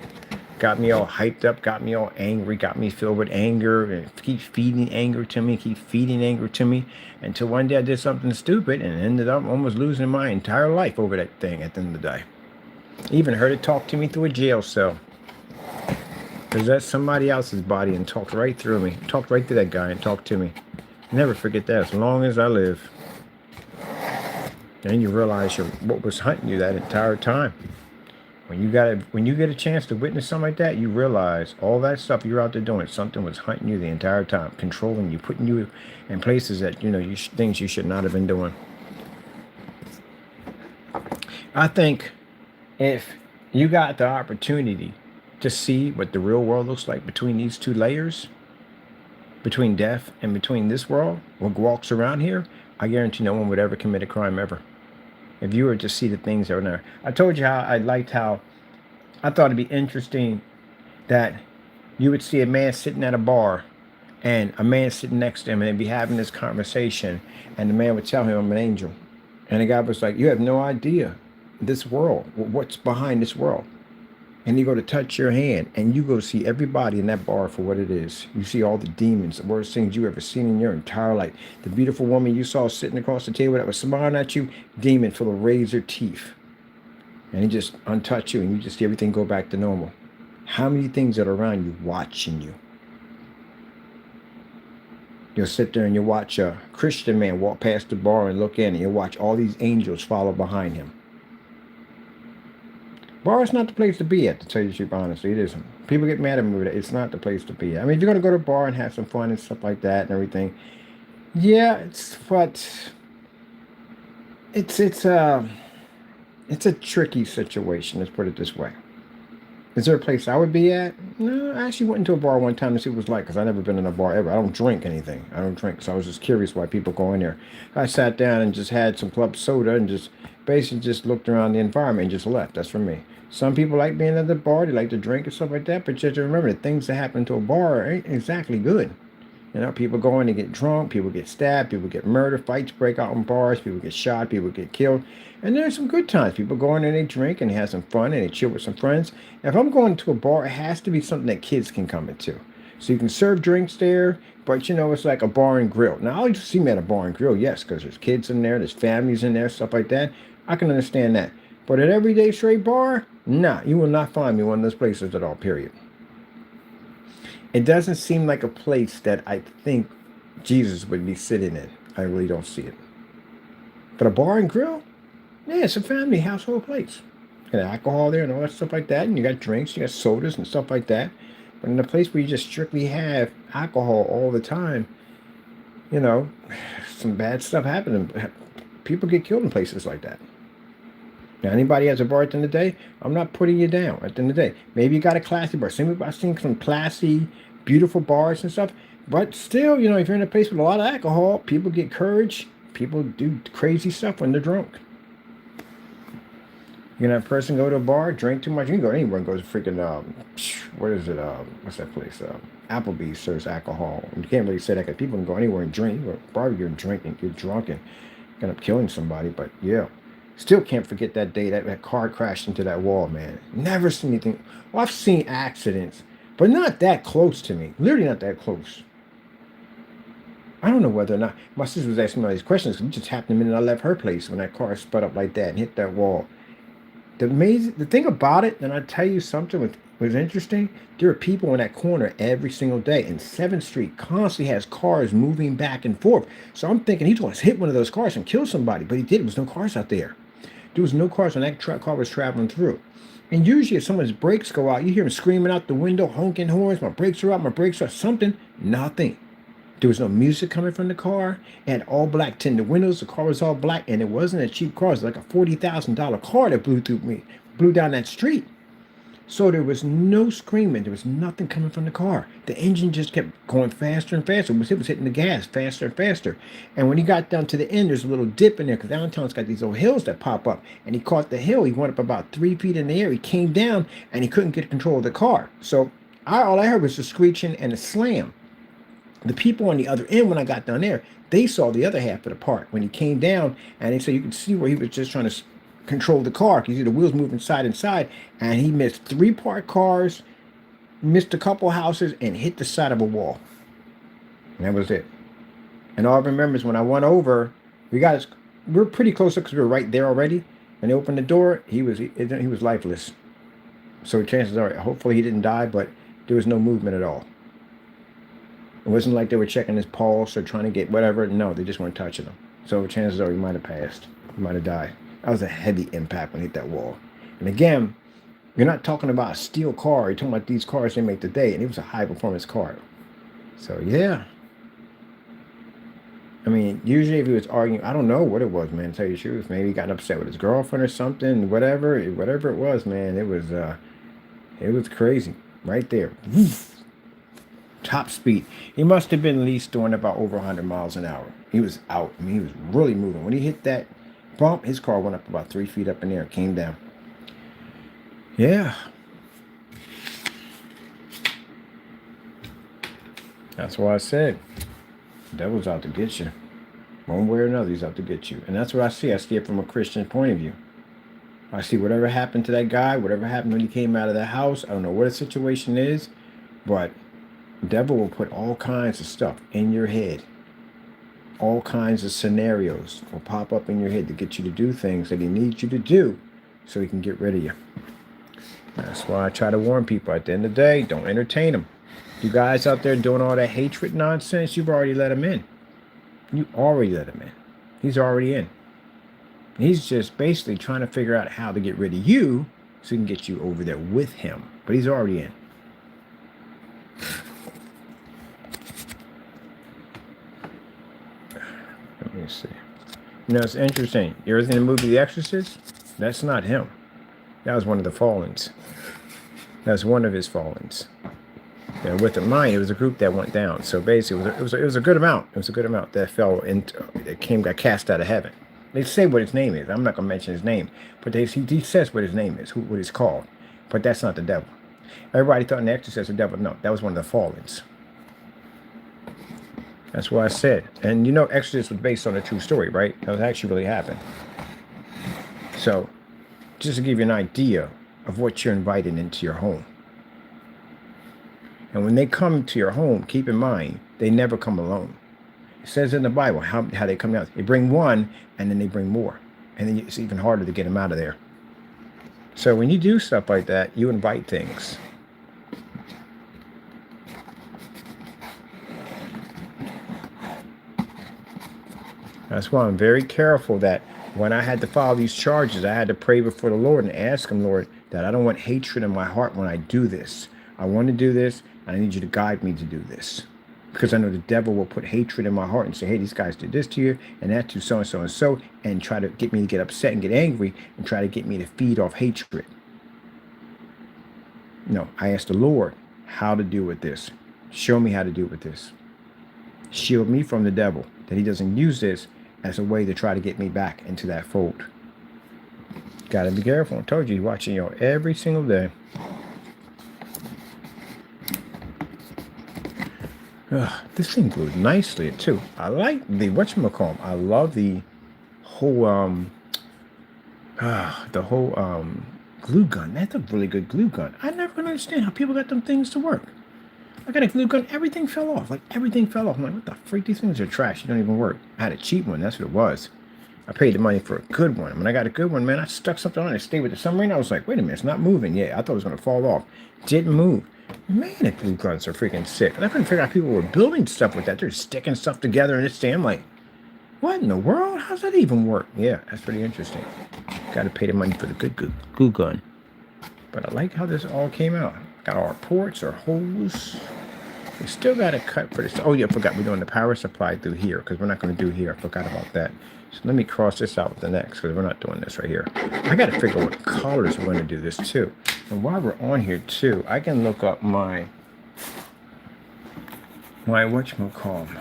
S1: Got me all hyped up, got me all angry, got me filled with anger, and keep feeding anger to me, until one day I did something stupid and ended up almost losing my entire life over that thing at the end of the day. Even heard it talk to me through a jail cell. Possessed somebody else's body and talked right through me. Talked right through that guy and talked to me. Never forget that as long as I live. And you realize what was hunting you that entire time. When you get a chance to witness something like that, you realize all that stuff you're out there doing, something was hunting you the entire time, controlling you, putting you in places that things you should not have been doing. I think if you got the opportunity to see what the real world looks like between these two layers, between death and between this world, what walks around here, I guarantee no one would ever commit a crime ever. If you were to see the things that are there. I told you how I liked how I thought it'd be interesting that you would see a man sitting at a bar and a man sitting next to him and they'd be having this conversation and the man would tell him, I'm an angel. And the guy was like, you have no idea this world, what's behind this world. And you go to touch your hand and you go see everybody in that bar for what it is. You see all the demons, the worst things you ever seen in your entire life. The beautiful woman you saw sitting across the table that was smiling at you, demon full of razor teeth. And he just untouch you and you just see everything go back to normal. How many things that are around you watching you? You'll sit there and you watch a Christian man walk past the bar and look in and you'll watch all these angels follow behind him. Bar is not the place to be at, to tell you the truth, honestly. It isn't. People get mad at me with it. It's not the place to be at. I mean, if you're going to go to a bar and have some fun and stuff like that and everything, yeah, it's a tricky situation. Let's put it this way. Is there a place I would be at? No, I actually went into a bar one time to see what it was like because I've never been in a bar ever. I don't drink anything. I don't drink, so I was just curious why people go in there. I sat down and just had some club soda and just basically just looked around the environment and just left. That's for me. Some people like being at the bar. They like to drink and stuff like that. But you have to remember, the things that happen to a bar ain't exactly good. You know, people go in to get drunk, people get stabbed, people get murdered, fights break out in bars, people get shot, people get killed. And there's some good times. People go in and they drink and they have some fun and they chill with some friends. If I'm going to a bar, it has to be something that kids can come into. So you can serve drinks there, but you know, it's like a bar and grill. Now, I'll see me at a bar and grill, yes, because there's kids in there, there's families in there, stuff like that. I can understand that. But an everyday straight bar, nah, you will not find me one of those places at all, period. It doesn't seem like a place that I think Jesus would be sitting in. I really don't see it. But a bar and grill? Yeah, it's a family household place. You got alcohol there and all that stuff like that. And you got drinks, you got sodas and stuff like that. But in a place where you just strictly have alcohol all the time, you know, some bad stuff happens. People get killed in places like that. Now, anybody has a bar at the end of the day, I'm not putting you down at the end of the day. Maybe you got a classy bar. I've seen some classy, beautiful bars and stuff. But still, you know, if you're in a place with a lot of alcohol, people get courage. People do crazy stuff when they're drunk. You can have a person go to a bar, drink too much. You can go anywhere and go to freaking, what is it? What's that place? Applebee's serves alcohol. You can't really say that because people can go anywhere and drink. You go to a bar, you're drinking, you're drunk and end up killing somebody. But yeah. Still can't forget that day that car crashed into that wall, man. Never seen anything. Well, I've seen accidents, but not that close to me. Literally not that close. I don't know whether or not my sister was asking me all these questions because it just happened the minute I left her place when that car sped up like that and hit that wall. The thing about it, and I tell you something was interesting. There are people in that corner every single day, and 7th Street constantly has cars moving back and forth. So I'm thinking he's going to hit one of those cars and kill somebody, but he did. There was no cars out there. There was no cars when that car was traveling through. And usually if someone's brakes go out, you hear them screaming out the window, honking horns, my brakes are out, my brakes are something. Nothing. There was no music coming from the car. It had all black tinted windows. The car was all black, and it wasn't a cheap car. It was like a $40,000 car that blew down that street. So there was no screaming. There was nothing coming from the car. The engine just kept going faster and faster. It was hitting the gas faster and faster. And when he got down to the end, there's a little dip in there because downtown's got these little hills that pop up. And he caught the hill. He went up about 3 feet in the air. He came down, and he couldn't get control of the car. So all I heard was the screeching and the slam. The people on the other end, when I got down there, they saw the other half of the part. When he came down, and they said you could see where he was just trying to control the car. You see the wheels moving side and side, and he missed 3 parked cars, missed a couple houses, and hit the side of a wall. And that was it. And all I remember is when I went over, we were pretty close up because we were right there already. And they opened the door. He was lifeless. So chances are, hopefully he didn't die, but there was no movement at all. It wasn't like they were checking his pulse or trying to get whatever. No, they just weren't touching him. So chances are he might have passed. He might have died. That was a heavy impact when he hit that wall. And again, you're not talking about a steel car. You're talking about these cars they make today. And it was a high performance car. So yeah. I mean, usually if he was arguing, I don't know what it was, man, to tell you the truth. Maybe he got upset with his girlfriend or something, whatever it was, man, it was crazy. Right there. Woof. Top speed. He must have been at least doing about over 100 miles an hour. He was out. I mean, he was really moving. When he hit that bump, his car went up about 3 feet up in the air, came down. Yeah. That's why I said, the devil's out to get you. One way or another, he's out to get you. And that's what I see. I see it from a Christian point of view. I see whatever happened to that guy, whatever happened when he came out of that house. I don't know what the situation is, but the devil will put all kinds of stuff in your head. All kinds of scenarios will pop up in your head to get you to do things that he needs you to do so he can get rid of you. That's why I try to warn people at the end of the day, don't entertain him. You guys out there doing all that hatred nonsense, you've already let him in. You already let him in. He's already in. He's just basically trying to figure out how to get rid of you so he can get you over there with him. But he's already in. Let me see. You know, it's interesting. You ever seen the movie The Exorcist? That's not him. That was one of the Fallens. That's one of his Fallens. And with the mind, it was a group that went down. So basically, it was a good amount. It was a good amount that fell into, got cast out of heaven. They say what his name is. I'm not gonna mention his name, but he says what his name is, what he's called. But that's not the devil. Everybody thought in The Exorcist the devil. No, that was one of the Fallens. That's what I said. And you know, Exorcist was based on a true story, right? That was actually really happened. So, just to give you an idea of what you're inviting into your home. And when they come to your home, keep in mind, they never come alone. It says in the Bible how they come out. They bring one, and then they bring more. And then it's even harder to get them out of there. So when you do stuff like that, you invite things. That's why I'm very careful that when I had to file these charges, I had to pray before the Lord and ask him, Lord, that I don't want hatred in my heart when I do this. I want to do this, and I need you to guide me to do this. Because I know the devil will put hatred in my heart and say, hey, these guys did this to you, and that to so and so and so, and try to get me to get upset and get angry, and try to get me to feed off hatred. No, I asked the Lord how to deal with this. Show me how to deal with this. Shield me from the devil, that he doesn't use this as a way to try to get me back into that fold. Got to be careful. I told you, he's watching you every single day. This thing glued nicely too. I like the whatchamacallit. I love the whole glue gun. That's a really good glue gun. I never gonna understand how people got them things to work. I got a glue gun, everything fell off. Like everything fell off. I'm like, what the freak? These things are trash. They don't even work. I had a cheap one, that's what it was. I paid the money for a good one. When I got a good one, man, I stuck something on it, stayed with the submarine. I was like, wait a minute, it's not moving. Yeah, I thought it was gonna fall off. Didn't move. Man, the glue guns are freaking sick. And I couldn't figure out how people were building stuff with that. They're sticking stuff together in this thing. I'm like, what in the world? How's that even work? Yeah, that's pretty interesting. Got to pay the money for the good glue gun. But I like how this all came out. Got our ports, our holes. We still got to cut for this. Oh, yeah, I forgot we're doing the power supply through here because we're not going to do here. I forgot about that. So let me cross this out with the next because we're not doing this right here. I got to figure out what colors we're going to do this too. And while we're on here too, I can look up my whatchamacallit.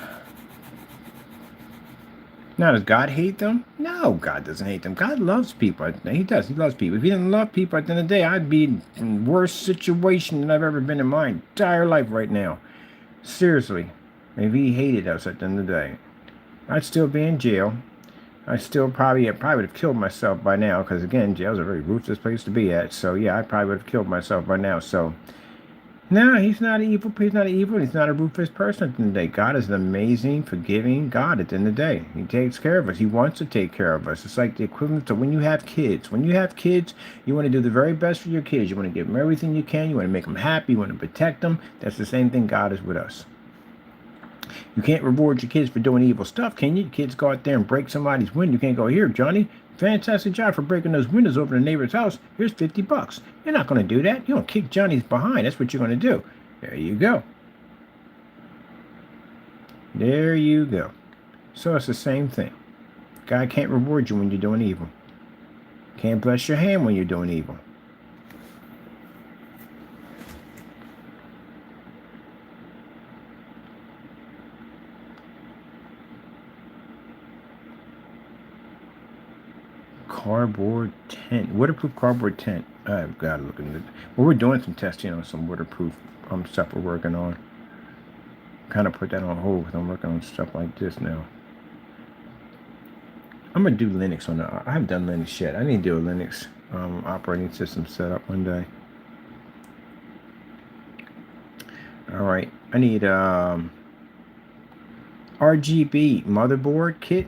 S1: Now, does God hate them? No, God doesn't hate them. God loves people. He does. He loves people. If he didn't love people at the end of the day, I'd be in a worse situation than I've ever been in my entire life right now. Seriously. If he hated us at the end of the day, I'd still be in jail. I probably would have killed myself by now because, again, jail's a very ruthless place to be at. So, yeah, I probably would have killed myself by now. So, no, he's not evil. He's not evil. He's not a ruthless person at the end of the day. God is an amazing, forgiving God at the end of the day. He takes care of us. He wants to take care of us. It's like the equivalent of when you have kids. When you have kids, you want to do the very best for your kids. You want to give them everything you can. You want to make them happy. You want to protect them. That's the same thing God is with us. You can't reward your kids for doing evil stuff, can you? Your kids go out there and break somebody's window. You can't go, here, Johnny, fantastic job for breaking those windows over the neighbor's house. Here's $50. You're not going to do that. You don't kick Johnny's behind. That's what you're going to do. There you go. There you go. So it's the same thing. God can't reward you when you're doing evil. Can't bless your hand when you're doing evil. Cardboard tent. Waterproof cardboard tent. I've got to look into it. Well, we're doing some testing on some waterproof stuff we're working on. Kind of put that on hold because I'm working on stuff like this now. I'm going to do Linux on that. I haven't done Linux yet. I need to do a Linux operating system setup one day. All right. I need RGB motherboard kit.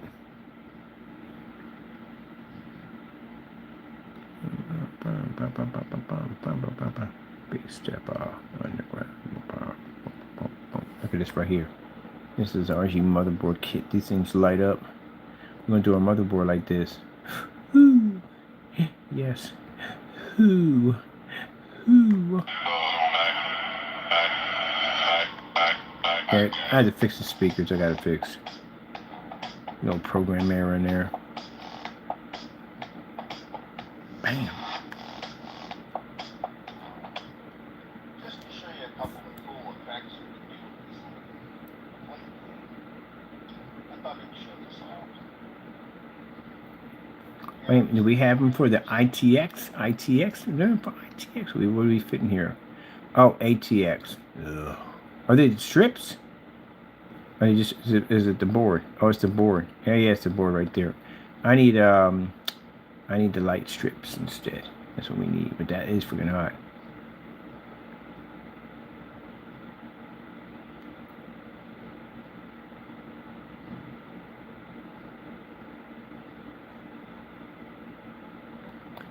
S1: Big step underground. Look at this right here. This is RGB motherboard kit. These things light up. I'm gonna do a motherboard like this. Ooh. Yes. Ooh. Ooh. I had to fix the speakers. I gotta fix. No program error in there. Bam. Just to show you a couple of cool effects we can do with this plate. I thought I'd show this off. Wait, do we have them for the ITX? ITX? No, for ITX. What are we fitting here? Oh, ATX. Ugh. Are they strips? Or is it the board? Oh, it's the board. Yeah, it's the board right there. I need the light strips instead. That's what we need. But that is freaking hot.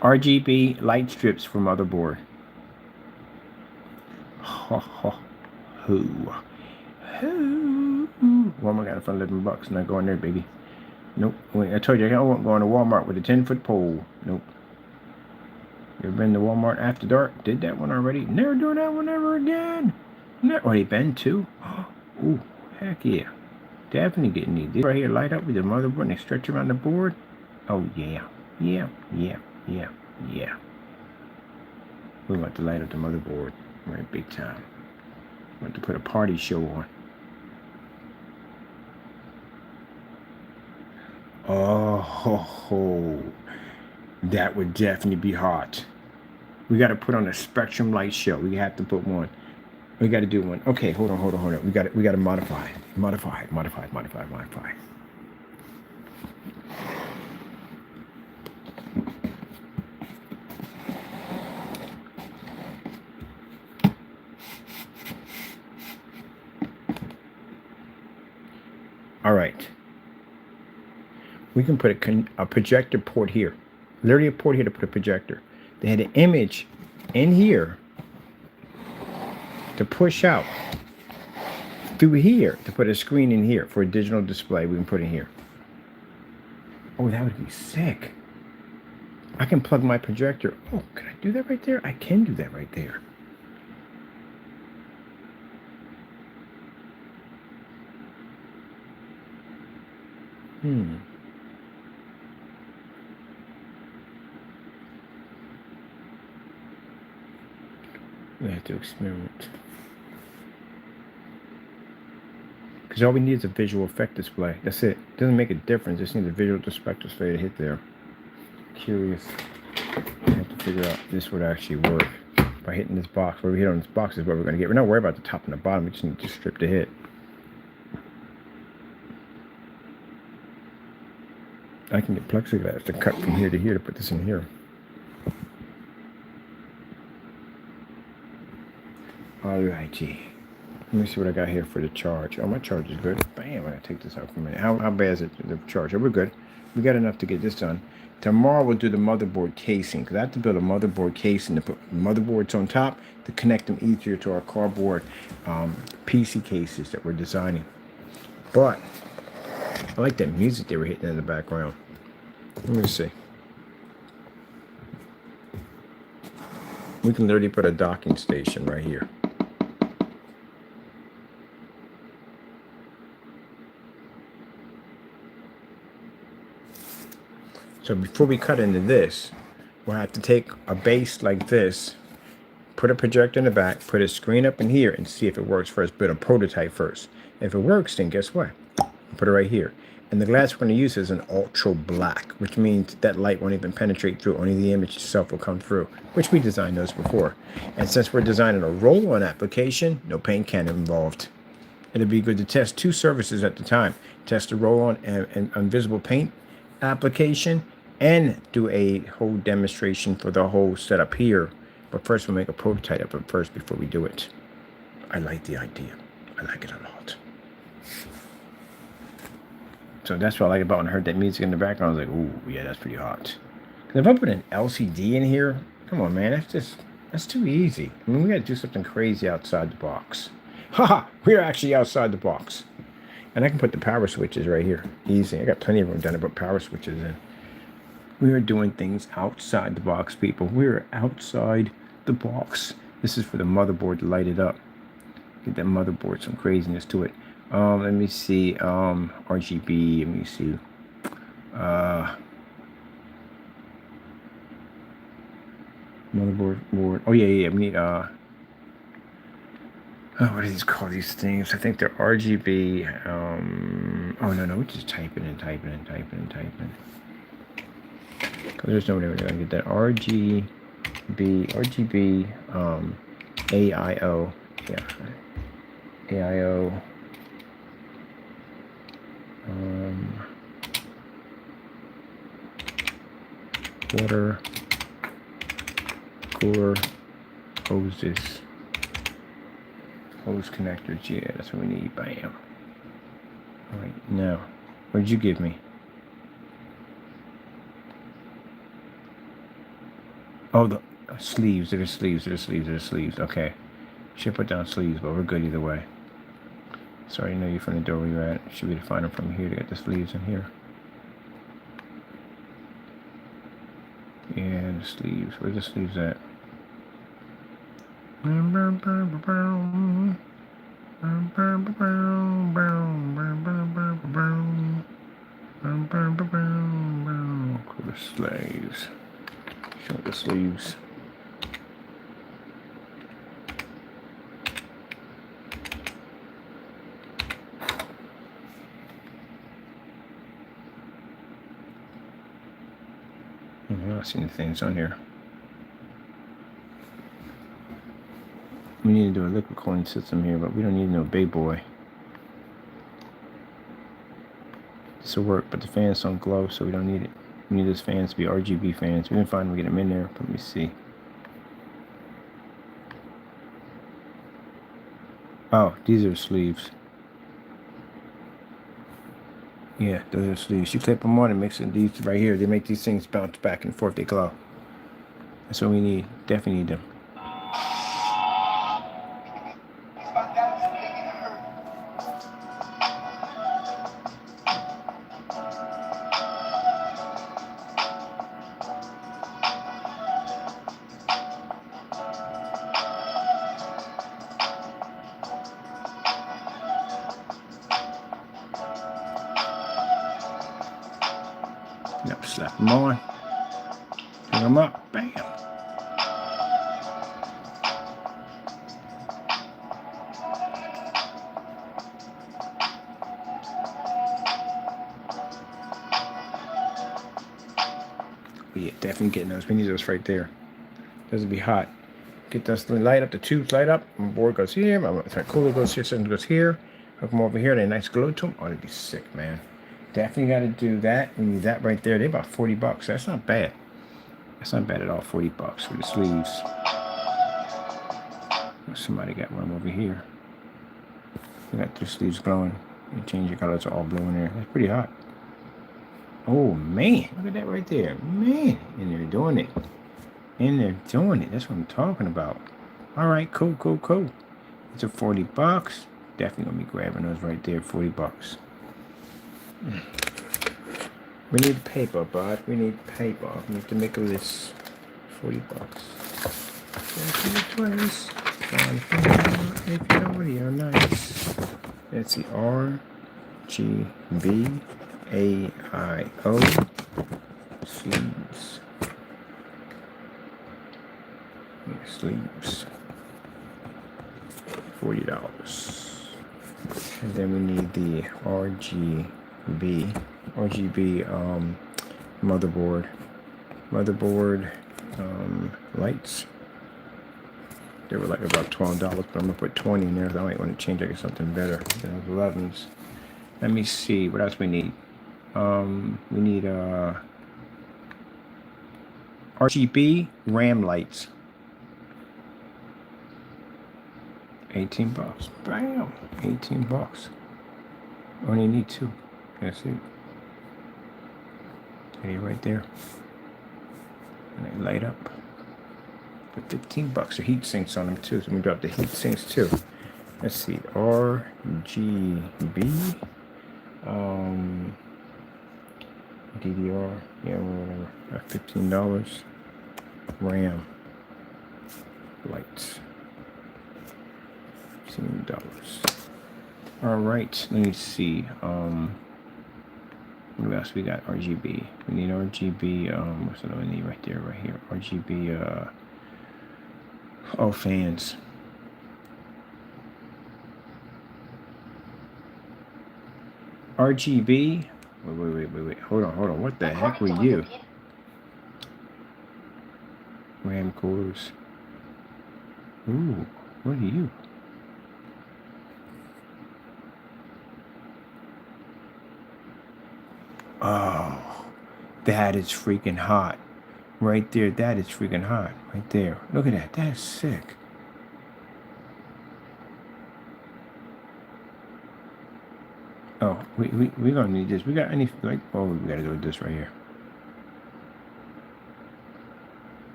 S1: RGB light strips for motherboard. Ho ho ho. Walmart got it for $11. Not going there, baby. Nope. Wait, I told you I wasn't going to Walmart with a 10-foot pole. Nope. You ever been to Walmart after dark? Did that one already? Never doing that one ever again. Never already been to. Ooh, heck yeah. Definitely getting these. This right here light up with the motherboard and they stretch around the board. Oh yeah. Yeah. We want to light up the motherboard. Right, big time. Want to put a party show on. Oh, that would definitely be hot. We got to put on a Spectrum light show. We have to put one. We got to do one. Okay, hold on. We got to modify. All right. We can put a projector port here. Literally a port here to put a projector. They had an image in here to push out through here to put a screen in here for a digital display we can put in here. Oh, that would be sick. I can plug my projector. Oh, can I do that right there? I can do that right there. We have to experiment. Because all we need is a visual effect display. That's it. Doesn't make a difference. Just need a visual effect display to hit there. Curious. I have to figure out this would actually work by hitting this box. Where we hit on this box is what we're going to get. We're not worried about the top and the bottom. We just need to strip to hit. I can get plexiglass to cut from here to here to put this in here. Alrighty. Let me see what I got here for the charge. Oh, my charge is good. Bam, I gotta take this out for a minute. How bad is it, the charge? Oh, we're good. We got enough to get this done. Tomorrow we'll do the motherboard casing, because I have to build a motherboard casing to put motherboards on top to connect them easier to our cardboard PC cases that we're designing. But I like that music they were hitting in the background. Let me see. We can literally put a docking station right here. So before we cut into this, we'll have to take a base like this, put a projector in the back, put a screen up in here, and see if it works first. Build a prototype first. If it works, then guess what? Put it right here. And the glass we're going to use is an ultra black, which means that light won't even penetrate through. Only the image itself will come through, which we designed those before. And since we're designing a roll-on application, no paint can involved. It'd be good to test two surfaces at the time. Test the roll-on and invisible paint application and do a whole demonstration for the whole setup here. But first we'll make a prototype of it first before we do it. I like the idea. I like it a lot. So that's what I like about when I heard that music in the background. I was like, ooh, yeah, that's pretty hot. Because if I put an LCD in here, come on, man, that's too easy. I mean, we got to do something crazy outside the box. Haha, we're actually outside the box. And I can put the power switches right here. Easy. I got plenty of room down to put power switches in. We are doing things outside the box, people. We're outside the box. This is for the motherboard to light it up. Get that motherboard some craziness to it. Let me see. RGB. Let me see. Motherboard board. Oh yeah. We need what do these call these things? I think they're RGB. Oh no, we just type it and type it and type it and type it. Cause there's no way we're gonna get that RGB. AIO. Yeah. AIO. Water cooler hoses, hose connectors. Yeah, that's what we need. Bam. All right, now, what did you give me? Oh, the sleeves. They're the sleeves. Okay, should put down sleeves, but we're good either way. Sorry, I know you're from the door where you're at. Should be able to find them from here to get the sleeves in here. Yeah, the sleeves. Where's the sleeves at? Cool, the sleeves. Show the sleeves. I'm not seeing the things on here. We need to do a liquid cooling system here, but we don't need no big boy. This will work, but the fans don't glow, so we don't need it. We need those fans to be RGB fans. We can find them, get them in there. Let me see. Oh, these are sleeves. Yeah, those are sleeves. You clip them on and mix it. These right here, they make these things bounce back and forth. They glow. That's what we need. Definitely need them. Yep, slap them on. Hang them up. Bam. Yeah, definitely getting those. We need those right there. Those will be hot. Get those light up. The tubes light up. My board goes here. My cooler goes here. Something goes here. Hook them over here. They nice glow to them. Oh, they'd be sick, man. Definitely got to do that. We need that right there. They're about $40. That's not bad. That's not bad at all. $40 for the sleeves. Somebody got one over here. We got the sleeves glowing. You change your colors to all blue in there. That's pretty hot. Oh man, look at that right there. Man, and they're doing it. And they're doing it. That's what I'm talking about. All right, cool. It's a $40. Definitely gonna be grabbing those right there. $40. We need paper, bud. We need paper. We need to make a list. $40. Twice. If you already are nice. That's the RGB AIO sleeves. Sleeves. $40. And then we need the RGB motherboard lights. They were like about $12, but I'm gonna put 20 in there. I might want to change. I get something better than those 11s. Let me see what else we need. We need RGB RAM lights. $18. Bam! $18. Only need 2. That's it. Hey, right there. And they light up. For $15. The heat sinks on them too. So we drop the heat sinks too. Let's see. RGB. DDR. Yeah, whatever. $15. RAM. Lights. $15. All right. Let me see. What else we got? RGB. We need RGB. What's the other we need right there? Right here. RGB. Oh, fans. RGB. Wait. Hold on. What the heck were you? RAM cores. Ooh, what are you? Oh, that is freaking hot. Right there, that is freaking hot. Right there. Look at that. That's sick. Oh, we gonna need this. We got any, like, oh, we gotta go with this right here.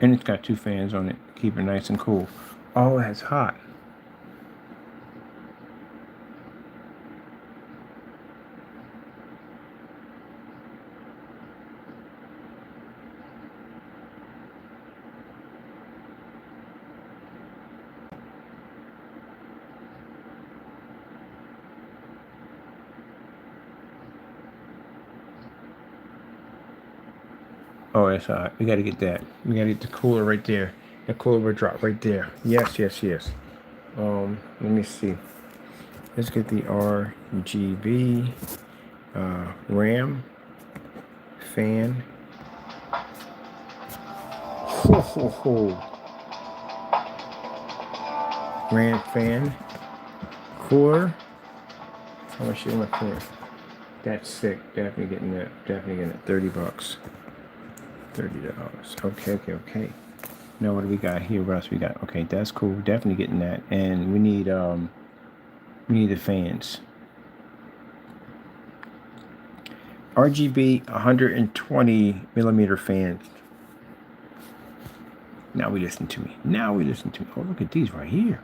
S1: And it's got 2 fans on it. Keep it nice and cool. Oh, that's hot. Oh, that's hot. We gotta get that. We gotta get the cooler right there. The cooler will drop right there. Yes. Let me see. Let's get the RGB RAM fan. RAM fan cooler. How much is my fan? That's sick. Definitely getting that. $30. Okay. Now what do we got here? What else we got? Okay, that's cool. Definitely getting that. And we need the fans. RGB 120 millimeter fans. Now listen to me. Oh, look at these right here.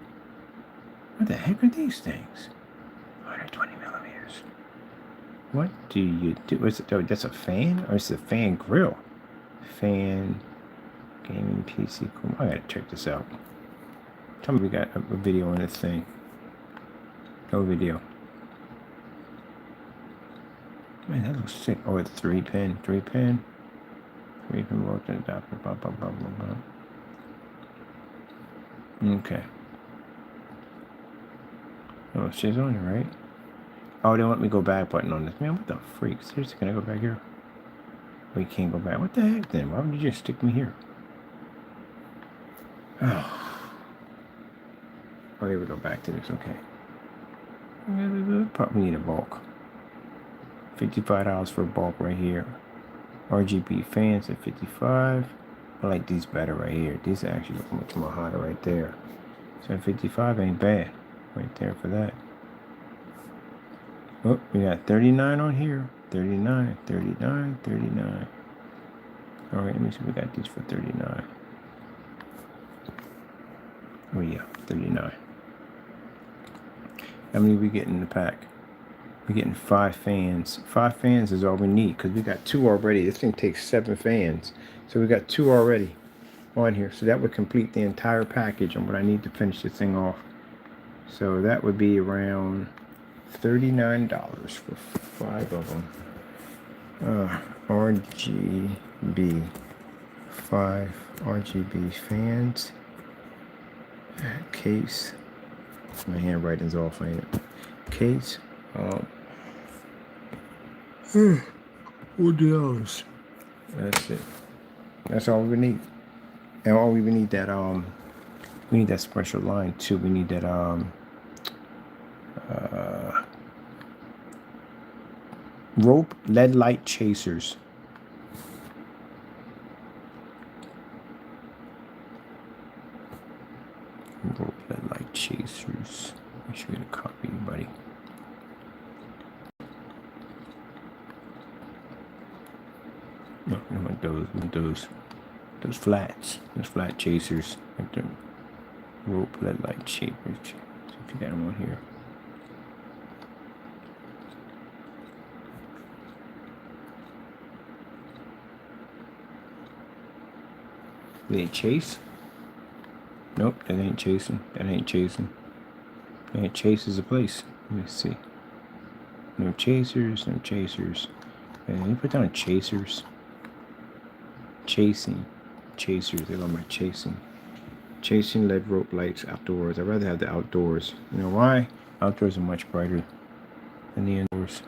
S1: What the heck are these things? 120 millimeters. What do you do? Oh, that's a fan? Or is it a fan grill? Fan, gaming PC. Cool. I gotta check this out. Tell me we got a video on this thing. No video. Man, that looks sick. Oh, it's 3-pin. 3-pin worked adapter. Okay. Oh, she's on it, right? Oh, they want me to go back button on this. Man, what the freak? Seriously, can I go back here? We can't go back. What the heck then? Why would you just stick me here? Oh, here we go back to this. Okay. Probably need a bulk. $55 for a bulk right here. RGB fans at $55. I like these better right here. These actually look much more hotter right there. So $55 ain't bad right there for that. Oh, we got 39 on here. 39. All right, let me see. We got these for 39. Oh yeah, 39. How many we get in the pack? We're getting 5 fans. 5 fans is all we need because we got 2 already. This thing takes 7 fans. So we got 2 already on here. So that would complete the entire package on what I need to finish this thing off. So that would be around $39 for 5 of them. RGB, 5 RGB fans. Case. My handwriting's off, ain't it? Case. $4. That's it. That's all we need. And all we need that we need that special line too. We need that rope LED light chasers. Rope LED light chasers. Make sure you get a copy, buddy. No, I want those flats. Those flat chasers. Like the rope LED light chasers. So if you got them on here. They chase? Nope, that ain't chasing. That ain't chasing. That chases a place. Let me see. No chasers, no chasers. And you put down chasers. Chasing. Chasers. They love my chasing. Chasing LED rope lights outdoors. I'd rather have the outdoors. You know why? Outdoors are much brighter than the indoors.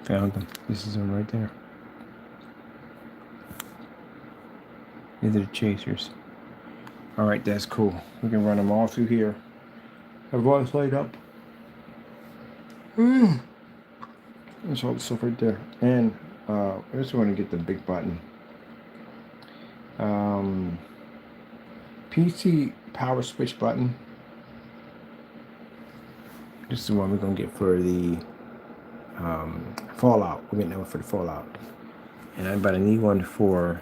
S1: Found them. This is them right there. These are the chasers. Alright, that's cool. We can run them all through here. Have lights light up. That's all the stuff right there. And I just want to get the big button. PC power switch button. This is the one we're gonna get for the Fallout. We're getting that one for the Fallout. But I need one for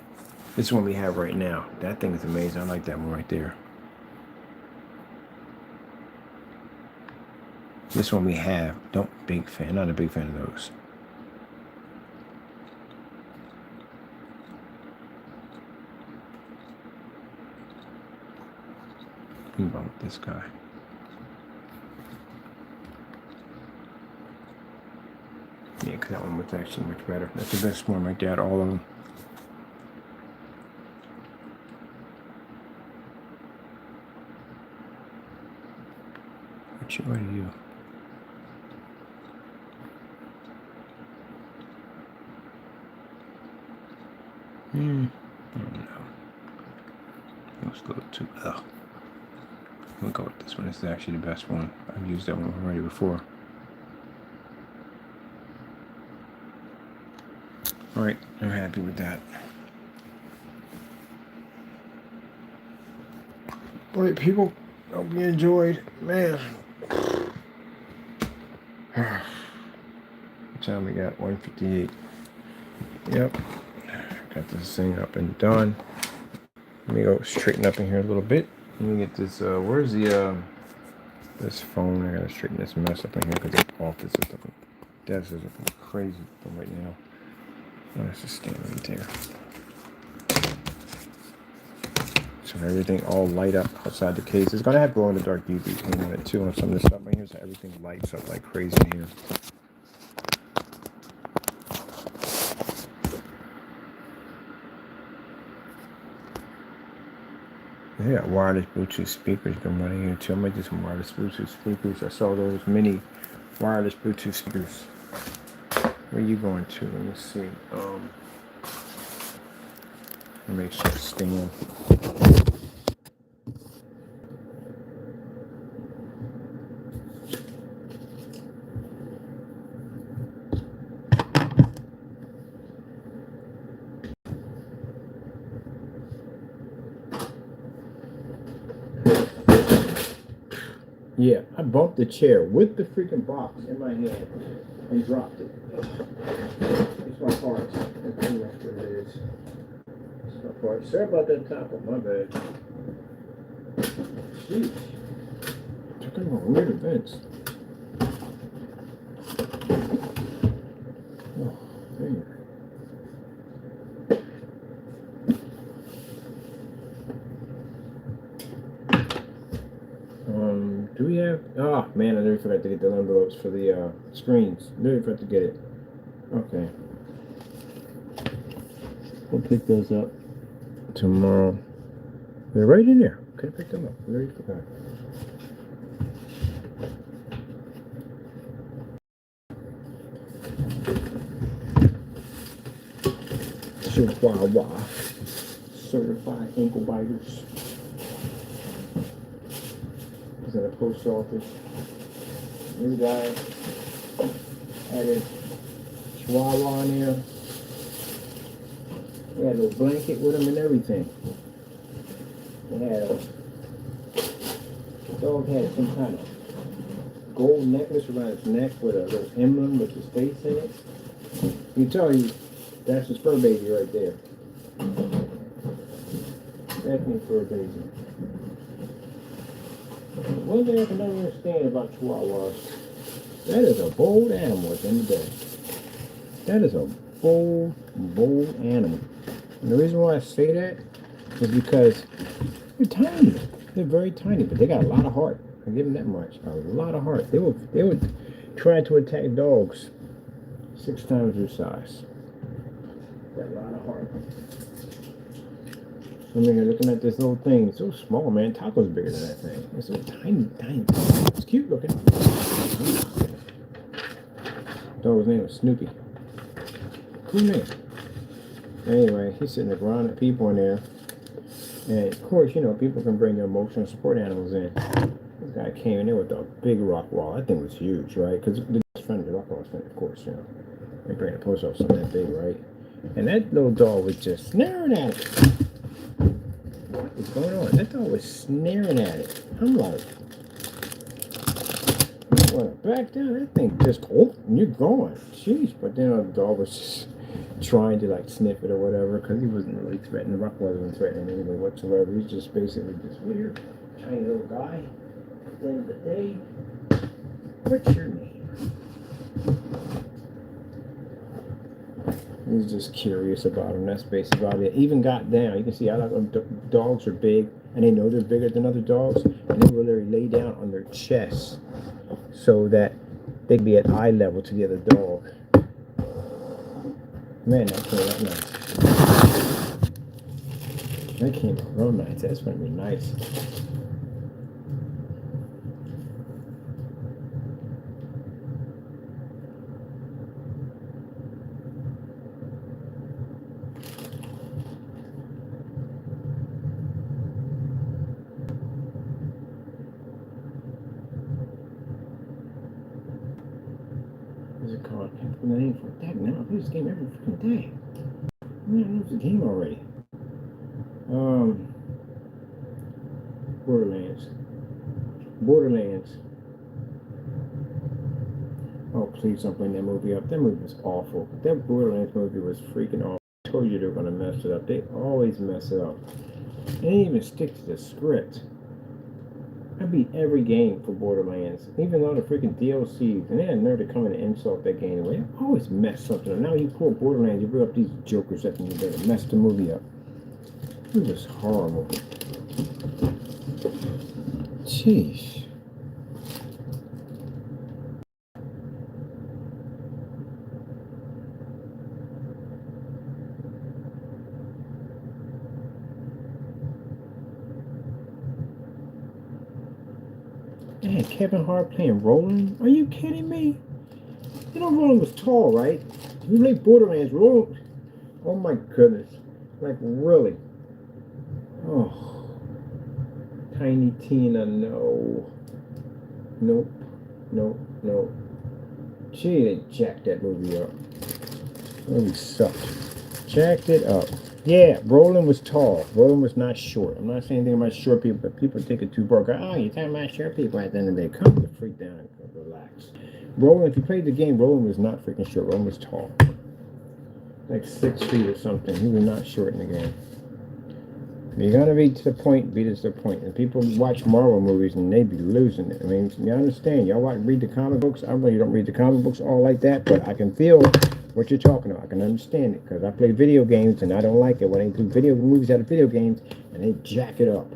S1: this one we have right now. That thing is amazing. I like that one right there. This one we have. Not a big fan of those. What about this guy? Yeah, because that one was actually much better. That's the best one right there, all of them. What are you? I don't know. It was a little too, ugh. We'll go with this one. This is actually the best one. I've used that one already before. Alright, I'm happy with that. Alright, people, hope you enjoyed. Man. What time we got? 1:58. Yep. Got this thing up and done. Let me go straighten up in here a little bit. Let me get this, where's the, this phone? I gotta straighten this mess up in here because the office is looking, Devs is looking crazy right now. Oh, let's just stand right there. So everything all light up outside the case. It's gonna have glow in the dark UV paint on it too on some of this stuff right here, so everything lights up like crazy in here. They got wireless Bluetooth speakers been running here too. I might do some wireless Bluetooth speakers. I saw those mini wireless Bluetooth speakers. Where are you going to? Let me see. Make sure it's staying. Yeah, I bumped the chair with the freaking box in my hand and dropped it. It's my parts. That's what it is. It's my parts. Sorry about that taco. My bad. Jeez. Talking about weird events. Oh, man. have? Oh man, I never forgot to get the envelopes for the screens. Never forgot to get it. Okay. We'll pick those up tomorrow. They're right in there. Could have picked them up. I already forgot. Chihuahua certified ankle biters. Is at a post office. New guy had a chihuahua on there. They had a little blanket with him and everything. They had the dog had some kind of gold necklace around his neck with a little emblem with his face in it. You can tell you that's his fur baby right there. Definitely fur baby. One thing I can never understand about chihuahuas, that is a bold animal at the end of the day. That is a bold animal. And the reason why I say that is because they're tiny. They're very tiny, but they got a lot of heart. I give them that much. A lot of heart. They would try to attack dogs 6 times their size. Got a lot of heart. I mean, you're looking at this little thing. It's so small, man. Taco's bigger than that thing. It's so tiny. It's cute looking. Dog's name was Snoopy. Cool name. Anyway, he's sitting there growling at people in there. And of course, you know, people can bring their emotional support animals in. This guy came in there with a big rock wall. That thing was huge, right? Because the best friend of the rock wall, of course, you know. They bring the post office something that big, right? And that little dog was just snaring at it. What is going on? That dog was snaring at it. I'm like, you want to back down? That thing just, oh, and you're going. Jeez. But then the dog was just trying to like sniff it or whatever because he wasn't really threatening. The rock wasn't threatening anybody whatsoever. He's just basically this weird, tiny little guy. At the end of the day, what's your name? He's just curious about him. That's basically about it. Even got down. You can see how dogs are big, and they know they're bigger than other dogs, and they will literally lay down on their chest so that they can be at eye level to the other dog. Man, that came out nice. That came out real nice. That's gonna be nice. What's it called? I can't put the name for it. That now I play this game every freaking day. Man, I love the game already. Borderlands. Oh, please don't bring that movie up. That movie was awful. That Borderlands movie was freaking awful. I told you they were gonna mess it up. They always mess it up. They didn't even stick to the script. I beat every game for Borderlands, even though the freaking DLCs, and they had nerve to come in and insult that game anyway. They always mess something up. Now you pull Borderlands, you bring up these jokers that you better mess the movie up. It was just horrible. Jeez. Man, Kevin Hart playing Roland? Are you kidding me? You know Roland was tall, right? You play Borderlands, Roland. Oh my goodness. Like, really? Oh. Tiny Tina, no. Nope. Gee, they jacked that movie up. That movie sucked. Jacked it up. Yeah, Roland was tall. Roland was not short. I'm not saying anything about short people, but people think it too broke. Oh, you're talking about short people at the end of the day. Come the freak down and relax. Roland, if you played the game, Roland was not freaking short. Roland was tall. Like 6 feet or something. He was not short in the game. If you're gonna be to the point, be to the point. And people watch Marvel movies and they be losing it. I mean, you understand. Y'all read the comic books. I really don't read the comic books all like that, but I can feel what you're talking about. I can understand it because I play video games and I don't like it when they do video movies out of video games and they jack it up.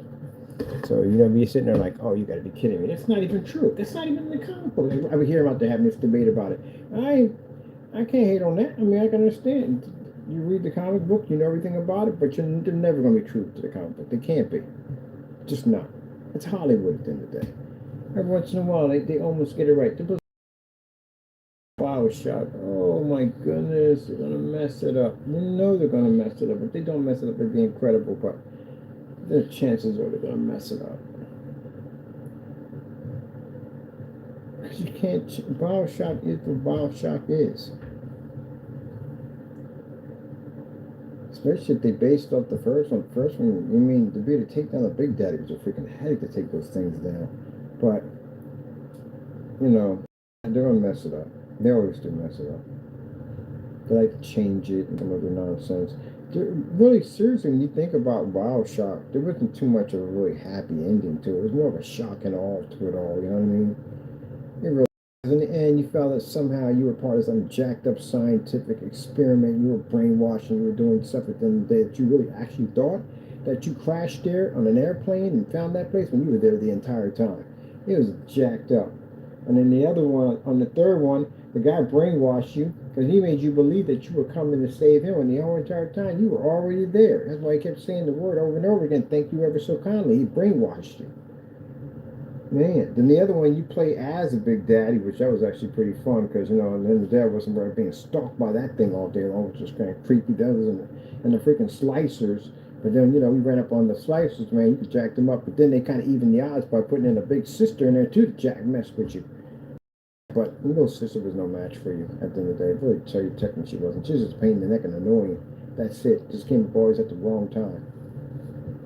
S1: So you know, me sitting there like, oh, you got to be kidding me. That's not even true. That's not even in the comic book. Like, I would hear about they having this debate about it. I can't hate on that. I mean, I can understand. You read the comic book, you know everything about it, but they're never going to be true to the comic book. They can't be. Just not. It's Hollywood at the end of the day. Every once in a while, they almost get it right. Bioshock. Oh my goodness, they're gonna mess it up. You know they're gonna mess it up. If they don't mess it up, it'd be incredible. But the chances are they're gonna mess it up. Because you can't. Bioshock is what Bioshock is. Especially if they based off the first one. The first one, you mean to be able to take down the Big Daddy was a freaking headache to take those things down. But you know, they're gonna mess it up. They always do mess it up. They like to change it and some other nonsense. Really, seriously, when you think about Bioshock, there wasn't too much of a really happy ending to it. It was more of a shock and awe to it all. You know what I mean? It really, in the end, you felt that somehow you were part of some jacked up scientific experiment. You were brainwashing. You were doing stuff at the end of the day that you really actually thought that you crashed there on an airplane and found that place when you were there the entire time. It was jacked up. And then the other one, on the third one, the guy brainwashed you because he made you believe that you were coming to save him, and the whole entire time you were already there. That's why he kept saying the word over and over again, thank you ever so kindly. He brainwashed you. Man, then the other one, you play as a Big Daddy, which that was actually pretty fun because, you know, and then the dad wasn't really being stalked by that thing all day long, which was kind of creepy. That was in the freaking slicers. But then, you know, we ran up on the slicers, man, you could jack them up. But then they kind of evened the odds by putting in a big sister in there, too, to mess with you. But little sister was no match for you at the end of the day. Really tell you technically she wasn't. She was just a pain in the neck and annoying. That's it. Just came up always at the wrong time.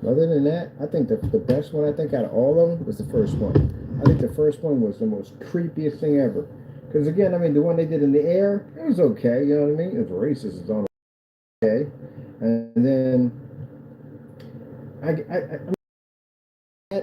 S1: Other than that, I think the best one I think out of all of them was the first one. I think the first one was the most creepiest thing ever. Because again, I mean, the one they did in the air, it was okay. You know what I mean? It was racist. It's on okay. And then I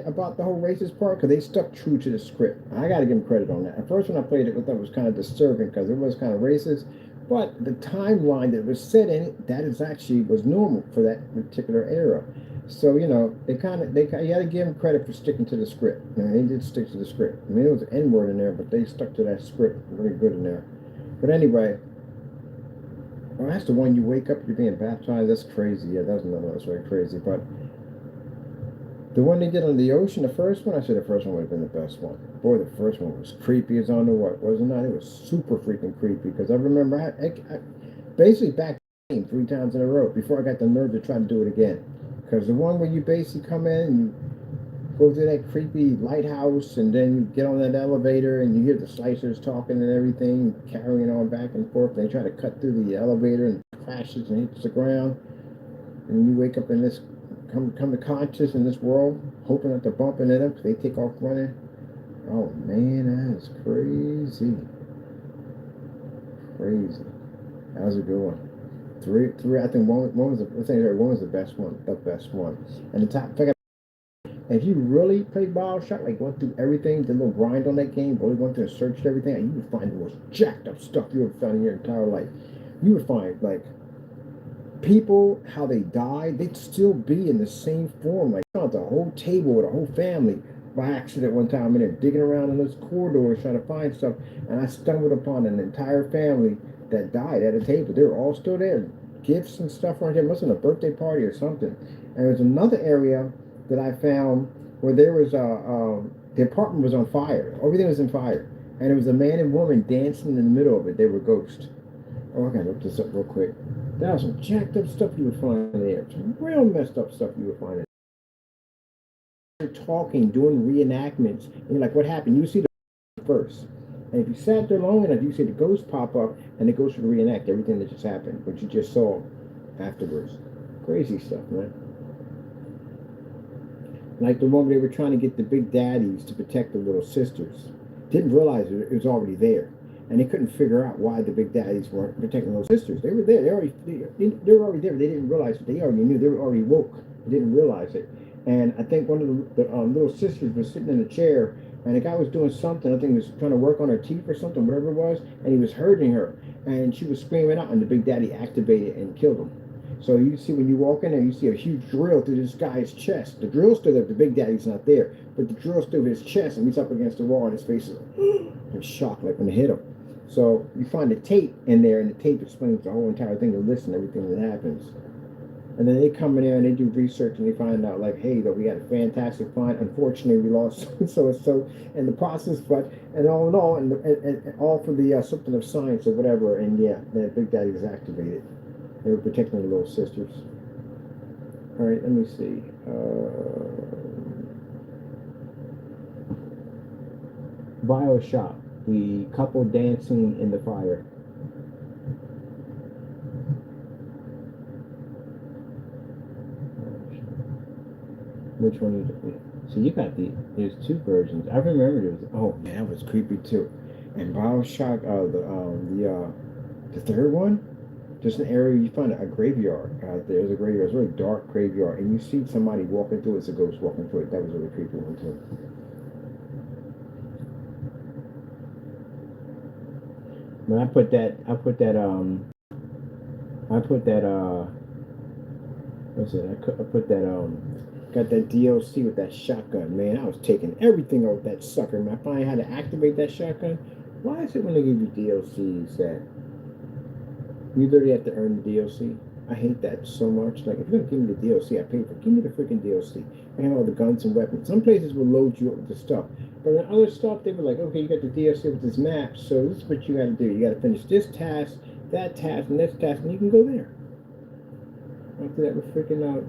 S1: about the whole racist part because they stuck true to the script. I got to give them credit on that. At first, when I played it, I thought it was kind of disturbing because it was kind of racist. But the timeline that was set in it, that is actually was normal for that particular era. So you know, you had to give them credit for sticking to the script. I mean, they did stick to the script. I mean, there was an N word in there, but they stuck to that script really good in there. But anyway, well, that's the one you wake up, you're being baptized. That's crazy. Yeah, that was another one that's very crazy. But the one they did on the ocean, the first one, I said the first one would have been the best one. Boy, the first one was creepy as I don't know what, wasn't it? It was super freaking creepy because I remember I basically back 3 times in a row before I got the nerve to try to do it again. Because the one where you basically come in and you go through that creepy lighthouse and then you get on that elevator and you hear the slicers talking and everything, carrying on back and forth. They try to cut through the elevator and crashes and hits the ground. And you wake up in this come to conscious in this world, hoping that they're bumping into them because they take off running. Oh man, that is crazy. Crazy. That was a good one. Three. I think one was the best one. The best one. And the top. If you really played Bioshock, like went through everything, the little grind on that game, really went through and searched everything, and you would find the most jacked up stuff you ever found in your entire life. You would find like people, how they died, they'd still be in the same form. Like I found the whole table with a whole family by accident one time, and they're digging around in those corridors trying to find stuff, and I stumbled upon an entire family that died at a table. They were all still there, gifts and stuff right there. It must have been a birthday party or something. And there's another area that I found where there was the apartment was on fire. Everything was in fire, and it was a man and woman dancing in the middle of it. They were ghosts. Oh, I gotta look this up real quick. That was some jacked up stuff you would find there. Some real messed up stuff you would find there. They're talking, doing reenactments, and you're like, what happened? You see the first. And if you sat there long enough, you see the ghost pop up, and the ghost would reenact everything that just happened, what you just saw afterwards. Crazy stuff, man. Like the one they were trying to get the big daddies to protect the little sisters. Didn't realize it was already there. And they couldn't figure out why the big daddies weren't protecting those sisters. They were there. They were already there. They didn't realize it. They already knew. They were already woke. They didn't realize it. And I think one of the little sisters was sitting in a chair, and the guy was doing something. I think he was trying to work on her teeth or something, whatever it was, and he was hurting her. And she was screaming out, and the big daddy activated and killed him. So you see when you walk in there, you see a huge drill through this guy's chest. The drill's still there, the Big Daddy's not there, but the drill's through his chest, and he's up against the wall, and his face is in shock, like when they hit him. So you find the tape in there, and the tape explains the whole entire thing, the list and everything that happens. And then they come in there and they do research and they find out like, hey, that we had a fantastic find. Unfortunately, we lost so and so in the process, but and all in all, and all for the something of science or whatever. And yeah, the Big Daddy was activated. They were protecting the little sisters. All right, let me see. BioShock, the couple dancing in the fire. Which one you? So you got there's two versions. I remember there was. Oh man, that was creepy too. And BioShock, the third one, there's an area you find a graveyard out there. There's a graveyard. It's a really dark graveyard, and you see somebody walking through it. It's a ghost walking through it. That was a really creepy one too. When I put that, what's it? I put that, got that DLC with that shotgun, man. I was taking everything out with that sucker, man. I finally had to activate that shotgun. Why is it when they give you DLCs that you literally have to earn the DLC? I hate that so much. Like, if you're gonna give me the DLC, I pay for it. Give me the freaking DLC. I have all the guns and weapons. Some places will load you up with the stuff. But in other stuff, they were like, okay, you got the DLC with this map, so this is what you gotta do. You gotta finish this task, that task, and this task, and you can go there. After that, we're freaking out.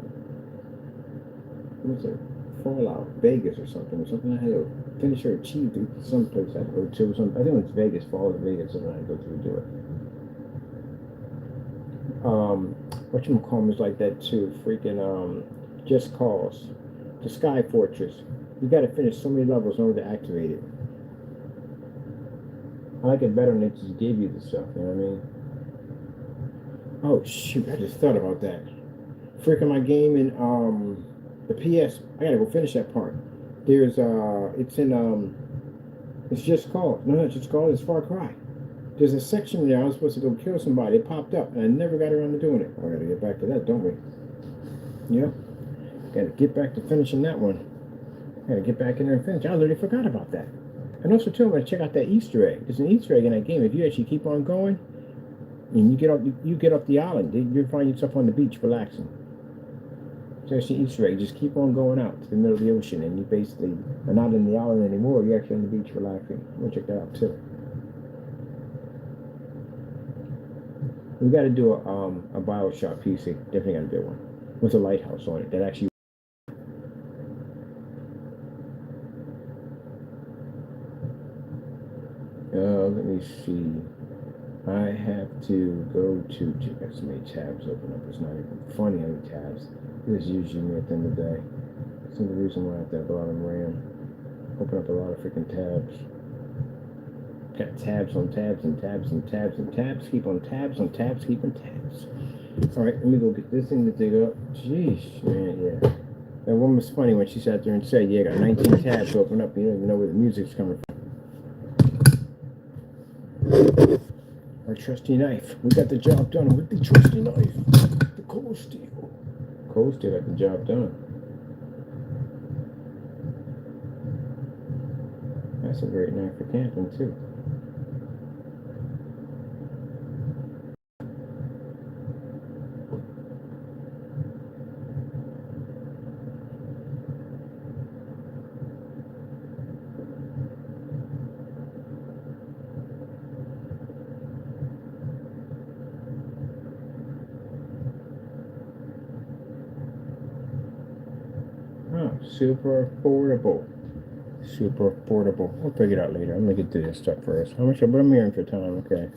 S1: What's it? Fallout Vegas or something I had to finish or achieve some place I had to go to. I think it's Vegas, Fallout Vegas, something I had to go through to do it. Whatchamacallit is like that too. Freaking Just Cause, the Sky Fortress. You got to finish so many levels in order to activate it. I like it better when they just give you the stuff. You know what I mean? Oh shoot! I just thought about that. Freaking my game in the PS. I gotta go finish that part. There's it's Just Cause. No, not Just Cause. It's Far Cry. There's a section there I was supposed to go kill somebody. It popped up, and I never got around to doing it. I gotta get back to that, don't we? Yep. Gotta get back to finishing that one. Gotta get back in there and finish. I literally forgot about that. And also, too, I'm gonna check out that Easter egg. There's an Easter egg in that game. If you actually keep on going, and you get off the island, you find yourself on the beach relaxing. There's the Easter egg. Just keep on going out to the middle of the ocean, and you basically are not in the island anymore. You're actually on the beach relaxing. I'm gonna check that out too. We got to do a BioShock PC. Definitely got to do one with a lighthouse on it that actually. Let me see. I have to go to. Got so many tabs open up. It's not even funny how many tabs. It's usually me at the end of the day. That's the reason why I have to have a lot of RAM. Open up a lot of freaking tabs. Got tabs on tabs and tabs and tabs and tabs. Keep on tabs on tabs. Keep on tabs. All right, let me go get this thing to dig up. Jeez, man, yeah. That woman was funny when she sat there and said, "Yeah, I got 19 tabs open up. You don't even know where the music's coming from." Our trusty knife. We got the job done with the trusty knife. The cold steel. Cold steel got the job done. That's a great knife for camping too. Super affordable. Super affordable. We'll figure it out later. I'm gonna get to this stuff first. How much? But I'm hearing for time. Okay.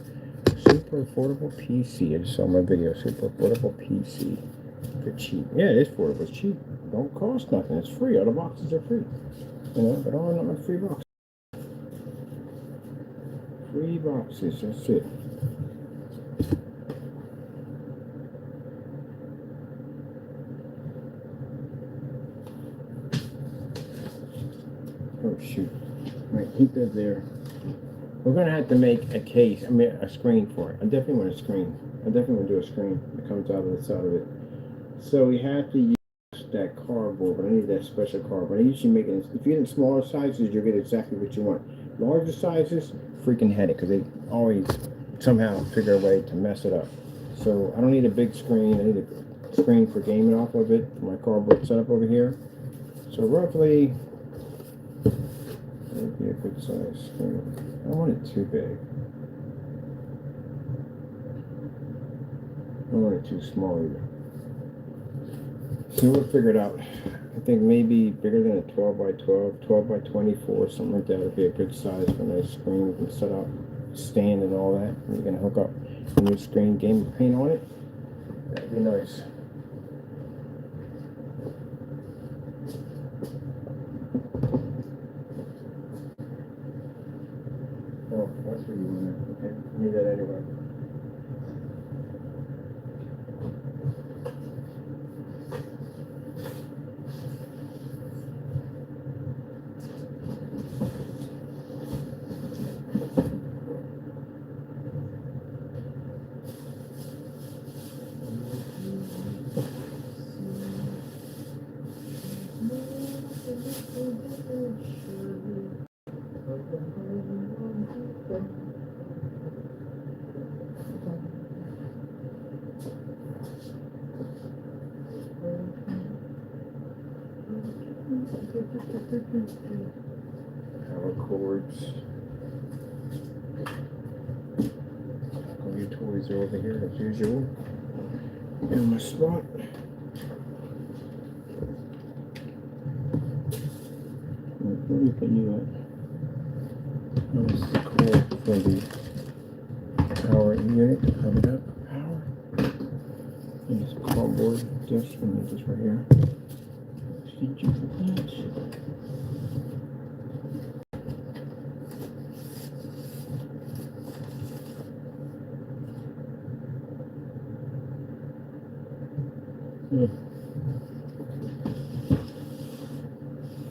S1: Super affordable PC. I just saw my video. Super affordable PC. For cheap. Yeah, it is affordable. It's cheap. Don't cost nothing. It's free. All the boxes are free. You know, but all not free boxes. Free boxes. That's it. Oh shoot. Right, keep that there. We're gonna have to make a case, a screen for it. I definitely want a screen. I definitely want to do a screen that comes out of the side of it. So we have to use that cardboard, but I need that special cardboard. I usually make it, if you get in smaller sizes, you'll get exactly what you want. Larger sizes, freaking headache, because they always somehow figure a way to mess it up. So I don't need a big screen. I need a screen for gaming off of it for my cardboard setup over here. So roughly, it'd be a good size screen. I don't want it too big. I don't want it too small either. So we'll figure it out. I think maybe bigger than a 12 by 12, 12 by 24, something like that would be a good size for a nice screen. We can set up, stand and all that. And you can hook up a new screen, game paint on it. That'd be nice. Oh, that's what you want. Okay, need that anyway. Power cords. All your toys are over here as usual. In my spot. Where can you at? This is the cord for the power unit covered up. Power. And this cardboard disc from this right here. Did you forget?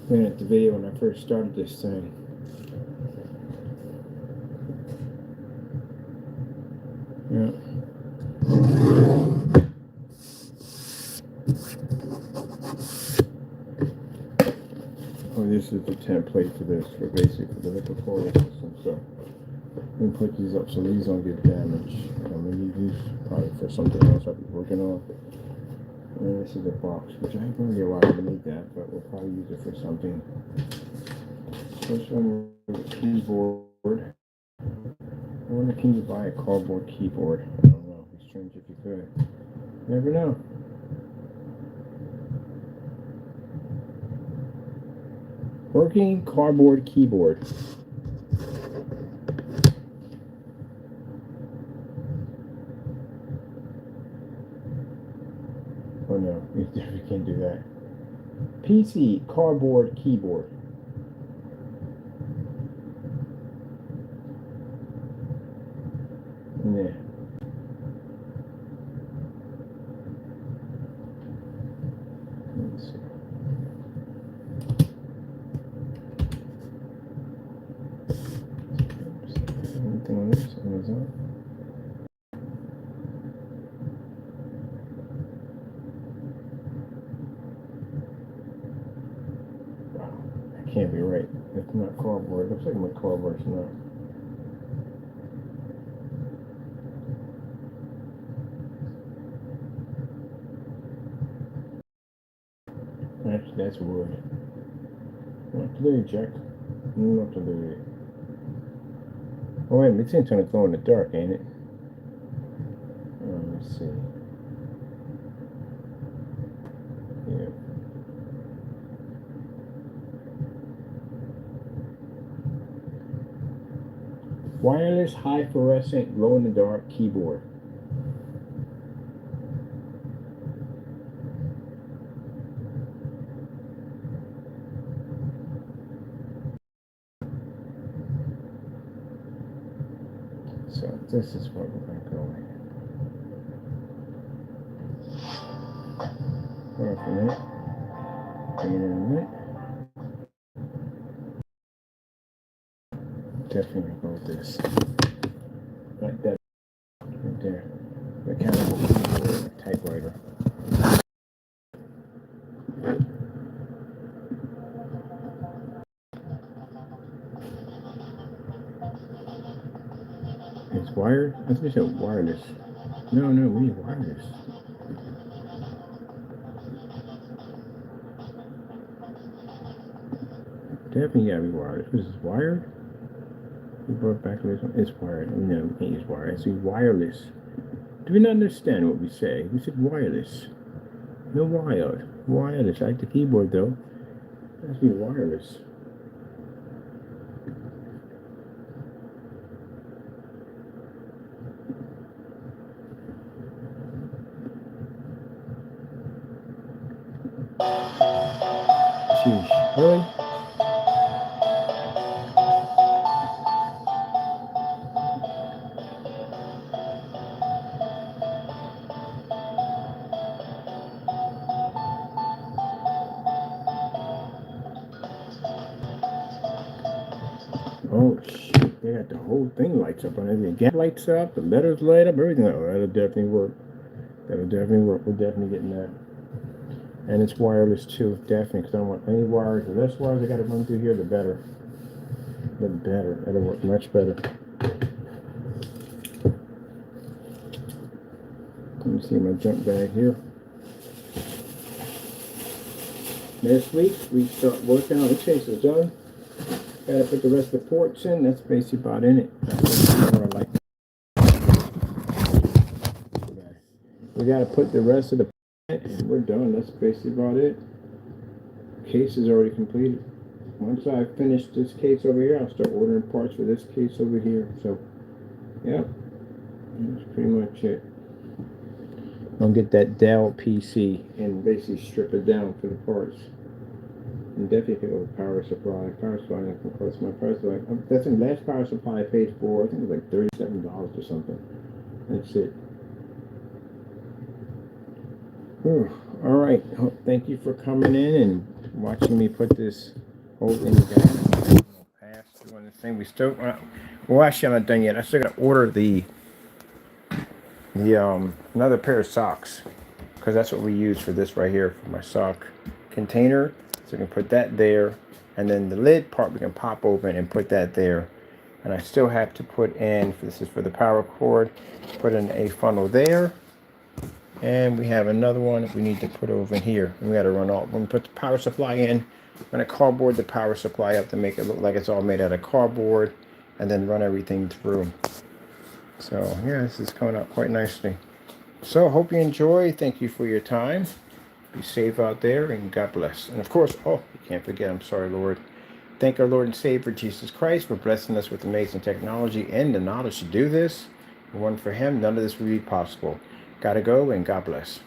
S1: Looking at the video when I first started this thing. Yeah. Oh, this is the template for this, for basically the liquid cooling system. So let me put these up so these don't get damaged. I'm gonna use these probably for something else I'll be working on. And this is a box, which I ain't gonna get why I need that, but we'll probably use it for something. First one is a keyboard. I wonder, can you buy a cardboard keyboard? I don't know. It's strange if you could. Never know. Working cardboard keyboard. Oh no, you definitely can't do that. PC cardboard keyboard. Yeah. Let's see. Anything on this? Amazon? That can't be right. It's not cardboard. It looks like my cardboard's not. Actually, that's wood. Not today, Jack. Not today. Oh, wait, it's going to glow in the dark, ain't it? Let's see. Yeah. Wireless high fluorescent glow in the dark keyboard. So this is what we're going to go with. Hold on for a minute. Bring it in a minute. Definitely going to go with this. Like that. Right there. Wired? I think it said wireless. No, we need wireless. Definitely gotta be wireless. This is wired? We brought back this one. It's wired. No, we can't use wired. It's wireless. Do we not understand what we say? We said wireless. No wired. Wireless. I like the keyboard though. It has to be wireless. Sheesh. Really? Oh shit, they got the whole thing lights up on everything. Gas lights up, the letters light up, everything. Oh, that'll definitely work. That'll definitely work. We're definitely getting that. And it's wireless too, definitely, because I don't want any wires. The less wires I got to run through here, the better. The better. That'll work much better. Let me see my junk bag here. Next week, we start working on the chases done. Gotta put the rest of the ports in. That's basically about in it. Like we gotta put the rest of the and we're done. That's basically about it. Case is already completed. Once I finish this case over here, I'll start ordering parts for this case over here. So, yep, that's pretty much it. I'll get that Dell PC and basically strip it down for the parts. And definitely pick up a power supply. Power supply that can cost my power supply. That's the last power supply I paid for. I think it was like $37 or something. That's it. Whew. All right. Thank you for coming in and watching me put this whole thing down. Pass doing this thing. We still, well, actually, I'm not done yet. I still got to order the another pair of socks, because that's what we use for this right here for my sock container. So we can put that there, and then the lid part we can pop open and put that there. And I still have to put in, this is for the power cord, put in a funnel there. And we have another one we need to put over here. And we got to run all, when we put the power supply in, I'm going to cardboard the power supply up to make it look like it's all made out of cardboard, and then run everything through. So yeah, this is coming out quite nicely. So hope you enjoy. Thank you for your time. Be safe out there, and God bless. And of course, oh, you can't forget, I'm sorry, Lord. Thank our Lord and Savior Jesus Christ for blessing us with amazing technology and the knowledge to do this. If it weren't for Him, none of this would be possible. Gotta go, and God bless.